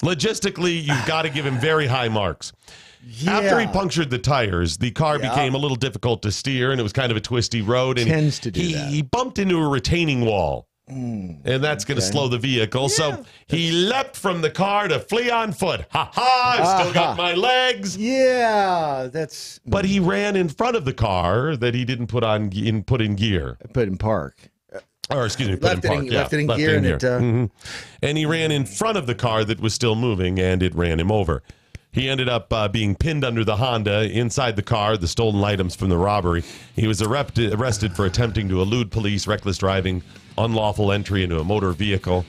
Logistically, you've got to give him very high marks. After he punctured the tires, the car became a little difficult to steer, and it was kind of a twisty road. And Tends to do that. He bumped into a retaining wall. And that's going to slow the vehicle. So he leapt from the car to flee on foot. Ha ha! I still got my legs. Yeah, that's. But he ran in front of the car that he didn't put in gear. Put in park. Or excuse me, put in park. Left it in gear, and it. And he ran in front of the car that was still moving, and it ran him over. He ended up being pinned under the Honda, inside the car, the stolen items from the robbery. He was arrested for attempting to elude police, reckless driving, unlawful entry into a motor vehicle.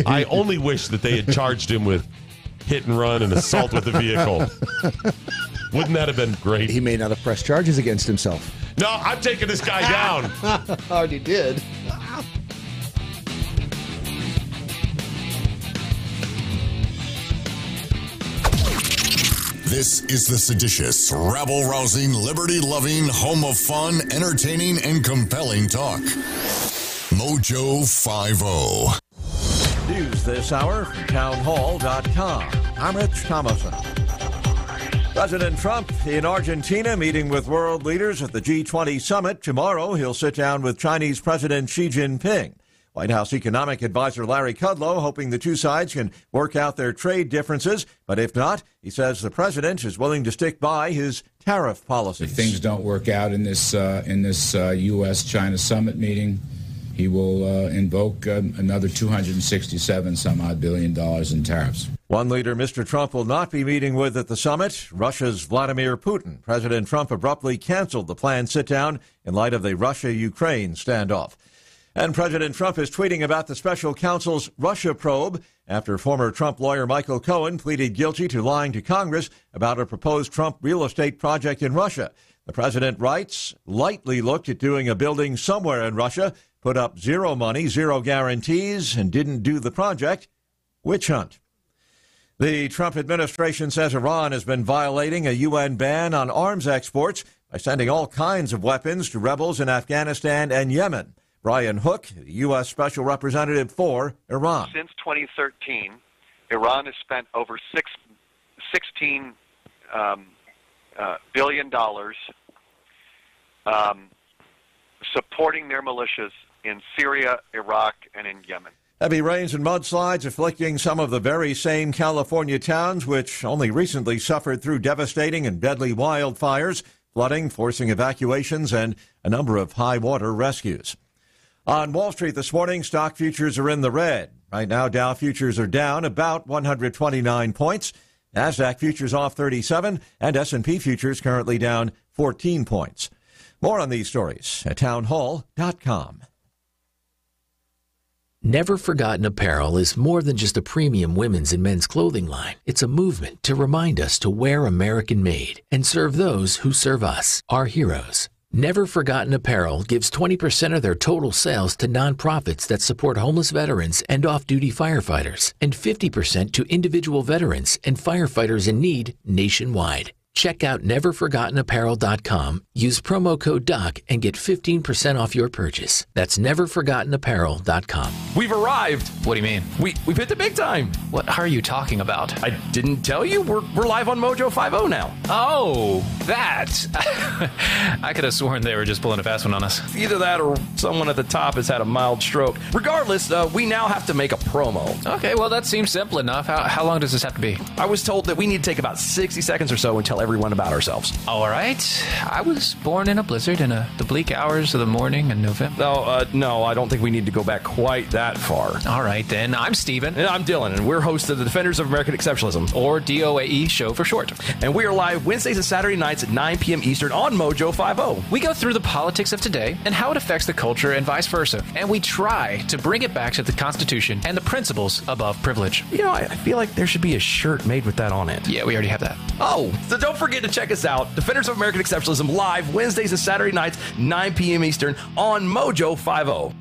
I only wish that they had charged him with hit and run and assault with the vehicle. Wouldn't that have been great? He may not have pressed charges against himself. No, I'm taking this guy down. Already did. This is the seditious, rabble-rousing, liberty-loving, home of fun, entertaining, and compelling talk. MoJo 50. News this hour from townhall.com. I'm Rich Thompson. President Trump in Argentina meeting with world leaders at the G20 summit. Tomorrow, he'll sit down with Chinese President Xi Jinping. White House economic advisor Larry Kudlow hoping the two sides can work out their trade differences. But if not, he says the president is willing to stick by his tariff policies. If things don't work out in this U.S.-China summit meeting, he will invoke another $267-some-odd billion in tariffs. One leader Mr. Trump will not be meeting with at the summit, Russia's Vladimir Putin. President Trump abruptly canceled the planned sit-down in light of the Russia-Ukraine standoff. And President Trump is tweeting about the special counsel's Russia probe after former Trump lawyer Michael Cohen pleaded guilty to lying to Congress about a proposed Trump real estate project in Russia. The president writes, lightly looked at doing a building somewhere in Russia, put up zero money, zero guarantees, and didn't do the project. Witch hunt. The Trump administration says Iran has been violating a UN ban on arms exports by sending all kinds of weapons to rebels in Afghanistan and Yemen. Brian Hook, the U.S. Special Representative for Iran. Since 2013, Iran has spent over $16 billion supporting their militias in Syria, Iraq, and in Yemen. Heavy rains and mudslides afflicting some of the very same California towns which only recently suffered through devastating and deadly wildfires, flooding, forcing evacuations, and a number of high water rescues. On Wall Street this morning, stock futures are in the red. Right now, Dow futures are down about 129 points. NASDAQ futures off 37, and S&P futures currently down 14 points. More on these stories at townhall.com. Never Forgotten Apparel is more than just a premium women's and men's clothing line. It's a movement to remind us to wear American-made and serve those who serve us, our heroes. Never Forgotten Apparel gives 20% of their total sales to nonprofits that support homeless veterans and off-duty firefighters, and 50% to individual veterans and firefighters in need nationwide. Check out neverforgottenapparel.com, use promo code DOC, and get 15% off your purchase. That's neverforgottenapparel.com. We've arrived. What do you mean? We've hit the big time. What are you talking about? I didn't tell you. We're live on MoJo 50 now. Oh, that. I could have sworn they were just pulling a fast one on us. Either that or someone at the top has had a mild stroke. Regardless, we now have to make a promo. Okay, well, that seems simple enough. How long does this have to be? I was told that we need to take about 60 seconds or so and tell everyone about ourselves. All right. I was born in a blizzard in the bleak hours of the morning in November. No, I don't think we need to go back quite that far. All right, then. I'm Steven. And I'm Dylan, and we're hosts of the Defenders of American Exceptionalism, or DOAE show for short. And we are live Wednesdays and Saturday nights at 9 p.m. Eastern on MoJo 50. We go through the politics of today and how it affects the culture and vice versa. And we try to bring it back to the Constitution and the principles above privilege. You know, I feel like there should be a shirt made with that on it. Yeah, we already have that. Oh, so don't forget to check us out. Defenders of American Exceptionalism live Wednesdays and Saturday nights, 9 p.m. Eastern on MoJo 50.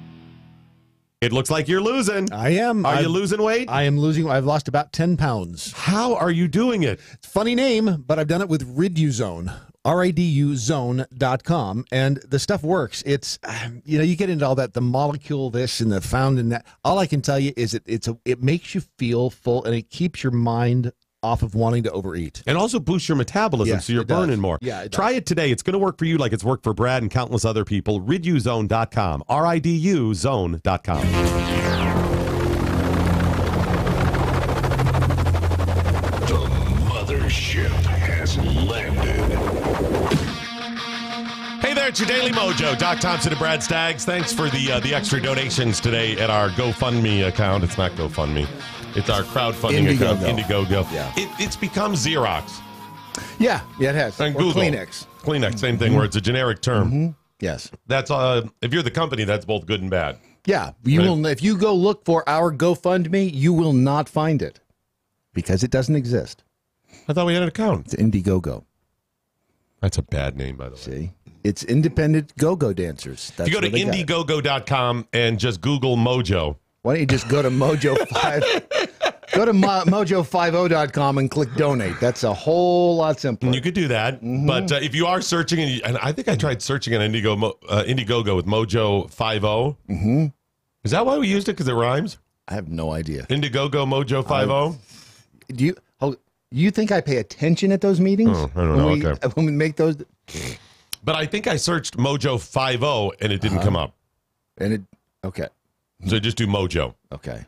It looks like you're losing. I am. Are you losing weight? I am losing. I've lost about 10 pounds. How are you doing it? It's a funny name, but I've done it with Riduzone. RIDUzone.com, and the stuff works. It's, you get into all that, the molecule this and the found in that. All I can tell you is it makes you feel full, and it keeps your mind off of wanting to overeat. And also boost your metabolism, Yes, so you're it does. burning more. Yeah, it Try it today. It's going to work for you like it's worked for Brad and countless other people. RidUZone.com. RIDU Zone.com. The mothership has landed. Hey there, it's your Daily Mojo. Doc Thompson and Brad Staggs. Thanks for the extra donations today at our GoFundMe account. It's not GoFundMe. It's our crowdfunding account, Indiegogo. Yeah. It's become Xerox. Yeah, it has. And Or Google. Kleenex. Kleenex, same thing, where it's a generic term. Yes. That's if you're the company, that's both good and bad. Yeah, you will. If you go look for our GoFundMe, you will not find it because it doesn't exist. I thought we had an account. It's Indiegogo. That's a bad name, by the way. See, it's independent go-go dancers. That's if you go to where they got it. Indiegogo.com and just Google MoJo. Why don't you just go to Mojo 5? Go to mojo50.com and click donate. That's a whole lot simpler. You could do that, but if you are searching, and I think I tried searching on Indiegogo with Mojo 50. Is that why we used it? Because it rhymes? I have no idea. Indiegogo Mojo 50. Do you? You think I pay attention at those meetings? Oh, I don't know. Okay. When we make those. But I think I searched Mojo 50 and it didn't come up. And it okay. So just do Mojo. Okay.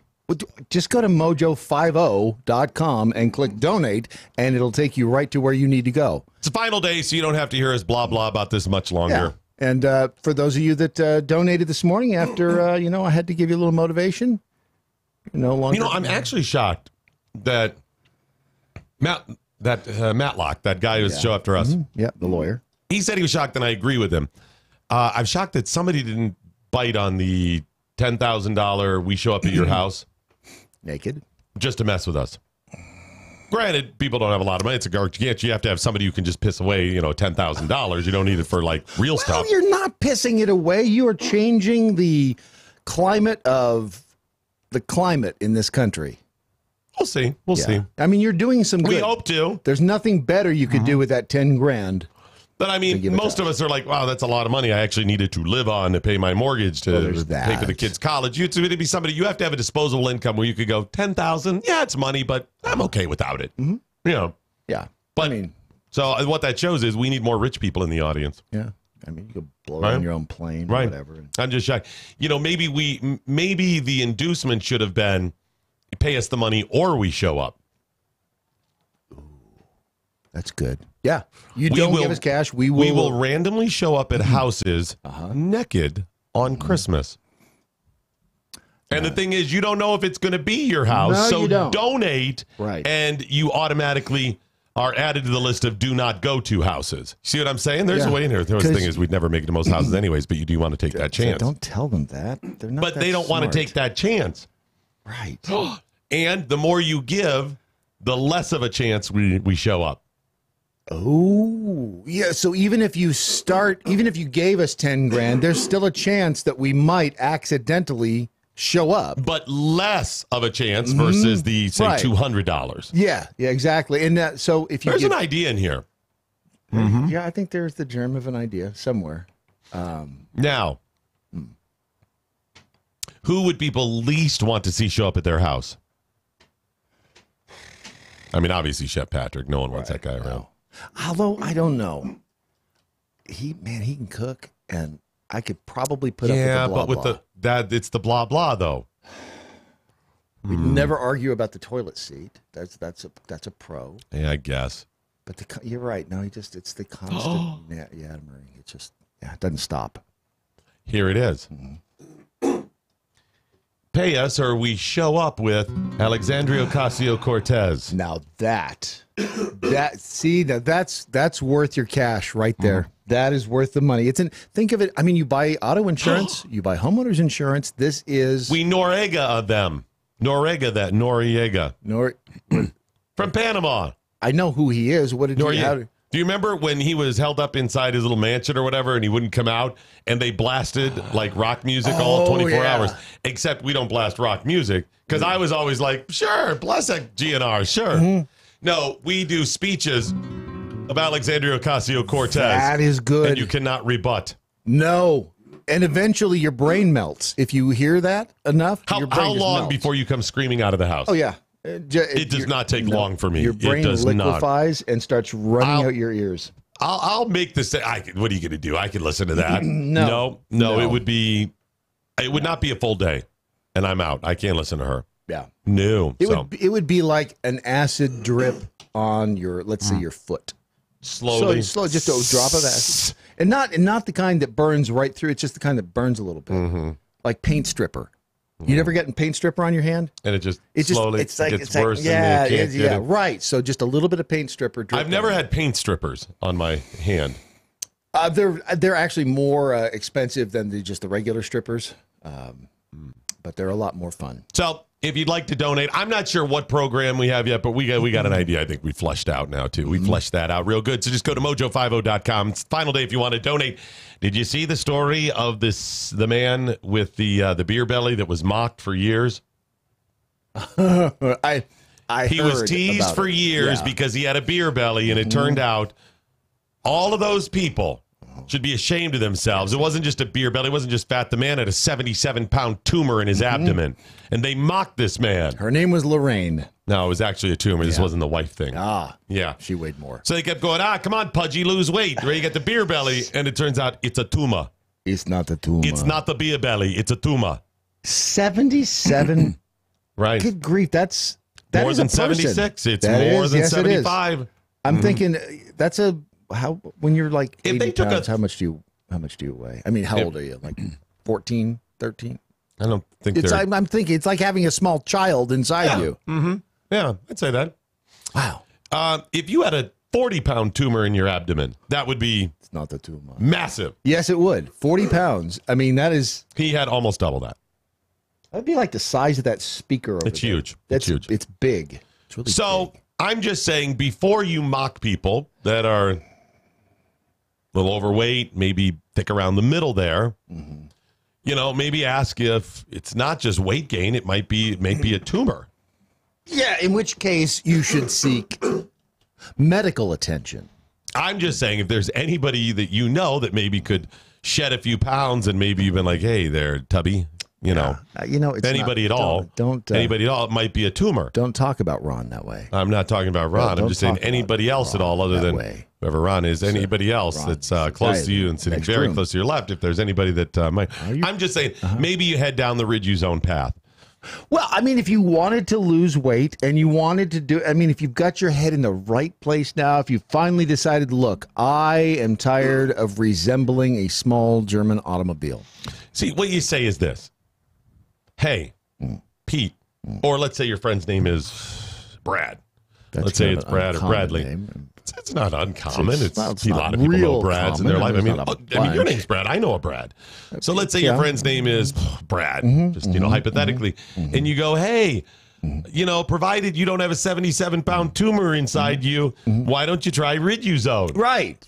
Just go to mojo50.com and click donate, and it'll take you right to where you need to go. It's the final day, so you don't have to hear us blah, blah about this much longer. Yeah. And for those of you that donated this morning after, I had to give you a little motivation. No longer. I'm actually shocked that Matlock, that guy who was show after us. Yeah, the lawyer. He said he was shocked, and I agree with him. I'm shocked that somebody didn't bite on the $10,000 we show up at your house. Naked. Just to mess with us. Granted, people don't have a lot of money. It's a garbage. You have to have somebody who can just piss away, $10,000. You don't need it for real stuff. You're not pissing it away. You are changing the climate in this country. We'll see. We'll see. I mean, you're doing some good. We hope to. There's nothing better you could do with that $10,000. But I mean, most of us are like, wow, that's a lot of money I actually needed to live on to pay my mortgage, to pay for the kids' college. It'd be somebody, you have to have a disposable income where you could go, $10,000, yeah, it's money, but I'm okay without it. Yeah. But so what that shows is we need more rich people in the audience. Yeah. I mean, you could blow it on your own plane or whatever. I'm just shocked. Maybe the inducement should have been pay us the money or we show up. That's good. Yeah. You don't give us cash. We will randomly show up at houses naked on Christmas. And the thing is, you don't know if it's going to be your house. No, so you don't. Donate. Right. And you automatically are added to the list of do not go to houses. See what I'm saying? There's a way in here. The thing is, we'd never make it to most houses anyways, but you do want to take that chance. Don't tell them that. They're not. But they don't want to take that chance. Right. And the more you give, the less of a chance we show up. Oh, yeah. So even if you gave us $10,000, there's still a chance that we might accidentally show up. But less of a chance versus the, say, $200. Yeah, exactly. And so if you There's an idea in here. Yeah, I think there's the germ of an idea somewhere. Now, who would people least want to see show up at their house? I mean, obviously, Chef Patrick. No one wants that guy around. Although, I don't know. He can cook, and I could probably put up with the blah, but with blah. it's the blah, blah, though. We'd never argue about the toilet seat. That's a pro. Yeah, I guess. But you're right. No, it's the constant yammering. It just it doesn't stop. Here it is. Pay us or we show up with Alexandria Ocasio-Cortez. Now that's worth your cash right there. That is worth the money. Think of it. I mean, you buy auto insurance, you buy homeowners insurance. This is Noriega of them. Noriega. From Panama. I know who he is. What did Noriega. Do you remember when he was held up inside his little mansion or whatever and he wouldn't come out and they blasted rock music all 24 hours? Except we don't blast rock music because I was always like, sure, bless that GNR, sure. No, we do speeches of Alexandria Ocasio-Cortez. That is good. And you cannot rebut. No. And eventually your brain melts. If you hear that enough, your brain how long melts. before you come screaming out of the house? Oh, yeah. It does not take long for me. Your brain it does liquefies and starts running out your ears. I'll make this. What are you going to do? I could listen to that. No. It would be. It would not be a full day, and I'm out. I can't listen to her. Yeah. No. It would be like an acid drip on your, let's say, your foot. Slowly. Slow, just a drop of acid. And not the kind that burns right through. It's just the kind that burns a little bit. Like paint stripper. You never get a paint stripper on your hand? And it slowly gets worse. Yeah, right. So just a little bit of paint stripper. I've never had paint strippers on my hand. They're actually more expensive than just the regular strippers, but they're a lot more fun. So if you'd like to donate, I'm not sure what program we have yet, but we got an idea. I think we fleshed out now too. We fleshed that out real good. So just go to MoJo50.com. It's the final day if you want to donate. Did you see the story of the man with the beer belly that was mocked for years? He was teased for years because he had a beer belly, and it turned out all of those people should be ashamed of themselves. It wasn't just a beer belly. It wasn't just fat. The man had a 77-pound tumor in his abdomen, and they mocked this man. Her name was Lorraine. No, it was actually a tumor. This wasn't the wife thing. Yeah. She weighed more. So they kept going, come on, Pudgy, lose weight. Where you get the beer belly, and it turns out it's a tumor. It's not the tumor. It's not the beer belly. It's a tumor. 77? Right. Good grief. That more is than a person. 76. It's more than 75. I'm thinking that's when you're like 80 pounds, how much do you weigh? I mean, how old are you? Like 14, 13? I don't think I'm thinking it's like having a small child inside you. Mm-hmm. Yeah, I'd say that. Wow. If you had a 40-pound tumor in your abdomen, that would be... It's not the tumor. Massive. Yes, it would. 40 pounds. I mean, that is... He had almost double that. That'd be like the size of that speaker over It's there. huge. It's huge. It's big. It's really so, big. I'm just saying, before you mock people that are a little overweight, maybe thick around the middle there, maybe ask if it's not just weight gain, it might be a tumor. Yeah, in which case you should seek medical attention. I'm just saying, if there's anybody that you know that maybe could shed a few pounds and maybe you've been like, hey there, Tubby, it's anybody at all, anybody at all, it might be a tumor. Don't talk about Ron that way. I'm not talking about Ron. I'm just saying anybody else at all other than whoever Ron is, anybody else that's close to you and sitting very close to your left. If there's anybody that might, I'm just saying, maybe you head down the Riduzone path. Well, I mean, if you wanted to lose weight and you wanted to if you've got your head in the right place now, if you finally decided, look, I am tired of resembling a small German automobile. See, what you say is this. Hey, Pete, or let's say your friend's name is Brad. Let's say it's Brad or Bradley. It's not uncommon. It's a lot of people know Brads in their life. I mean, your name's Brad. I know a Brad. So let's say your friend's name is Brad, just, hypothetically. And you go, hey, provided you don't have a 77-pound tumor inside you, why don't you try Riduzone? Right.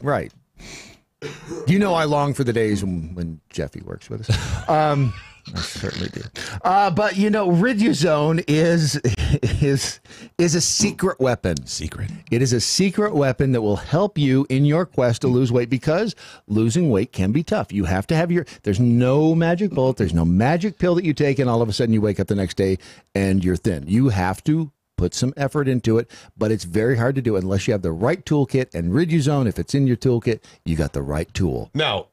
I long for the days when Jeffy works with us. I certainly do. But Riduzone is a secret weapon. Secret. It is a secret weapon that will help you in your quest to lose weight, because losing weight can be tough. You have to have there's no magic bullet. There's no magic pill that you take and all of a sudden you wake up the next day and you're thin. You have to put some effort into it, but it's very hard to do unless you have the right toolkit. And Riduzone, if it's in your toolkit, you got the right tool. Now,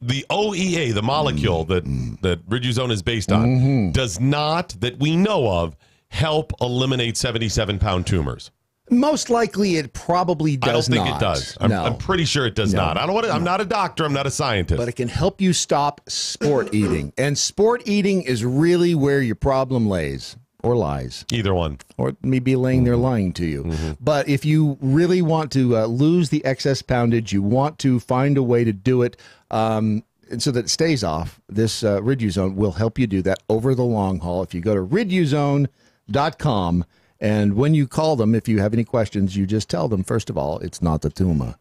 the OEA, the molecule that Riduzone is based on, does not, that we know of, help eliminate 77-pound tumors. Most likely, it probably does not. I don't think it does. I'm pretty sure it does not. I'm not a doctor. I'm not a scientist. But it can help you stop sport eating. And sport eating is really where your problem lays. Or lies. Either one. Or maybe laying there lying to you. But if you really want to lose the excess poundage, you want to find a way to do it and so that it stays off, this Riduzone will help you do that over the long haul. If you go to Riduzone.com, and when you call them, if you have any questions, you just tell them, first of all, it's not the tumor.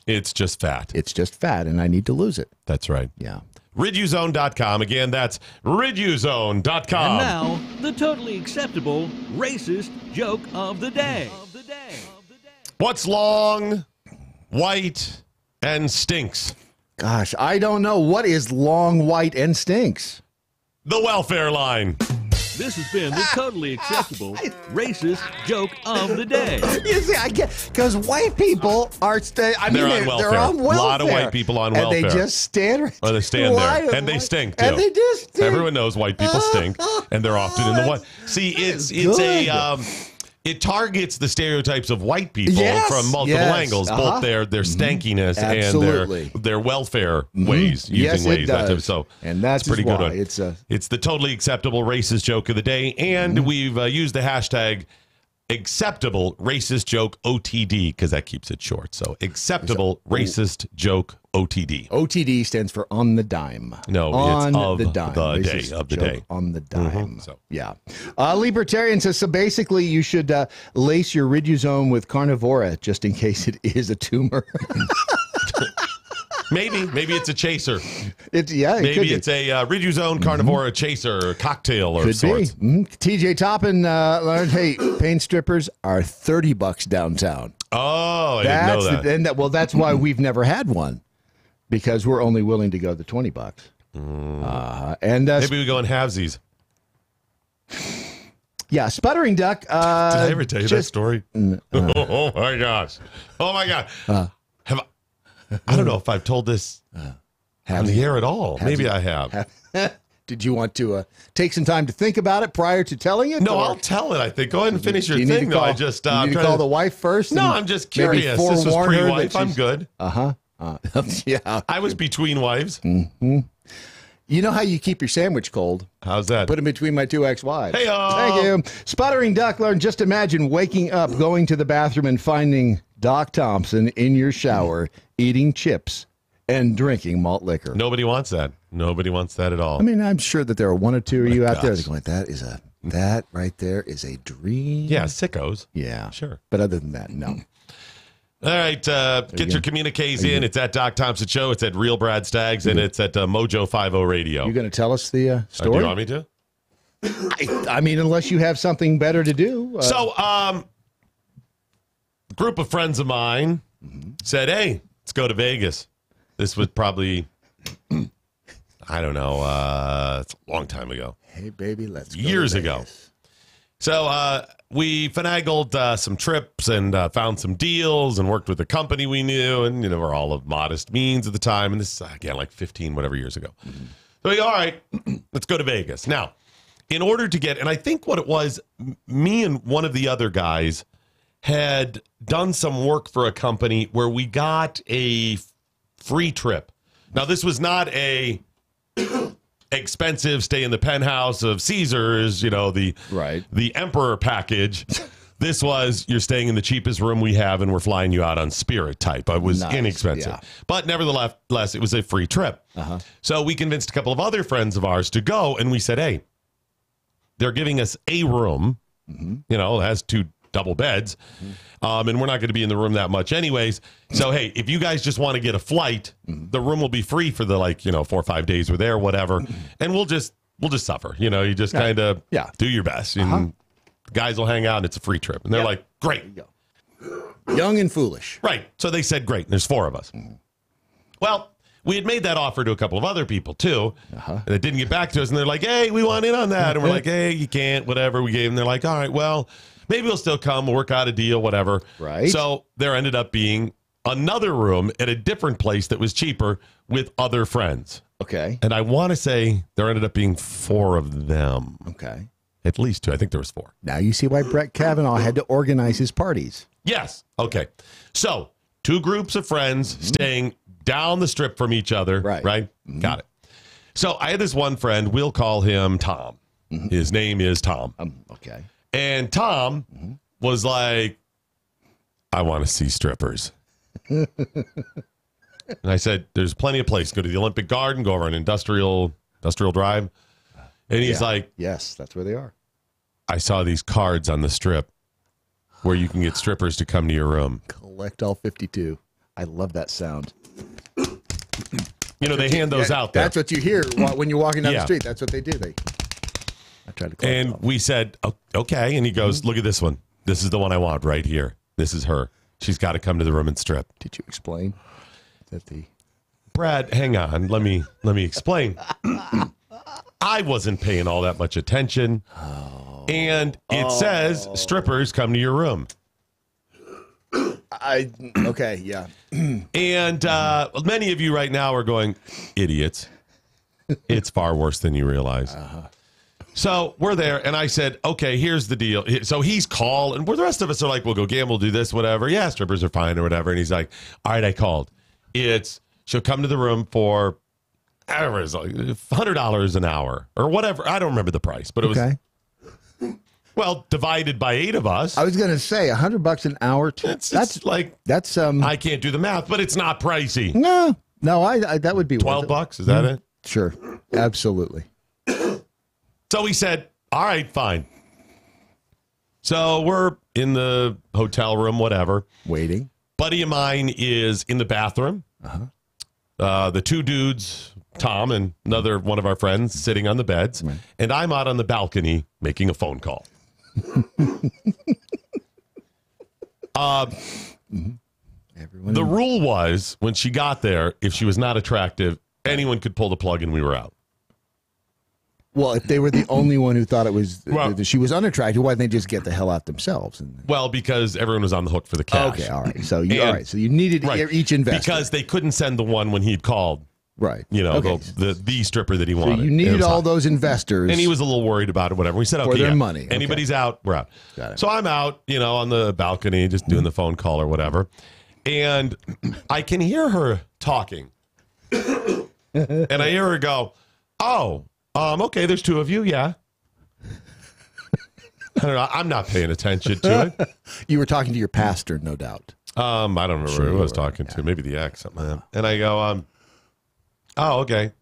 It's just fat. It's just fat, and I need to lose it. That's right. Yeah. Riduzone.com. Again, that's Riduzone.com. And now, the totally acceptable racist joke of the day. What's long, white, and stinks? Gosh, I don't know. What is long, white, and stinks? The welfare line. This has been the totally acceptable racist joke of the day. You see, I get because white people are. They're on welfare. They're on welfare. A lot of white people on welfare. And they just stand right or they stand there. And they stink, too. And they just stink. Everyone knows white people stink, and they're often in the white. See, it's it targets the stereotypes of white people from multiple angles, both their stankiness and their welfare ways, using ways. Does. So and that's pretty good one. It's the totally acceptable racist joke of the day, and we've used the hashtag acceptable racist joke OTD because that keeps it short. So acceptable racist joke OTD. OTD stands for on the dime. No, on it's of the dime. The day of the day. On the dime. So yeah. Libertarian says so. Basically, you should lace your riduzone with carnivora just in case it is a tumor. Maybe it's a chaser. Maybe it's a riduzone carnivora chaser cocktail or could sorts. Be. TJ Toppin learned, hey, pain strippers are $30 downtown. Oh, I didn't know that. That's why we've never had one, because we're only willing to go the $20. And maybe we go in halvesies. Yeah, Sputtering Duck. Did I ever tell you that story? Oh my gosh! Oh my God! I don't know if I've told this on the air at all. Maybe I have. Did you want to take some time to think about it prior to telling it? No, I'll tell it, I think. Go ahead and finish your thing. No, I just you need to call the wife first? No, I'm just curious. This was pre-wife. I'm good. Yeah. I was between wives. Mm-hmm. You know how you keep your sandwich cold? How's that? Put it between my two ex-wives. Hey-o. Thank you. Sputtering Duck learned, just imagine waking up, going to the bathroom, and finding Doc Thompson in your shower, eating chips and drinking malt liquor. Nobody wants that. Nobody wants that at all. I mean, I'm sure that there are one or two of you out there that are going, that right there is a dream. Yeah, sickos. Yeah. Sure. But other than that, no. All right, get your communiques in. It's at Doc Thompson Show. It's at Real Brad Staggs, and it's at MoJo 50 Radio. You going to tell us the story? Do you want me to? I mean, unless you have something better to do. A group of friends of mine said, hey, let's go to Vegas. This was probably, I don't know, it's a long time ago. Hey, baby, let's go years to ago. Vegas. So we finagled some trips and found some deals and worked with a company we knew. And, we're all of modest means at the time. And this is, again, like 15, whatever years ago. So we go, all right, let's go to Vegas. Now, in order to get, and I think what it was, me and one of the other guys had done some work for a company where we got a free trip. Now, this was not a expensive stay in the penthouse of Caesars, the Emperor package. This was, you're staying in the cheapest room we have and we're flying you out on Spirit type. It was inexpensive. Yeah. But nevertheless, it was a free trip. So we convinced a couple of other friends of ours to go, and we said, hey, they're giving us a room, it has 2 double beds, and we're not going to be in the room that much anyways. So, hey, if you guys just want to get a flight, the room will be free for the 4 or 5 days we're there, whatever, and we'll just suffer. You just kind of do your best, and guys will hang out, and it's a free trip. And they're like, great. Young and foolish. Right. So they said, great, and there's 4 of us. Well, we had made that offer to a couple of other people, too, and they didn't get back to us, and they're like, hey, we want in on that. And we're like, hey, you can't, whatever. We gave them. They're like, all right, well, maybe we'll still come. We'll work out a deal, whatever. Right. So there ended up being another room at a different place that was cheaper with other friends. Okay. And I want to say there ended up being 4 of them. Okay. At least 2. I think there was 4. Now you see why Brett Kavanaugh had to organize his parties. Yes. Okay. So 2 groups of friends staying down the strip from each other. Right? Got it. So I had this one friend. We'll call him Tom. His name is Tom. Okay. And Tom was like, I want to see strippers. And I said, there's plenty of places. Go to the Olympic Garden, go over on Industrial Drive. And he's like, yes, that's where they are. I saw these cards on the strip where you can get strippers to come to your room. Collect all 52. I love that sound. They hand those out there. That's what you hear when you're walking down the street. That's what they do. I tried to call and we said, okay. And he goes, look at this one. This is the one I want right here. This is her. She's got to come to the room and strip. Did you explain that Brad, hang on. Let me explain. I wasn't paying all that much attention. And it says strippers come to your room. Okay, yeah. And many of you right now are going, idiots. It's far worse than you realize. So we're there, and I said, okay, here's the deal. So he's called, and the rest of us are like, we'll go gamble, do this, whatever. Yeah, strippers are fine or whatever. And he's like, all right, I called. She'll come to the room for, I don't know, it was like $100 an hour or whatever. I don't remember the price, but it was, well, divided by 8 of us. I was going to say $100 an hour. That's like, I can't do the math, but it's not pricey. No, I that would be $12. Is that it? Sure, absolutely. So he said, all right, fine. So we're in the hotel room, whatever. Waiting. Buddy of mine is in the bathroom. The 2 dudes, Tom and another one of our friends, sitting on the beds. Right. And I'm out on the balcony making a phone call. The rule was, when she got there, if she was not attractive, anyone could pull the plug and we were out. Well, if they were the only one who thought it was she was unattractive, why didn't they just get the hell out themselves? Well, because everyone was on the hook for the cash. Okay, all right. So you needed each investor because they couldn't send the one when he'd called. Right. You know, the stripper that he wanted. So you needed all those investors, and he was a little worried about it. Whatever. We said, okay, for their money. Okay. Anybody's out, we're out. Got it. So I'm out, on the balcony, just doing the phone call or whatever, and I can hear her talking, and I hear her go, "Oh." Okay, there's 2 of you, yeah. I don't know. I'm not paying attention to it. You were talking to your pastor, no doubt. I don't remember who I was talking to. Maybe the ex, something like that. And I go, oh, okay.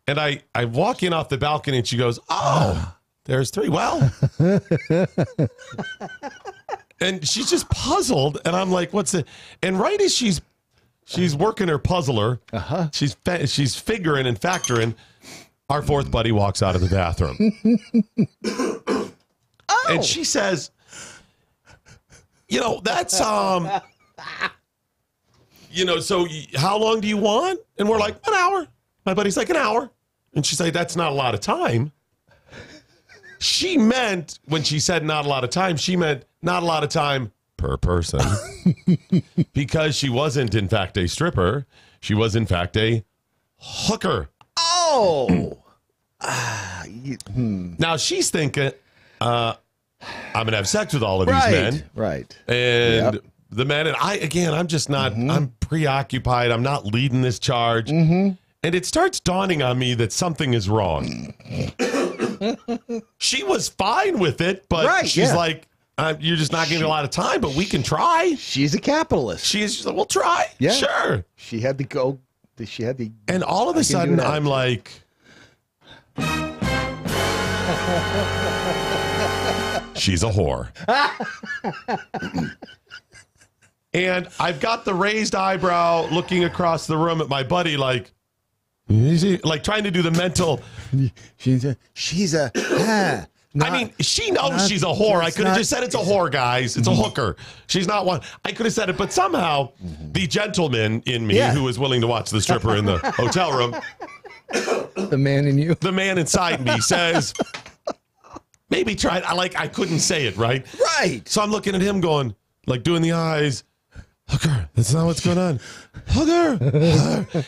And I walk in off the balcony, and she goes, oh, there's 3. Well. And she's just puzzled, and I'm like, what's it? And right as she's working her puzzler, she's figuring and factoring. Our 4th buddy walks out of the bathroom. And she says, that's, so how long do you want? And we're like, an hour. My buddy's like, an hour. And she's like, that's not a lot of time. She meant, when she said not a lot of time, she meant not a lot of time per person. Because she wasn't, in fact, a stripper. She was, in fact, a hooker. Oh. Now she's thinking, I'm going to have sex with all of these men. Right. And the men, and I'm just not, I'm preoccupied. I'm not leading this charge. And it starts dawning on me that something is wrong. She was fine with it, but she's like, you're just not giving me a lot of time, but we can try. She's a capitalist. She's like, we'll try. Yeah. Sure. She had the go. She had the. And all of a sudden, I'm like, she's a whore. And I've got the raised eyebrow looking across the room at my buddy like trying to do the mental. She's a I mean, she knows she's a whore. I could have just said it's a whore, guys. It's a hooker. She's not one. I could have said it, but somehow the gentleman in me who was willing to watch the stripper in the hotel room, the man in you, the man inside me says, maybe try it. I couldn't say it, right? Right. So I'm looking at him going, like doing the eyes. Hooker, that's not what's going on. Hooker.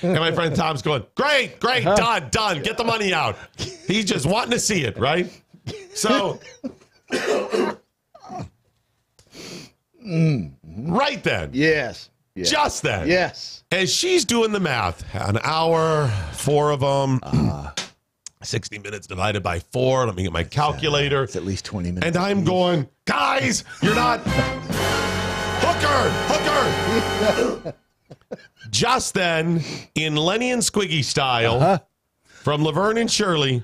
And my friend Tom's going, great, done. Get the money out. He's just wanting to see it, right? So, right then. Yes. Just then. Yes. As she's doing the math, an hour, 4 of them, 60 minutes divided by 4. Let me get my calculator. It's at least 20 minutes. And I'm going, guys, you're not... Hooker! Just then, in Lenny and Squiggy style, from Laverne and Shirley,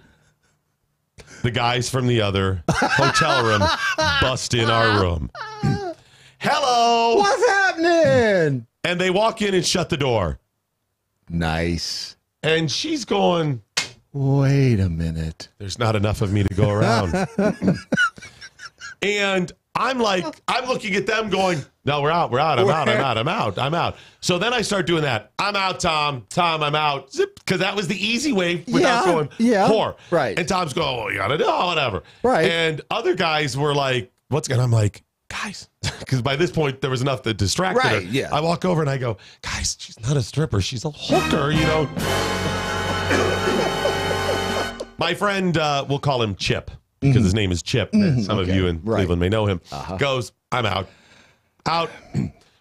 the guys from the other hotel room bust in our room. Hello! What's happening? And they walk in and shut the door. Nice. And she's going, wait a minute. There's not enough of me to go around. And I'm looking at them going, no, we're out. I'm out. So then I start doing that. I'm out, Tom. Tom, I'm out. Zip, because that was the easy way without going, whore. Right. And Tom's going, oh, you got to do whatever. Right. And other guys were like, what's going on? I'm like, guys, because by this point, there was enough that distracted her. Yeah. I walk over and I go, guys, she's not a stripper. She's a hooker, My friend, we'll call him Chip, because his name is Chip. Some of you in Cleveland may know him. Goes, I'm out.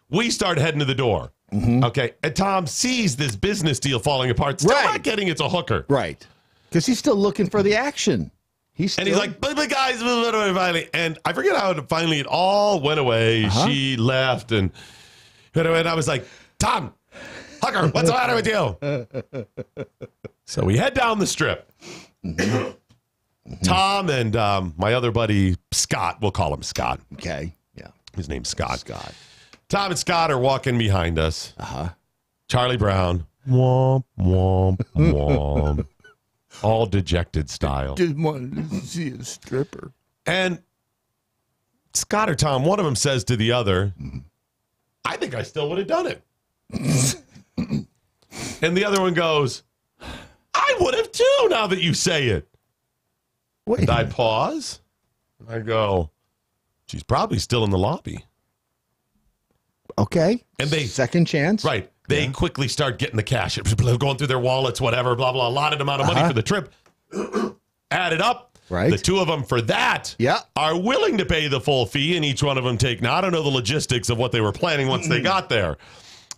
We start heading to the door. Okay. And Tom sees this business deal falling apart. Still not getting it's a hooker. Right. Because he's still looking for the action. He's like, but guys, and I forget how finally it all went away. She left, and I was like, Tom, hooker, what's the matter with you? So we head down the strip. Tom and my other buddy, Scott, we'll call him Scott. Okay. Yeah. His name's Scott. Tom and Scott are walking behind us. Charlie Brown. Womp, womp, womp. All dejected style. Just wanted to see a stripper. And Scott or Tom, one of them says to the other, I think I still would have done it. And the other one goes, I would have too, now that you say it. And I pause. I go, she's probably still in the lobby. Okay. And they second chance. Right. They quickly start getting the cash, going through their wallets, whatever, blah, blah, allotted amount of money for the trip. Added up. Right. The two of them for that are willing to pay the full fee, and each one of them take. Now, I don't know the logistics of what they were planning once they got there.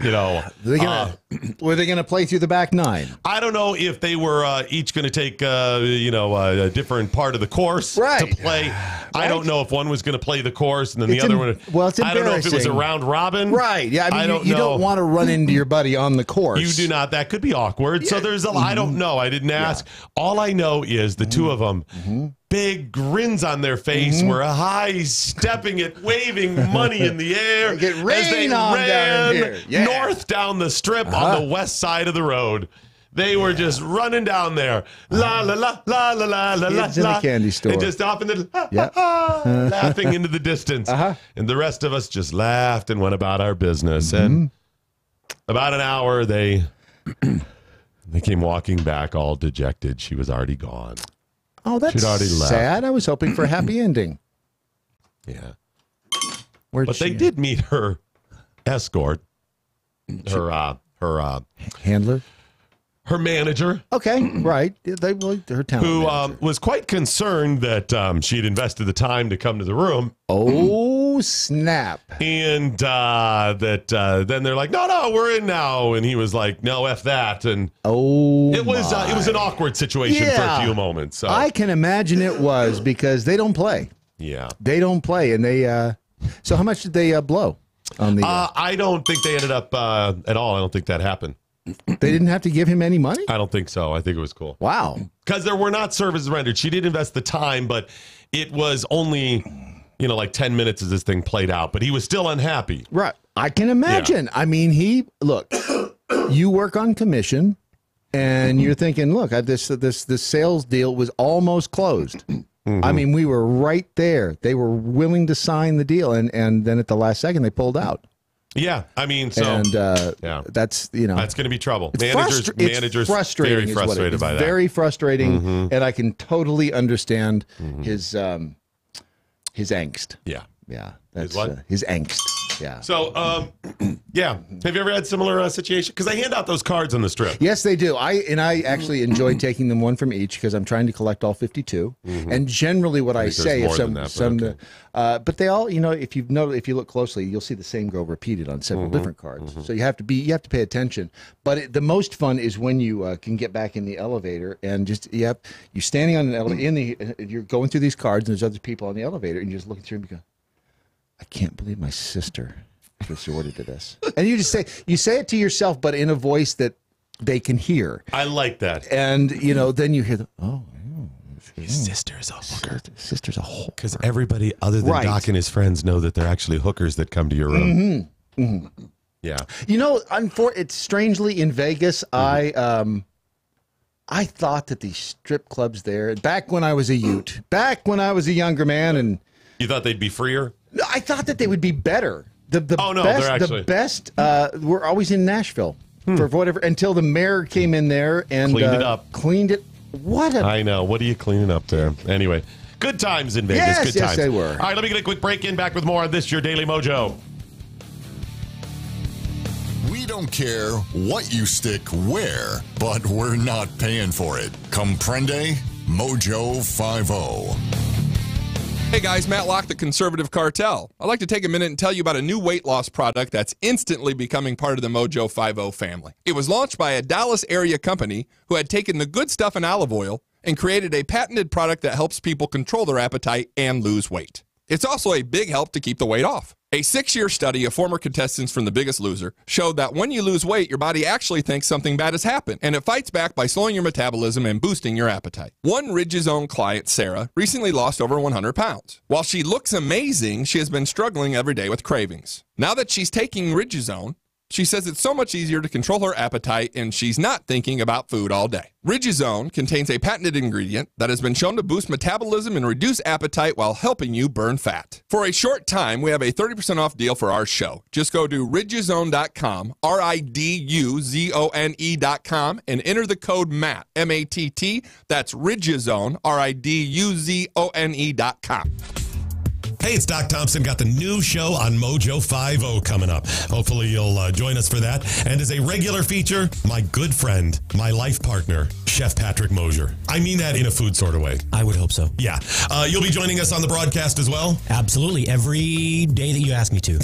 Were they going to play through the back nine? I don't know if they were each going to take, a different part of the course to play. Right? I don't know if one was going to play the course and then the other one. Well, it's I don't know if it was a round robin. Right. Yeah. I mean, you don't want to run into your buddy on the course. You do not. That could be awkward. So there's I don't know. I didn't ask. All I know is the two of them. Big grins on their face, were high stepping it, waving money in the air Get rain as they on down here. ran north down the strip on the west side of the road. They were just running down there, la la la la la la la la, in the candy store, and just off in the laughing into the distance. And the rest of us just laughed and went about our business. And about an hour, they came walking back, all dejected. She was already gone. Oh, that's She'd already left. sad. I was hoping for a happy ending. Yeah. But they did meet her escort, her handler, her manager. Okay, right. Her talent who manager. was quite concerned that she had invested the time to come to the room. Oh, snap. And then they're like, no, we're in now. And he was like, no, F that. And it was an awkward situation for a few moments. So. I can imagine it was because they don't play. Yeah. They don't play. And they, so how much did they blow on the? I don't think they ended up at all. I don't think that happened. They didn't have to give him any money? I don't think so. I think it was cool. Wow. Because there were not services rendered. She did invest the time, but it was only, like 10 minutes as this thing played out. But he was still unhappy. Right. I can imagine. Yeah. I mean, you work on commission, and you're thinking, look, this sales deal was almost closed. I mean, we were right there. They were willing to sign the deal, and then at the last second, they pulled out. Yeah, I mean, so that's that's going to be trouble. Managers, frustrating. Very frustrated by that. Very frustrating, and I can totally understand his angst. Yeah, that's his angst. Yeah. So, have you ever had similar situation? Because I hand out those cards on the strip. Yes, they do. I actually enjoy taking them one from each because I'm trying to collect all 52. And generally, what I say is but they all, if you look closely, you'll see the same go repeated on several different cards. So you have to pay attention. But the most fun is when you can get back in the elevator and you're standing on an elevator you're going through these cards and there's other people on the elevator and you're just looking through and you go, I can't believe my sister resorted to this. And you say it to yourself, but in a voice that they can hear. I like that. And, then you hear his sister's a hooker. Sister's a hooker. Because everybody other than Doc and his friends know that they're actually hookers that come to your room. Yeah. It's strangely in Vegas, I thought that these strip clubs there, back when I was a Ute, back when I was a younger man and You thought they'd be freer? No, I thought that they would be better. The best were always in Nashville for whatever, until the mayor came in there and cleaned it up. Cleaned it. I know. What are you cleaning up there? Anyway, good times in Vegas. Yes, good times. yes, they were. All right, let me get a quick break in. Back with more on this, your Daily Mojo. We don't care what you stick where, but we're not paying for it. Comprende? MoJo 50. Hey guys, Matt Locke, the Conservative Cartel. I'd like to take a minute and tell you about a new weight loss product that's instantly becoming part of the MoJo 50 family. It was launched by a Dallas area company who had taken the good stuff in olive oil and created a patented product that helps people control their appetite and lose weight. It's also a big help to keep the weight off. A 6-year study of former contestants from The Biggest Loser showed that when you lose weight, your body actually thinks something bad has happened, and it fights back by slowing your metabolism and boosting your appetite. One Ridges-own client, Sarah, recently lost over 100 pounds. While she looks amazing, she has been struggling every day with cravings. Now that she's taking Ridges-own, she says it's so much easier to control her appetite and she's not thinking about food all day. Ridges-own contains a patented ingredient that has been shown to boost metabolism and reduce appetite while helping you burn fat. For a short time, we have a 30% off deal for our show. Just go to ridgezone.com, RIDUZONE.com, and enter the code MATT, M-A-T-T. That's Ridgezone, RIDUZONE.com. Hey, it's Doc Thompson. Got the new show on MoJo 50 coming up. Hopefully you'll join us for that. And as a regular feature, my good friend, my life partner, Chef Patrick Mosier. I mean that in a food sort of way. I would hope so. Yeah. You'll be joining us on the broadcast as well? Absolutely. Every day that you ask me to.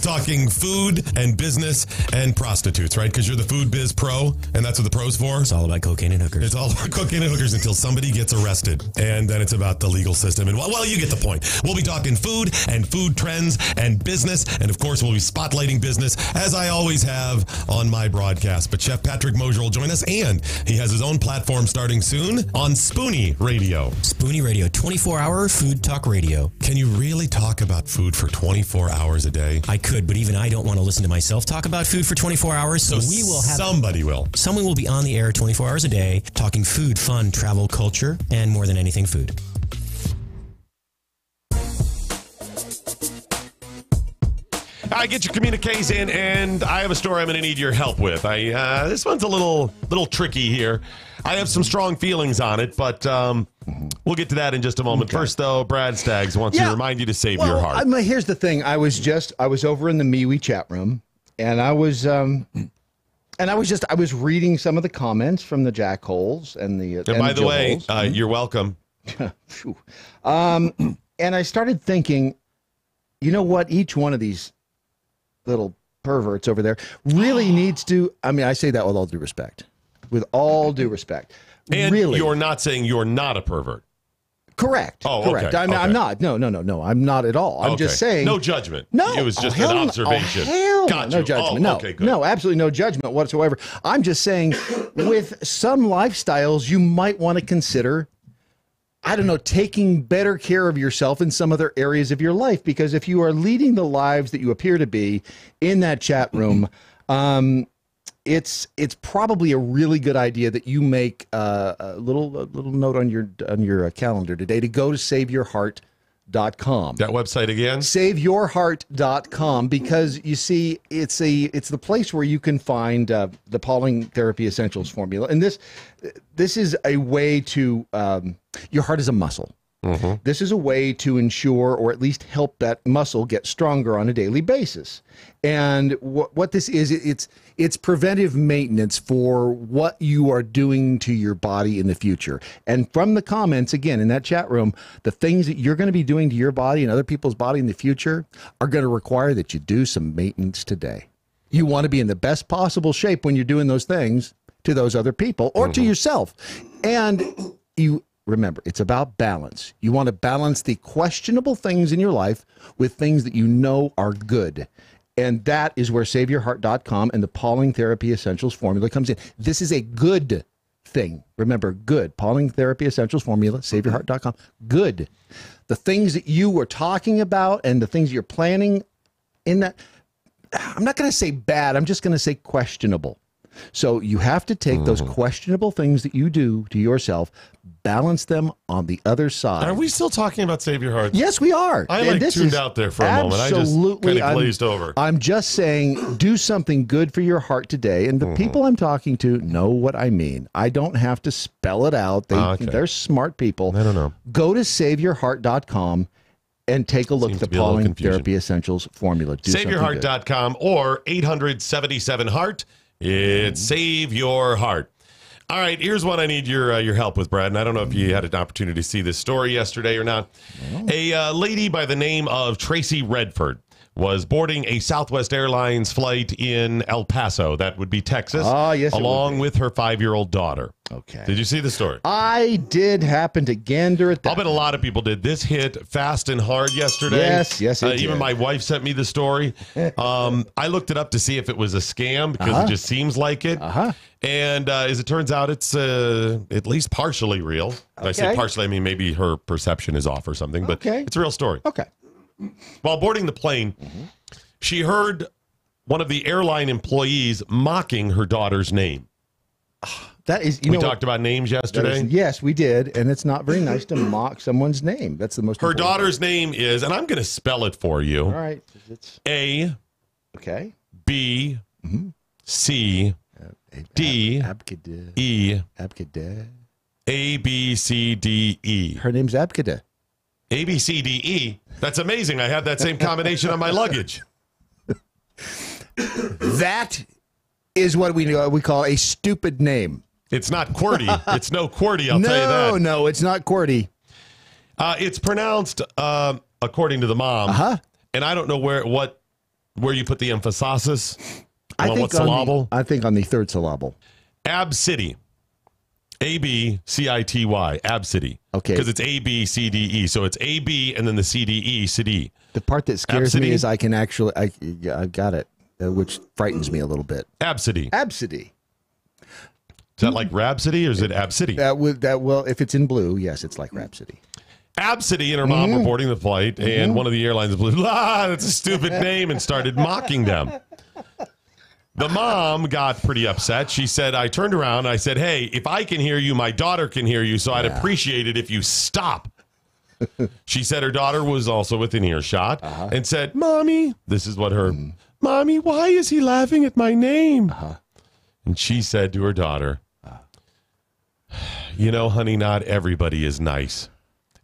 Talking food and business and prostitutes, right? Because you're the food biz pro, and that's what the pro's for. It's all about cocaine and hookers. It's all about cocaine and hookers until somebody gets arrested. And then it's about the legal system. And well, you get the point. We'll be talking food and food trends and business. And of course, we'll be spotlighting business as I always have on my broadcast. But Chef Patrick Mosier will join us, and he has his own platform starting soon on Spoonie Radio. Spoonie Radio, 24-hour food talk radio. Can you really talk about food for 24 hours a day? I could, but even I don't want to listen to myself talk about food for 24 hours. So we will have somebody will. Someone will be on the air 24 hours a day talking food, fun, travel, culture, and more than anything, food. I get your communiques in, and I have a story I'm going to need your help with. This one's a little tricky here. I have some strong feelings on it, but we'll get to that in just a moment. Okay. First, though, Brad Staggs wants to remind you to save your heart. Here's the thing: I was over in the MeWe chat room, and I was reading some of the comments from the jackholes and the. And by the way, you're welcome. And I started thinking, you know what? Each one of these little perverts over there really needs to, I say that with all due respect. With all due respect. And really, you're not saying you're not a pervert. Correct. Oh, correct. Okay. I'm not. No. I'm not at all. I'm just saying. No judgment. No. It was just an observation. Hell Got no judgment. Oh, okay, good. No, absolutely no judgment whatsoever. I'm just saying with some lifestyles, you might want to consider, I don't know, taking better care of yourself in some other areas of your life, because if you are leading the lives that you appear to be in that chat room, it's probably a really good idea that you make a little note on your calendar today to go to SaveYourHeart.com. That website again? SaveYourHeart.com, because you see, it's the place where you can find the Pauling Therapy Essentials formula, and this is a way to your heart is a muscle. Mm-hmm. This is a way to ensure, or at least help that muscle get stronger on a daily basis. And what this is, it's preventive maintenance for what you are doing to your body in the future. And from the comments, again, in that chat room, the things that you're going to be doing to your body and other people's body in the future are going to require that you do some maintenance today. You want to be in the best possible shape when you're doing those things to those other people or to yourself. And you remember, it's about balance. You want to balance the questionable things in your life with things that you know are good. And that is where SaveYourHeart.com and the Pauling Therapy Essentials formula comes in. This is a good thing. Remember, good. Pauling Therapy Essentials formula, SaveYourHeart.com. Good. The things that you were talking about and the things you're planning in that, I'm not going to say bad. I'm just going to say questionable. So you have to take those questionable things that you do to yourself, balance them on the other side. Are we still talking about Save Your Heart? Yes, we are. I tuned out there for a moment. I just kind of glazed over. I'm just saying, do something good for your heart today. And the people I'm talking to know what I mean. I don't have to spell it out. They're smart people. I don't know. Go to saveyourheart.com and take a look at the Pauling Therapy Essentials formula. SaveYourHeart.com or 800-77-HEART. It's Save Your Heart. All right, here's one I need your help with, Brad. And I don't know if you had an opportunity to see this story yesterday or not. A lady by the name of Tracy Redford was boarding a Southwest Airlines flight in El Paso, that would be Texas, along with her 5-year-old daughter. Okay. Did you see the story? I did happen to gander at that. I'll bet a lot of people did. This hit fast and hard yesterday. Yes, it did. Even my wife sent me the story. I looked it up to see if it was a scam because it just seems like it. And as it turns out, it's at least partially real. When I say partially, I mean maybe her perception is off or something, but it's a real story. Okay. While boarding the plane, she heard one of the airline employees mocking her daughter's name. That is, we talked about names yesterday. Yes, we did, and it's not very nice to mock someone's name. That's the most. Her daughter's name is, and I'm going to spell it for you. All right, it's A. Okay. B. C. D. E. A. B. C. D. E. Her name's Abkada. A, B, C, D, E. That's amazing. I have that same combination on my luggage. That is what we call a stupid name. It's not QWERTY. It's no QWERTY, I'll tell you that. No, it's not QWERTY. It's pronounced, according to the mom, and I don't know where you put the emphasis. What syllable? I think on the third syllable. Abcity. A-B-C-I-T-Y. Abcity. Okay. Because it's A-B-C-D-E. So it's A-B and then the C-D-E, city. The part that scares me is I can actually, I got it, which frightens me a little bit. Abcity. Abcity. Is that like Rhapsody or is it Abcity? Well, if it's in blue, yes, it's like Rhapsody. Abcity and her mom were boarding the flight, and one of the airlines blew, that's a stupid name, and started mocking them. The mom got pretty upset. She said, I turned around and I said, hey, if I can hear you, my daughter can hear you, so I'd appreciate it if you stop. She said her daughter was also within earshot and said, Mommy, this is what her, Mommy, why is he laughing at my name? And she said to her daughter, you know, honey, not everybody is nice,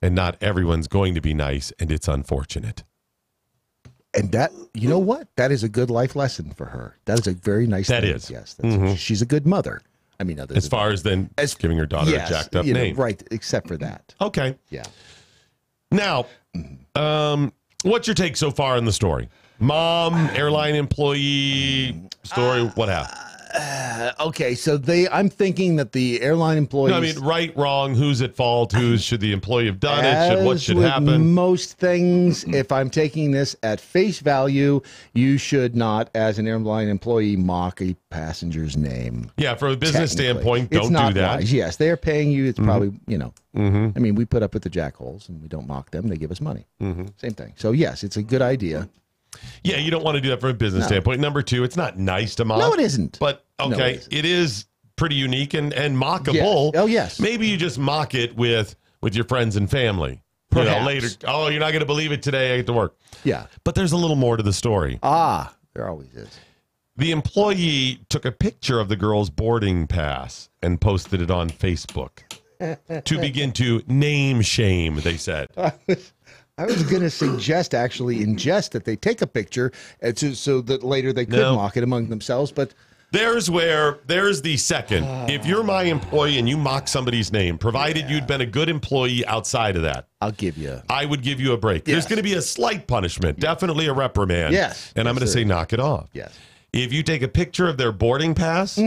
and not everyone's going to be nice, and it's unfortunate. And that, you know what? That is a good life lesson for her. That is a very nice thing. That is. Yes. She's a good mother. I mean, as far as then giving her daughter a jacked up name. Right, except for that. Okay. Yeah. Now, what's your take so far in the story? Mom, airline employee story, what happened? Okay, so I'm thinking that the airline employees... No, I mean, right, wrong, who's at fault, should the employee have done it, what should with happen? Most things, if I'm taking this at face value, you should not, as an airline employee, mock a passenger's name. Yeah, from a business standpoint, It's don't not do that. wise. Yes, they're paying you. It's probably, I mean, we put up with the jackholes and we don't mock them. They give us money. Same thing. So, yes, it's a good idea. Yeah, you don't want to do that from a business standpoint. Number two, it's not nice to mock. No, it isn't. But, okay, it is pretty unique and mockable. Yes. Oh, yes. Maybe you just mock it with your friends and family. Perhaps. Later, you're not going to believe it today. I get to work. Yeah. But there's a little more to the story. There always is. The employee took a picture of the girl's boarding pass and posted it on Facebook to begin to name shame, they said. I was going to suggest, actually, in jest, that they take a picture so that later they could mock it among themselves. But there's the second. If you're my employee and you mock somebody's name, provided you'd been a good employee outside of that, I would give you a break. Yes. There's going to be a slight punishment, definitely a reprimand. Yes. And I'm going to say knock it off. Yes. If you take a picture of their boarding pass,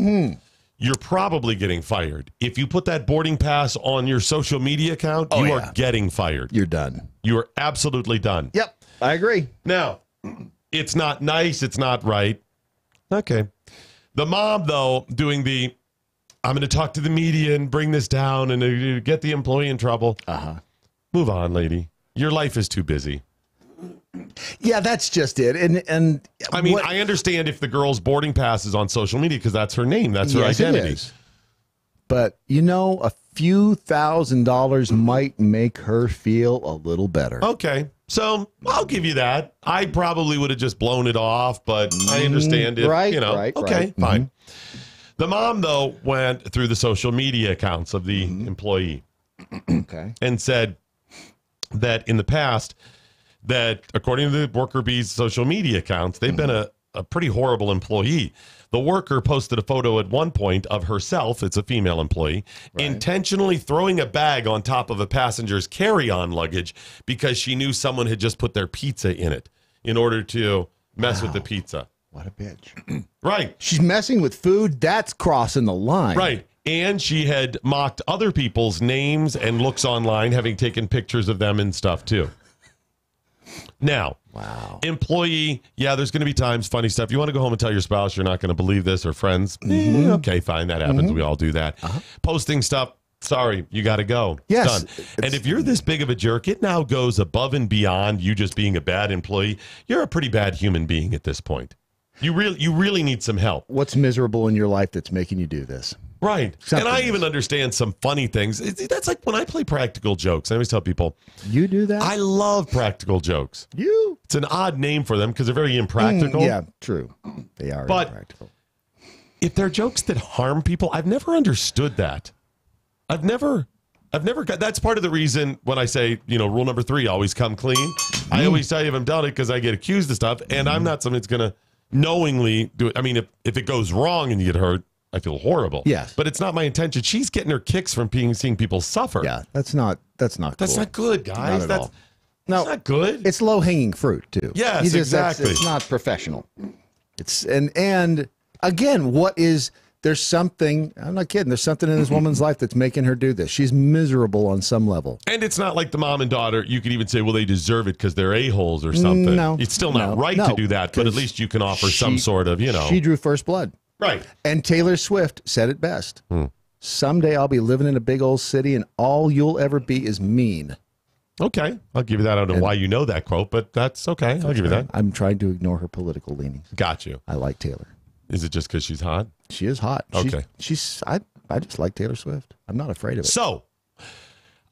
you're probably getting fired. If you put that boarding pass on your social media account, you are getting fired. You're done. You are absolutely done. Yep, I agree. Now, it's not nice. It's not right. Okay. The mom, though, doing I'm going to talk to the media and bring this down and get the employee in trouble. Move on, lady. Your life is too busy. Yeah, that's just it. And I mean, I understand if the girl's boarding pass is on social media because that's her name, that's her identity. But a few $1,000s might make her feel a little better. Okay, so I'll give you that. I probably would have just blown it off, but I understand it. Right, okay, fine. The mom, though, went through the social media accounts of the employee and said that in the past, that according to the worker bee's social media accounts, they've been a pretty horrible employee. The worker posted a photo at one point of herself, it's a female employee, intentionally throwing a bag on top of a passenger's carry-on luggage because she knew someone had just put their pizza in it in order to mess with the pizza. What a bitch. Right. She's messing with food. That's crossing the line. Right. And she had mocked other people's names and looks online, having taken pictures of them and stuff, too. Now, employee, there's going to be times, funny stuff. You want to go home and tell your spouse you're not going to believe this or friends? Okay, fine. That happens. We all do that. Posting stuff. Sorry, you got to go. Yes. Done. And if you're this big of a jerk, it now goes above and beyond you just being a bad employee. You're a pretty bad human being at this point. You really need some help. What's miserable in your life that's making you do this? Right. And I even understand some funny things. That's like when I play practical jokes. I always tell people. You do that? I love practical jokes. It's an odd name for them because they're very impractical. Yeah, true. They are impractical. If they're jokes that harm people, I've never understood that. I've never got, that's part of the reason when I say, rule number 3, always come clean. I always tell you if I'm done it because I get accused of stuff and I'm not someone that's going to knowingly do it. I mean, if it goes wrong and you get hurt, I feel horrible. Yes. But it's not my intention. She's getting her kicks from seeing people suffer. Yeah, that's not That's cool. not good, guys. Not at all. That's not good. It's low-hanging fruit, too. Yes, exactly. It's not professional. It's and again, there's something, I'm not kidding, there's something in this woman's life that's making her do this. She's miserable on some level. And it's not like the mom and daughter, you could even say, well, they deserve it because they're a-holes or something. No. It's still not right to do that, but at least you can offer some sort of, She drew first blood. Right. And Taylor Swift said it best. Someday I'll be living in a big old city and all you'll ever be is mean. Okay. I'll give you that. I don't know why you know that quote, but that's okay. I'll give you that. I'm trying to ignore her political leanings. Got you. I like Taylor. Is it just because she's hot? She is hot. Okay. I just like Taylor Swift. I'm not afraid of it. So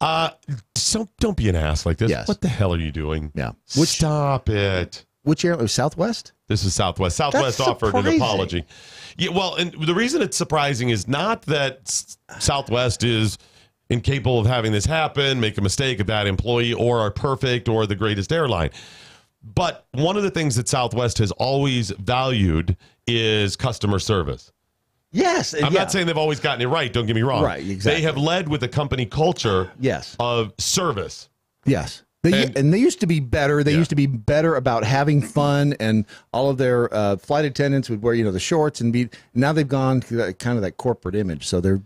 don't be an ass like this. Yes. What the hell are you doing? Yeah. Stop it. Which area? Southwest? This is Southwest. Southwest offered an apology. Yeah, well, and the reason it's surprising is not that Southwest is incapable of having this happen, make a mistake, a bad employee, or are perfect, or the greatest airline. But one of the things that Southwest has always valued is customer service. Yes. I'm not saying they've always gotten it right. Don't get me wrong. Right, exactly. They have led with a company culture of service. Yes. And they used to be better. They used to be better about having fun, and all of their flight attendants would wear, the shorts and be. Now they've gone to kind of that corporate image, so they've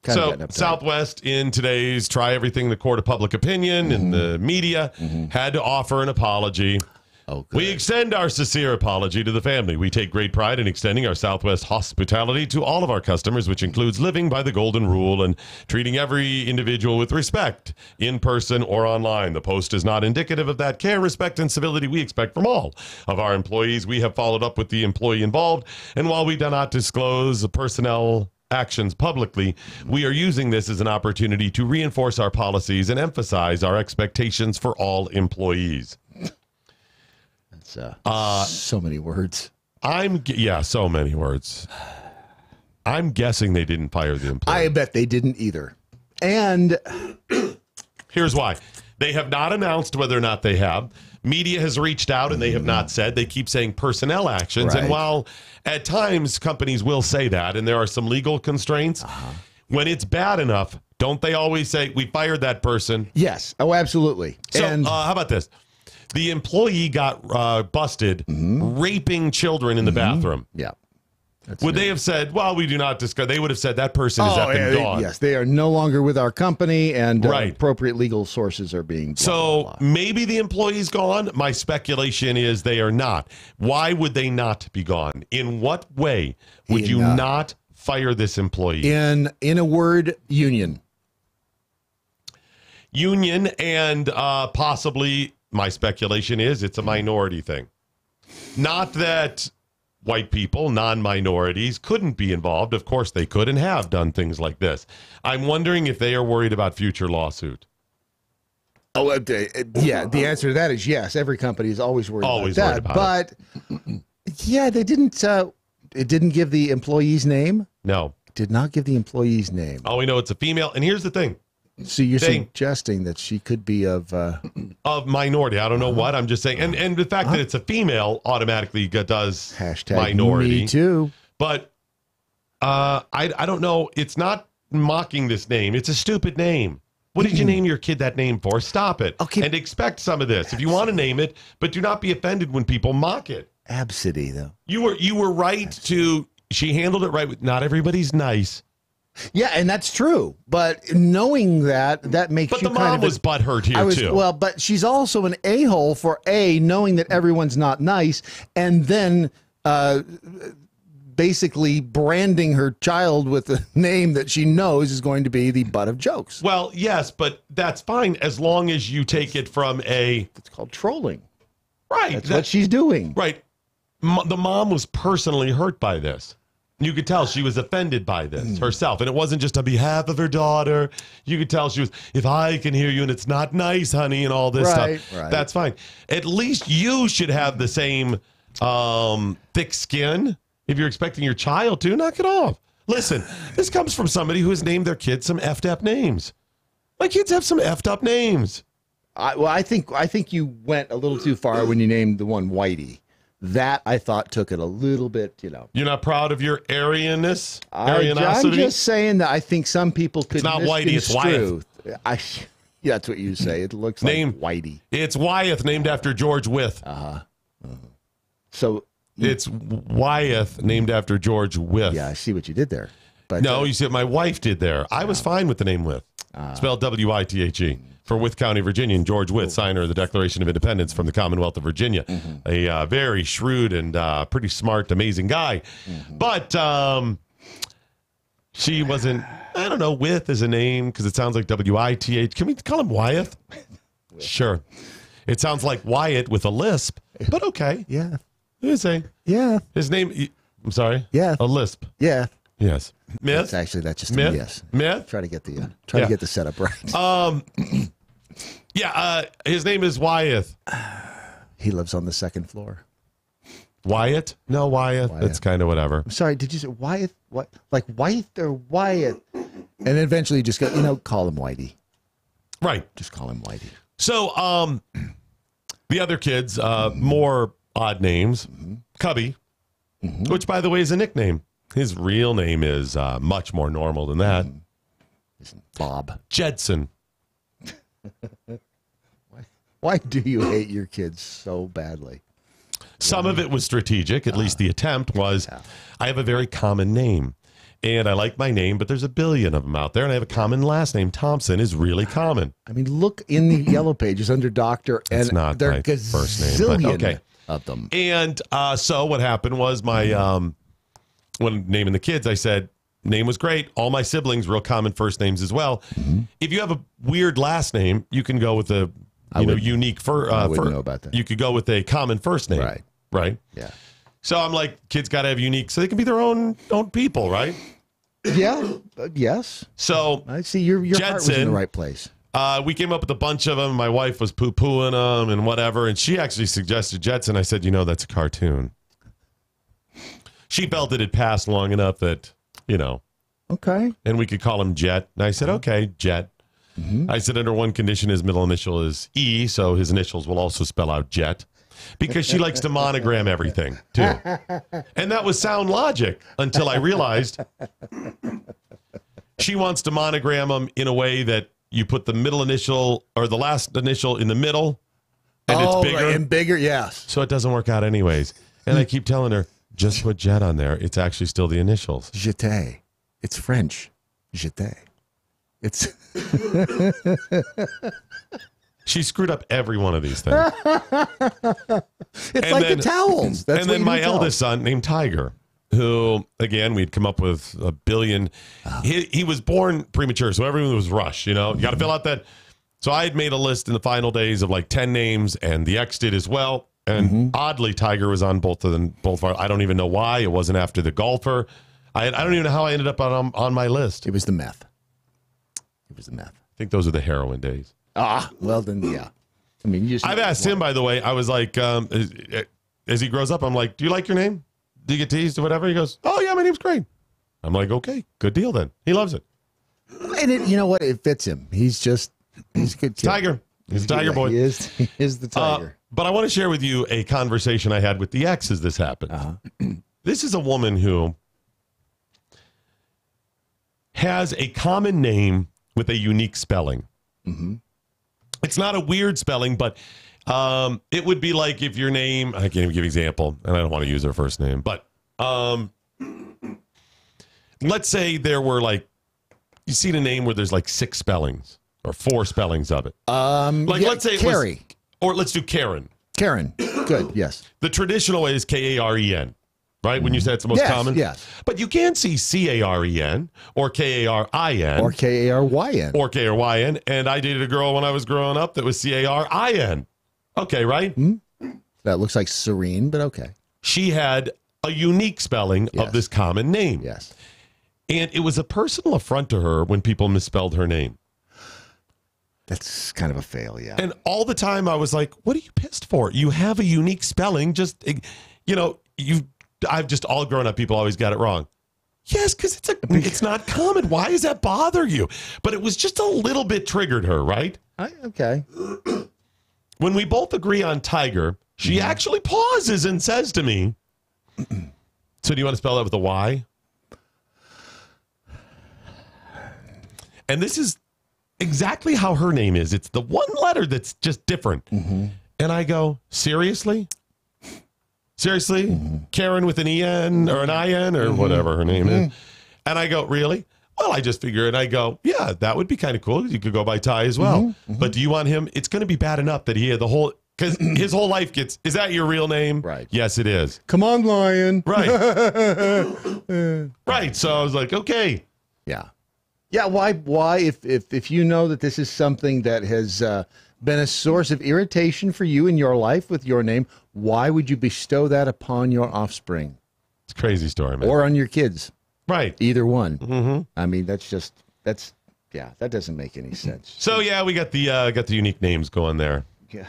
kind of gotten uptight. Southwest in today's try everything the court of public opinion and the media had to offer an apology. Oh, we extend our sincere apology to the family. We take great pride in extending our Southwest hospitality to all of our customers, which includes living by the golden rule and treating every individual with respect, in person or online. The post is not indicative of that care, respect, and civility we expect from all of our employees. We have followed up with the employee involved, and while we do not disclose personnel actions publicly, we are using this as an opportunity to reinforce our policies and emphasize our expectations for all employees. So many words. So many words. I'm guessing they didn't fire the employee. I bet they didn't either. And here's why. They have not announced whether or not they have. Media has reached out and they have not said. They keep saying personnel actions. Right. And while at times companies will say that, and there are some legal constraints, when it's bad enough, don't they always say, we fired that person? Yes. Oh, absolutely. So and how about this? The employee got busted raping children in the bathroom. Yeah. Would they have said, well, we do not discuss? They would have said that person is up and gone. Yes, they are no longer with our company, and appropriate legal sources are being maybe the employee's gone. My speculation is they are not. Why would they not be gone? In what way would you not fire this employee? In a word, union. Union and possibly My speculation is it's a minority thing. Not that white people, non-minorities, couldn't be involved. Of course they could and have done things like this. I'm wondering if they are worried about future lawsuit. Oh, yeah. The answer to that is yes. Every company is always worried about that. But yeah, they didn't. It didn't give the employee's name. No, did not give the employee's name. Oh, we know it's a female. And here's the thing. So you're suggesting that she could be of minority. I don't know what. I'm just saying. And the fact that it's a female automatically does minority. Me too. But I don't know. It's not mocking this name. It's a stupid name. What did you name your kid that name for? Stop it. Okay. And expect some of this. If you want to name it, but do not be offended when people mock it. Absidy, though. You were right to. She handled it right. Not everybody's nice. Yeah, and that's true. But knowing that makes but you the kind mom of was butthurt here too. Well, but she's also an a-hole for knowing that everyone's not nice, and then basically branding her child with a name that she knows is going to be the butt of jokes. Well, yes, but that's fine as long as you take it from It's called trolling. Right. That's what she's doing. Right. The mom was personally hurt by this. You could tell she was offended by this herself. And it wasn't just on behalf of her daughter. You could tell she was, if I can hear you and it's not nice, honey, and all this stuff. Right. That's fine. At least you should have the same thick skin. If you're expecting your child to, knock it off. Listen, this comes from somebody who has named their kids some effed up names. My kids have some effed up names. I think you went a little too far when you named the one Whitey. That, I thought, took it a little bit, You're not proud of your Aryanosity? I'm just saying that I think some people could. It's not Whitey, it's Wyeth. Yeah, that's what you say. It looks like Whitey. It's Wyeth, named after George Wythe. So it's Wyeth, named after George Wythe. Yeah, I see what you did there. But no, you see what my wife did there. I was fine with the name Wythe. Spelled W-I-T-H-E. For Wythe County, Virginia, and George Wythe, signer of the Declaration of Independence from the Commonwealth of Virginia. A very shrewd and pretty smart, amazing guy. But she wasn't, I don't know, Wythe is a name because it sounds like W-I-T-H. Can we call him Wyeth? Sure. It sounds like Wyatt with a lisp, but okay. Yeah. Yeah. His name, I'm sorry? Yeah. A lisp. Yeah. Yes. Myth? That's just Myth? a yes. Myth? Try to get the setup right. His name is Wyeth. He lives on the second floor. Wyatt? No, Wyeth. That's kind of whatever. I'm sorry, did you say Wyeth? What? Like Wyeth or Wyatt? And then eventually just go, call him Whitey. Right. Just call him Whitey. So, the other kids, more odd names. Cubby, which, by the way, is a nickname. His real name is much more normal than that. Bob. Jedson. Why do you hate your kids so badly? Some of it was strategic. At least the attempt was. I have a very common name. And I like my name, but there's a billion of them out there. And I have a common last name. Thompson is really common. I mean, look in the yellow pages under doctor, and it's not there my are first name, but okay. Of them. And so what happened was when naming the kids, I said, name was great. All my siblings, real common first names as well. If you have a weird last name, you can go with a unique I wouldn't know about that. You could go with a common first name. Right. Yeah. So I'm like, kids got to have unique, so they can be their own people, right? Yeah. Yes. So I see your heart was in the right place. We came up with a bunch of them. My wife was poo-pooing them and whatever, and she actually suggested Jetson. I said, that's a cartoon. She felt it had passed long enough that, Okay. And we could call him Jet. And I said, okay, Jet. I said, under one condition, his middle initial is E, so his initials will also spell out Jet. Because she likes to monogram everything, too. And that was sound logic until I realized she wants to monogram them in a way that you put the middle initial or the last initial in the middle, and it's bigger. And bigger, yes. So it doesn't work out anyways. And I keep telling her, just put Jet on there. It's actually still the initials. Jeté. It's French. Jeté. It's... She screwed up every one of these things. It's like the towels. And then my eldest son named Tiger, who, again, we'd come up with a billion. He was born premature, so everything was rushed. You got to fill out that So I had made a list in the final days of like 10 names, and the ex did as well. And oddly, Tiger was on both of them. I don't even know why. It wasn't after the golfer. I don't even know how I ended up on my list. It was the meth. It was the meth. I think those are the heroin days. Well then, yeah. I mean, I've asked him, by the way. I was like, as he grows up, I'm like, do you like your name? Do you get teased or whatever? He goes, oh yeah, my name's Crane. I'm like, okay, good deal then. He loves it. And you know what? It fits him. He's a good kid. Tiger. He's a Tiger boy. He is the Tiger. But I want to share with you a conversation I had with the ex as this happened. This is a woman who has a common name with a unique spelling. It's not a weird spelling, but it would be like if your name, I can't even give an example, and I don't want to use her first name, but let's say there were like, you see the name where there's like 6 spellings or 4 spellings of it. Let's say Carrie. Or let's do Karen. Karen. Good, yes. The traditional way is Karen, right? When you say it's the most common? Yes. But you can see Caren or Karin. Or Karyn. Or Karyn. And I dated a girl when I was growing up that was Carin. Okay, right? That looks like Serene, but okay. She had a unique spelling of this common name. Yes. And it was a personal affront to her when people misspelled her name. That's kind of a fail, yeah. And all the time I was like, what are you pissed for? You have a unique spelling. Just, I've just all grown up, people always got it wrong. Yes, because it's not common. Why does that bother you? But it was just a little bit triggered her, right? Okay. When we both agree on Tiger, she actually pauses and says to me, so do you want to spell that with a Y? And this is exactly how her name is. It's the one letter that's just different. And I go, seriously? Seriously? Karen with an E-N or an I-N or whatever her name is. And I go, really? Well, I just figured, I go, yeah, that would be kind of cool. You could go by Ty as well. But do you want him? It's going to be bad enough that he had the whole, because his whole life gets, is that your real name? Right. Yes, it is. Come on, Lion. Right. Right. So I was like, okay. Yeah. Yeah, why if you know that this is something that has been a source of irritation for you in your life with your name, why would you bestow that upon your offspring? It's a crazy story, man. Or on your kids. Right. Either one. I mean, that doesn't make any sense. So yeah, we got the unique names going there. Yeah.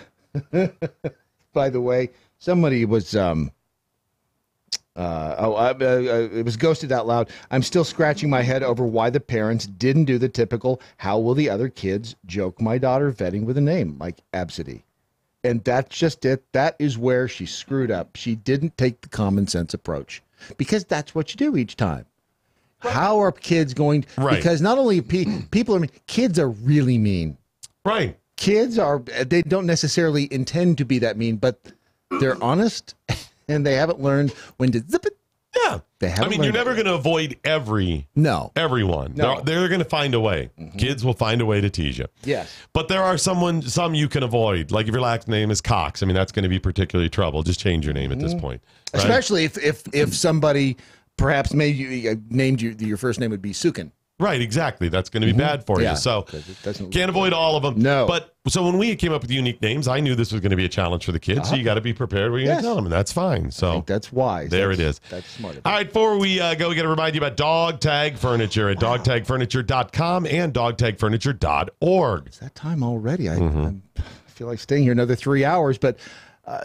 By the way, somebody was it was ghosted out loud. I'm still scratching my head over why the parents didn't do the typical, how will the other kids joke my daughter vetting with a name like Absidy. And that's just it. That is where she screwed up. She didn't take the common sense approach because that's what you do each time. Right. How are kids going to, because not only people are mean, kids are really mean. Right. Kids they don't necessarily intend to be that mean, but they're honest. And they haven't learned when to zip it. Yeah. I mean, you're never going to avoid everyone. No. They're going to find a way. Kids will find a way to tease you. Yes. But there are some you can avoid. Like if your last name is Cox, I mean, that's going to be particularly trouble. Just change your name at this point. Right? Especially if somebody perhaps named you, your first name would be Sukin. Right, exactly. That's going to be bad for you. So can't avoid all of them. No. But so when we came up with unique names, I knew this was going to be a challenge for the kids. So you got to be prepared what you're going to tell them, and that's fine. So I think that's wise. There it is. That's smart. All right, before we go, we got to remind you about Dog Tag Furniture at dogtagfurniture.com and dogtagfurniture.org. It's that time already. I feel like staying here another 3 hours, but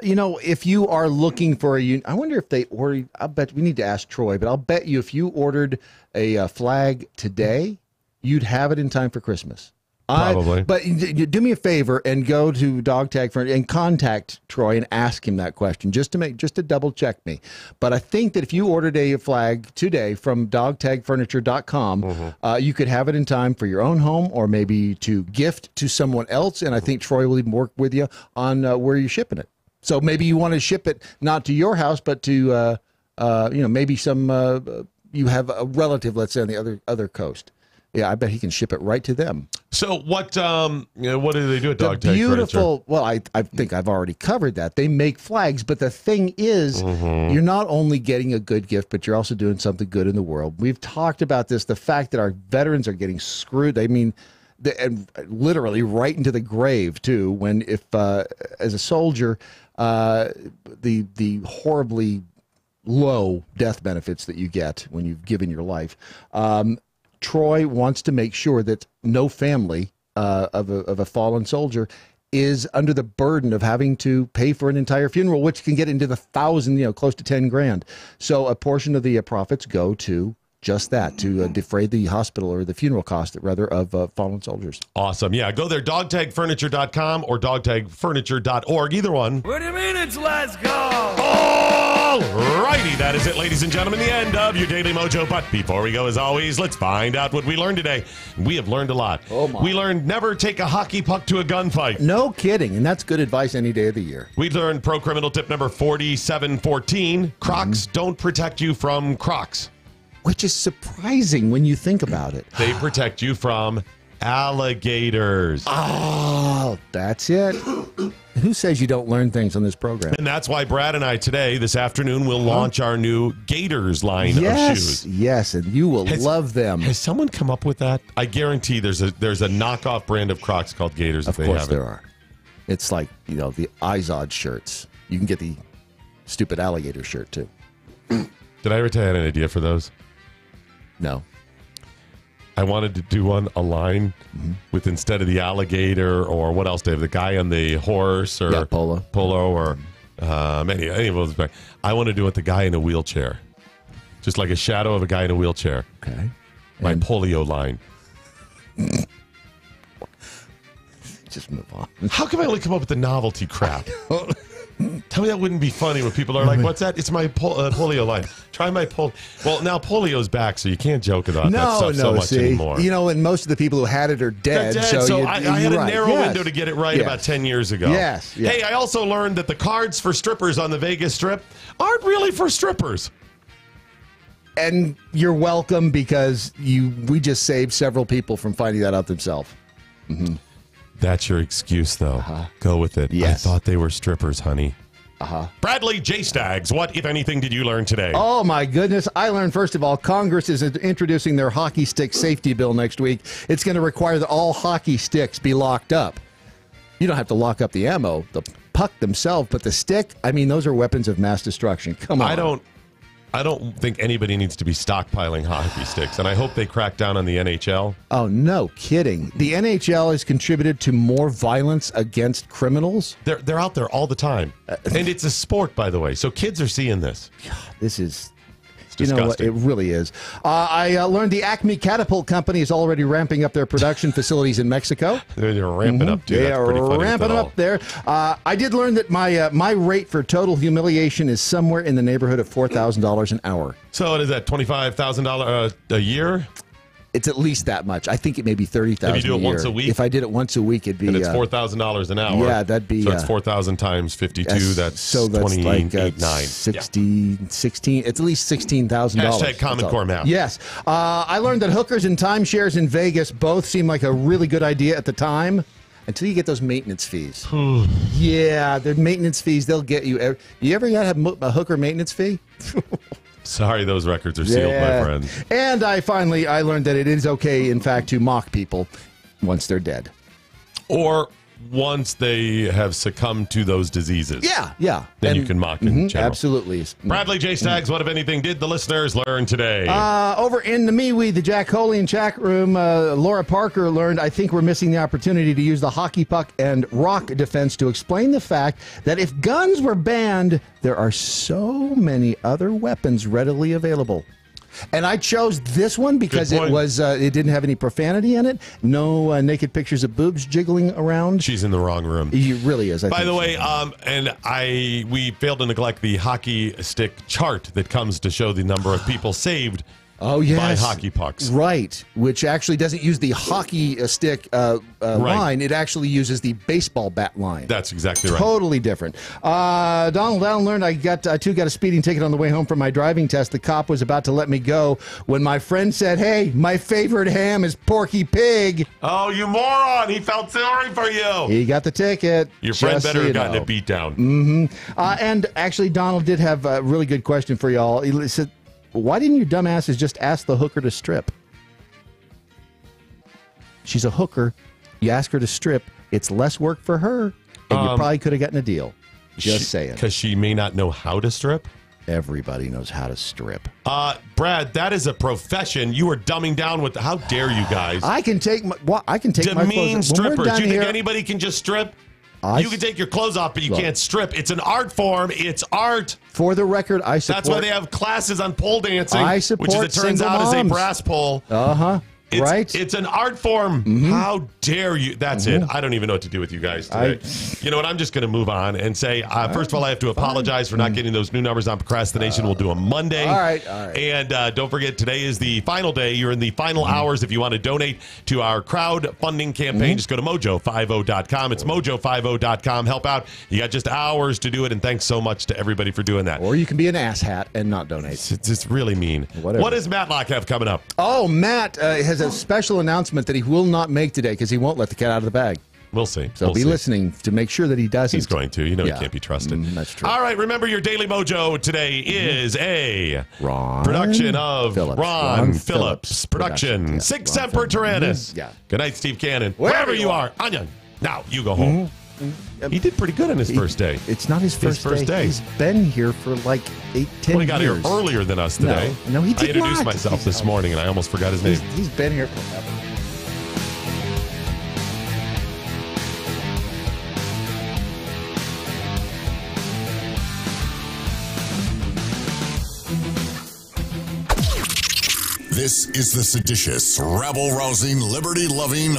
if you are looking for I wonder if they order. I'll bet we need to ask Troy, but I'll bet you if you ordered a flag today, you'd have it in time for Christmas. Probably. But do me a favor and go to Dog Tag Furniture and contact Troy and ask him that question just to double check me. But I think that if you ordered a flag today from dogtagfurniture.com, you could have it in time for your own home or maybe to gift to someone else. And I think Troy will even work with you on where you're shipping it. So maybe you want to ship it not to your house, but to maybe some you have a relative, let's say, on the other coast. Yeah, I bet he can ship it right to them. So what do they do at Dog Tag Furniture? Well, I think I've already covered that. They make flags, but the thing is, you're not only getting a good gift, but you're also doing something good in the world. We've talked about this, the fact that our veterans are getting screwed. I mean, and literally right into the grave too. When if as a soldier, the horribly low death benefits that you get when you've given your life. Troy wants to make sure that no family of a fallen soldier is under the burden of having to pay for an entire funeral, which can get into the $1,000, close to 10 grand. So a portion of the profits go to just that, to defray the hospital or the funeral cost, rather, of fallen soldiers. Awesome. Yeah, go there, dogtagfurniture.com or dogtagfurniture.org, either one. What do you mean it's let's go? All righty, that is it, ladies and gentlemen, the end of your Daily Mojo. But before we go, as always, let's find out what we learned today. We have learned a lot. Oh my. We learned never take a hockey puck to a gunfight. No kidding, and that's good advice any day of the year. We learned pro criminal tip number 4714. Crocs don't protect you from Crocs. Which is surprising when you think about it. They protect you from alligators. Oh, that's it. Who says you don't learn things on this program? And that's why Brad and I today, this afternoon, will launch our new Gators line of shoes. Yes, and you will love them. Has someone come up with that? I guarantee there's a knockoff brand of Crocs called Gators. Of course there are. It's like, the Izod shirts. You can get the stupid alligator shirt, too. Did I ever tell you I had an idea for those? No. I wanted to do a line with, instead of the alligator or what else, Dave, the guy on the horse or polo or any of those. I want to do it the guy in a wheelchair, just like a shadow of a guy in a wheelchair. Okay. My polio line. Just move on. How come I only come up with the novelty crap? Tell me that wouldn't be funny when people are like, what's that? It's my polio line. Try my polio. Well, now polio's back, so you can't joke about that stuff so much anymore. And most of the people who had it are dead. They're dead, so I had a narrow Yes. window to get it right about 10 years ago. Yes. Hey, I also learned that the cards for strippers on the Vegas Strip aren't really for strippers. And you're welcome, because we just saved several people from finding that out themselves. Mm-hmm. That's your excuse, though. Go with it. Yes. I thought they were strippers, honey. Bradley J. Staggs, what, if anything, did you learn today? Oh, my goodness. I learned, first of all, Congress is introducing their hockey stick safety bill next week. It's going to require that all hockey sticks be locked up. You don't have to lock up the ammo, the puck themselves, but the stick, those are weapons of mass destruction. Come on. I don't think anybody needs to be stockpiling hockey sticks, and I hope they crack down on the NHL. Oh, no kidding. The NHL has contributed to more violence against criminals. They're out there all the time. And it's a sport, by the way, so kids are seeing this. This is... disgusting. It really is. I learned the Acme Catapult Company is already ramping up their production facilities in Mexico. They're ramping up, too. They That's are pretty funny ramping up there. I did learn that my rate for total humiliation is somewhere in the neighborhood of $4,000 an hour. So what is that, $25,000 a year? It's at least that much. I think it may be $30,000 If you do it once a week? If I did it once a week, it'd be... And it's $4,000 an hour. Yeah, that'd be... So it's 4,000 times 52. That's 28, 9. 16. It's at least $16,000. Hashtag Common Core math. Yes. I learned that hookers and timeshares in Vegas both seem like a really good idea at the time, until you get those maintenance fees. Yeah, the maintenance fees, they'll get you. You ever got a hooker maintenance fee? Sorry, those records are sealed, my friends. And I learned that it is okay, in fact, to mock people once they're dead. Or once they have succumbed to those diseases. Yeah. Then you can mock in general. Absolutely. Bradley J. Staggs, what, if anything, did the listeners learn today? Over in the MeWe, the Jack Holian chat room, Laura Parker learned, I think we're missing the opportunity to use the hockey puck and rock defense to explain the fact that if guns were banned, there are so many other weapons readily available. And I chose this one because it didn't have any profanity in it. No naked pictures of boobs jiggling around. She's in the wrong room. He really is. By the way, we failed to neglect the hockey stick chart that comes to show the number of people saved by hockey pucks. Right, which actually doesn't use the hockey stick line. It actually uses the baseball bat line. That's exactly right. Totally different. Donald Allen learned I got a speeding ticket on the way home from my driving test. The cop was about to let me go when my friend said, "Hey, my favorite ham is Porky Pig." Oh, you moron. He felt sorry for you. He got the ticket. Your friend better have gotten a beat down. Mm-hmm. And actually, Donald did have a really good question for y'all. He said, why didn't you dumbasses just ask the hooker to strip? She's a hooker. You ask her to strip, it's less work for her, and you probably could have gotten a deal. Just saying. Because she may not know how to strip? Everybody knows how to strip. Brad, that is a profession. You are dumbing down with. How dare you guys? I can take my clothes. Strippers. Do you think anybody can just strip? You can take your clothes off, but you can't strip. It's an art form. It's art. For the record, I support. That's why they have classes on pole dancing. I support which, as it turns out, is a brass pole. Right? It's an art form. How dare you? That's it. I don't even know what to do with you guys today. You know what? I'm just going to move on and say, first of all, I have to apologize for not getting those new numbers on procrastination. We'll do them Monday. All right. And don't forget, today is the final day. You're in the final hours. If you want to donate to our crowdfunding campaign, just go to mojo50.com. It's mojo50.com. Help out. You got just hours to do it, and thanks so much to everybody for doing that. Or you can be an asshat and not donate. It's really mean. Whatever. What does Matlock have coming up? Oh, Matt has a special announcement that he will not make today because he won't let the cat out of the bag. We'll see. So be listening to make sure that he doesn't. He's going to. You know he can't be trusted. That's true. All right. Remember, your Daily Mojo today is a production of Ron Phillips production. Yeah. Sic Semper Tyrannis. Yeah. Good night, Steve Cannon. Wherever you are. Onion. Now, you go home. He did pretty good on his first day. It's not his first day. He's been here for like 8-10 years. Well, he got here earlier than us today. No, he did I introduced not. myself this morning, and I almost forgot his name. He's been here forever. This is the seditious, rabble-rousing, liberty-loving,